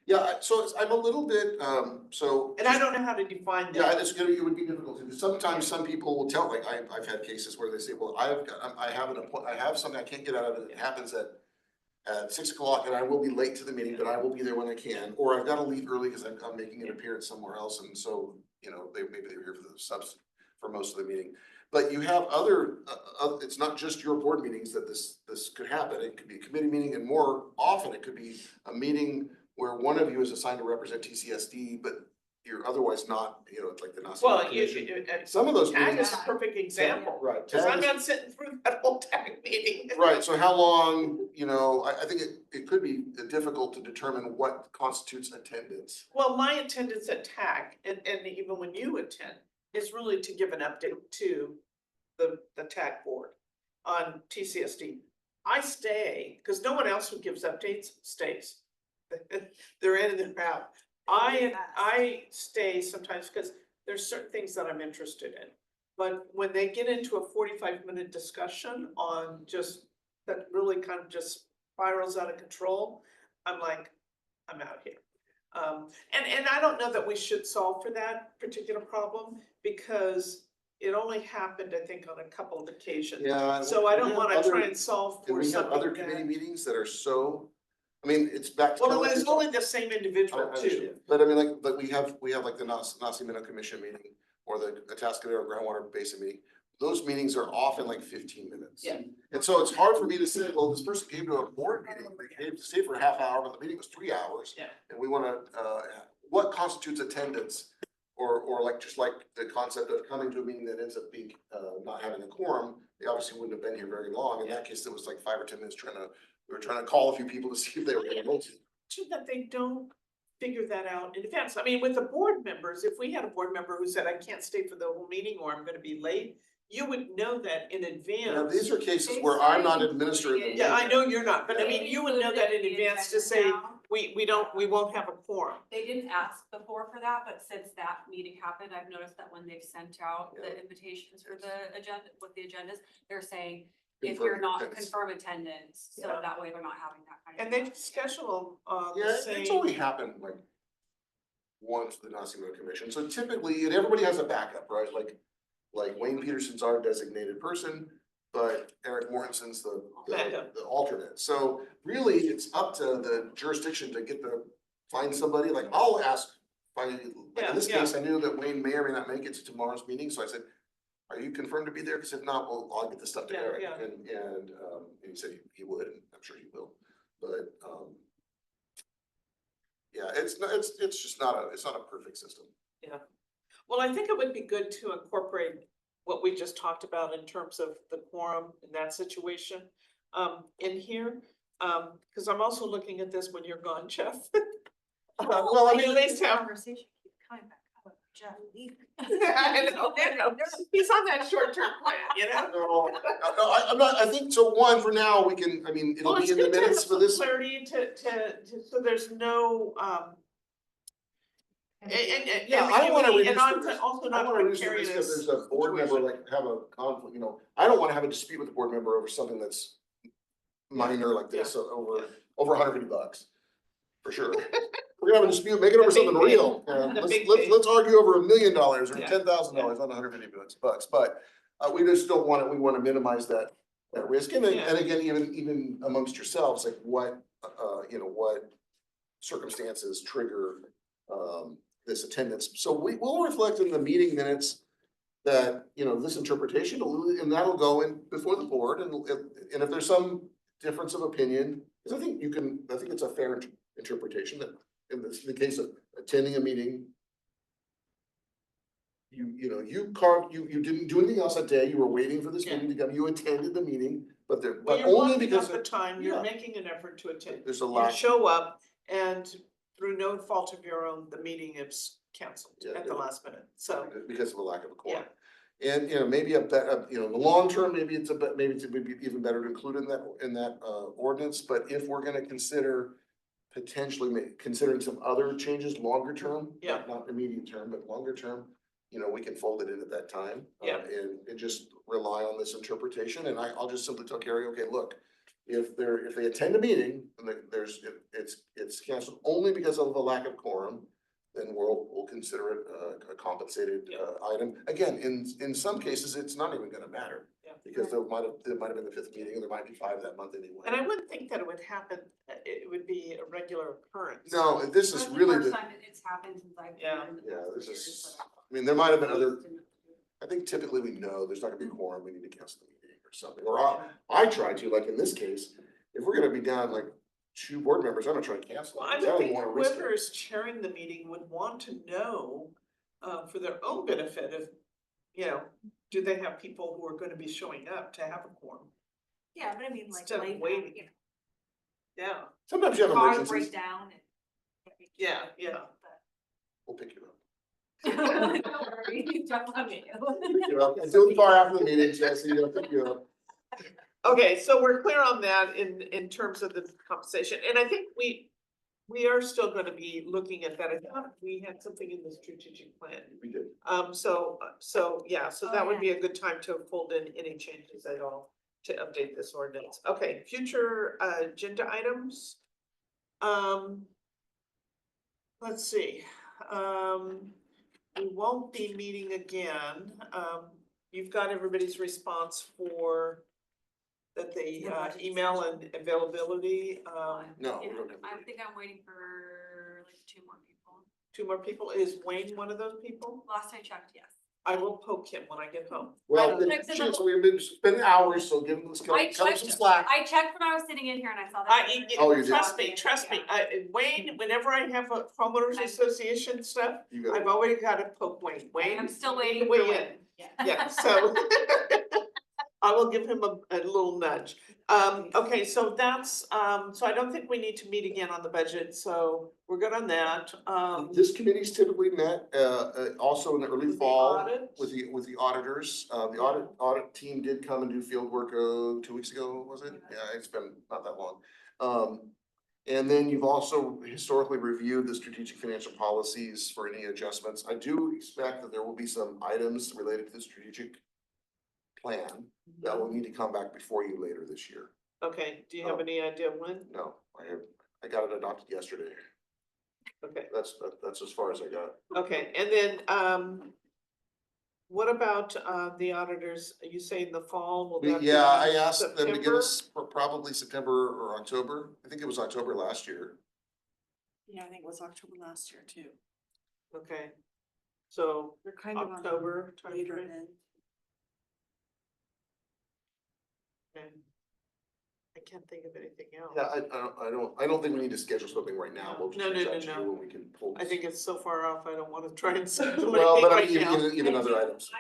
Yeah, so I'm a little bit, so. And I don't know how to define that. Yeah, it would be difficult to do. Sometimes some people will tell, like, I've had cases where they say, well, I have something I can't get out of it. It happens at 6 o'clock and I will be late to the meeting, but I will be there when I can. Or I've got to leave early because I'm making an appearance somewhere else. And so, maybe they were here for the subs for most of the meeting. But you have other, it's not just your board meetings that this could happen. It could be a committee meeting, and more often it could be a meeting where one of you is assigned to represent TCSD, but you're otherwise not, like the Nazi Well, Commission. and Some of those tag meetings. is a perfect example, Right. because tag I'm is- not sitting through that whole tag meeting. Right, so how long, I think it could be difficult to determine what constitutes attendance. Well, my attendance at TAC, and even when you attend, is really to give an update to the TAC board on TCSD. I stay, because no one else who gives updates stays. They're in and they're out. I stay sometimes because there's certain things that I'm interested in. But when they get into a 45-minute discussion on just, that really kind of just spirals out of control, I'm like, I'm out here. And I don't know that we should solve for that particular problem, because it only happened, I think, on a couple of occasions. Yeah. So I don't we have wanna other- try and solve And for we have something other committee that. meetings that are so, it's back to. Well, kinda like it's this- only the same I individual too. understand. But I mean, but we have like the Nasi Minnow Commission meeting, or the Atascadero Groundwater Basin meeting. Those meetings are often like 15 minutes. Yeah. And so it's hard for me to say, well, this person came to a board meeting, they came to stay for a half hour, but the meeting was 3 hours. Yeah. And we wanna, what constitutes attendance? Or like, just like the concept of coming to a meeting that ends up being, not having a quorum, they obviously wouldn't have been here very long. In that case, it was like 5 or 10 minutes we were trying to call a few people to see if they were gonna vote. That they don't figure that out in advance. I mean, with the board members, if we had a board member who said, I can't stay for the whole meeting, or I'm gonna be late, you would know that in Now, advance. these are cases where I'm not administering. the Yeah, I meeting. know you're not, but I mean, you would know that in advance to say, we won't have a quorum. They didn't ask before for that, but since that meeting happened, I've noticed that when they've sent out the invitations for the agenda, with the agendas, they're saying, if you're Confirm not, attendance. confirm attendance, so Yeah. that way they're not having that kind of. And they thing. schedule, Yeah, the it's same. only happened like once with the Nacimiento Commission, so typically, and everybody has a backup, right? Like Wayne Peterson's our designated person, but Eric Mortensen's Backup. the alternate. So really, it's up to the jurisdiction to find somebody, like I'll ask, like in this Yeah, case, I knew that Wayne may or may not make it to tomorrow's meeting, so I said, are you confirmed to be there? Because if not, well, I'll get this stuff to Yeah, Eric, yeah. and he said he would, and I'm sure he will, but, yeah, it's just it's not a perfect system. Well, I think it would be good to incorporate what we just talked about in terms of the quorum in that situation, in here. Cause I'm also looking at this when you're gone, Jeff. Well, I mean, at least have. Conversation keeps coming back up, Jeff, leave. I know. He's on that short-term plan, you know? No, I'm not, I think, so one, for now, we can, I mean, it'll Well, be it's in the good to have minutes for some this. clarity so there's no, Yeah, I don't wanna ambiguity, reduce and I'm the risk. also I not don't wanna reduce the precarious. risk if there's a board member, situation. like, have a conflict, I don't wanna have a dispute with the board member over something that's minor like this, so over $150, for sure. We're gonna have a dispute, make it over The big something thing. real, and The let's, big let's, thing. let's argue over $1 million or Yeah. $10,000, not $150 bucks, but, we just don't want we wanna minimize that risk, and then, Yeah. and again, even amongst yourselves, like what circumstances trigger, this attendance, so will reflect in the meeting minutes that, this interpretation, and that'll go in before the board, and if there's some difference of opinion, because I think it's a fair interpretation that in the case of attending a meeting, you didn't do anything else that day, you were waiting for this Yeah. meeting to come, you attended the meeting, but Well, you're only blocking because out the time, yeah. you're making an effort to attend. there's a You lack. show up and through no fault of your own, the meeting is canceled Yeah, at the last minute, so. Because of a lack of a quorum. And, maybe in the long term, maybe it would be even better to include in that ordinance, but if we're gonna consider potentially considering some other changes longer term. Yeah. Not immediate term, but longer term, we can fold it in at that time. Yeah. And just rely on this interpretation, and I'll just simply tell Carrie, okay, look, if they attend a meeting, and it's canceled only because of a lack of quorum, then we'll consider it a compensated item. Again, in some cases, it's not even gonna matter. Yeah. Because there might have been the 5th meeting, and there might be 5 that month anyway. And I wouldn't think that it would happen, it would be a regular occurrence. No, this is That's the really first the, time it's happened since I've been Yeah. in the yeah, past this years, is, so. I mean, there might have been other, I think typically we know there's not gonna be a quorum, we need to cancel the meeting or something. Or I try to, like in this case, if we're gonna be down like 2 board members, I'm gonna try to cancel. Well, it. I don't would think wanna risk it. whoever is chairing the meeting would want to know, for their own benefit of, do they have people who are gonna be showing up to have a quorum? Yeah, but I mean, like, Instead of life, waiting. you know, Yeah, Sometimes you have car emergencies, breakdown and. yeah, yeah. we'll pick you up. Don't worry, don't let me. Pick you up. Until far after the meeting, Jesse, we'll pick you up. Okay, so we're clear on that in terms of the compensation, and I think we are still gonna be looking at that. I thought we had something in the strategic plan. We did. So Oh, that would yeah. be a good time to fold in any changes at all to update this ordinance. Okay, future agenda items. Let's see, we won't be meeting again. You've got everybody's response for that the The budget email and availability. No, we Yeah, don't have. I think I'm waiting for like 2 more people. 2 more people. Is Wayne one of those people? Last I checked, yes. I will poke him when I get home. Well, I then, checked in shit, the- so we've been spending hours, so give them, cut I them some checked- slack. I checked when I was sitting in here and I saw that. Oh, you did? Trust me, Wayne, whenever I have a homeowners association stuff, You got I've always got to poke Wayne. Wayne. I'm still you waiting weigh for in. Wayne. Yeah, so I will give him a little nudge. Okay, so that's, so I don't think we need to meet again on the budget, so we're good on that. This committee's typically met, also in the early The fall audit? with the auditors. The audit team did come and do field work, 2 weeks ago, was it? Yeah, it's been not that long. And then you've also historically reviewed the strategic financial policies for any adjustments. I do expect that there will be some items related to the strategic plan that will need to come back before you later this year. Okay, do you have any idea when? No, I got it adopted yesterday. Okay, That's as far as I got. okay, and then, what about, the auditors? Are you saying the fall? Will that be Yeah, I asked them to give September? us for probably September or October. I think it was October last year. Yeah, I think it was October last year too. Okay, so They're kind of on the October later timeframe. end. Okay. I can't think of anything else. Yeah, I don't think we need to schedule something right now. We'll No, just reach no, out to no, you no. when we can pull. I think it's so far off, I don't wanna try and schedule Well, anything but I right mean, now. even other items,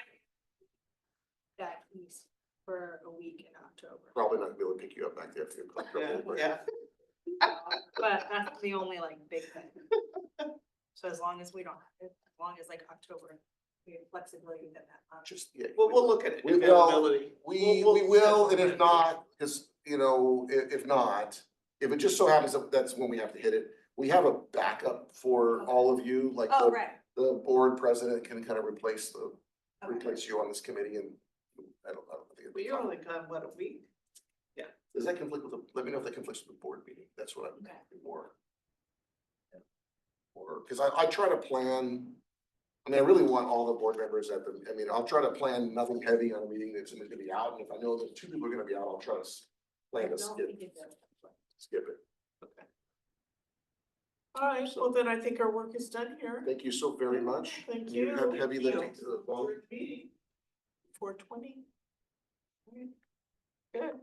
That piece for a week in October. probably not gonna be able to pick you up back there if you're Yeah, comfortable, but. yeah, But that's the only like big thing. So as long as we don't, as long as like October, we have flexibility within that month. Just, yeah. we'll look at it, We will, availability. we We'll will, and schedule if it. not, cause you know, if not, if it just so happens that that's when we have to hit it, we have a backup for all of you, like Oh, the, right. the board president can kind of replace Okay. replace you on this committee and I don't think it'd But be you're fun. only gone, what, a week? Does that conflict with the, let me know if that conflicts with the board meeting, that's what I'm Okay. more. Or, cause I try to plan, I mean, I really want all the board members at the, I mean, I'll try to plan nothing heavy on a meeting that somebody's gonna be out, and if I know that two people are gonna be out, I'll try to plan to skip it. Okay. All right, well then I think our work is done here. Thank you so very much. Thank You you. have heavy lifting to the phone. 4:20. Good.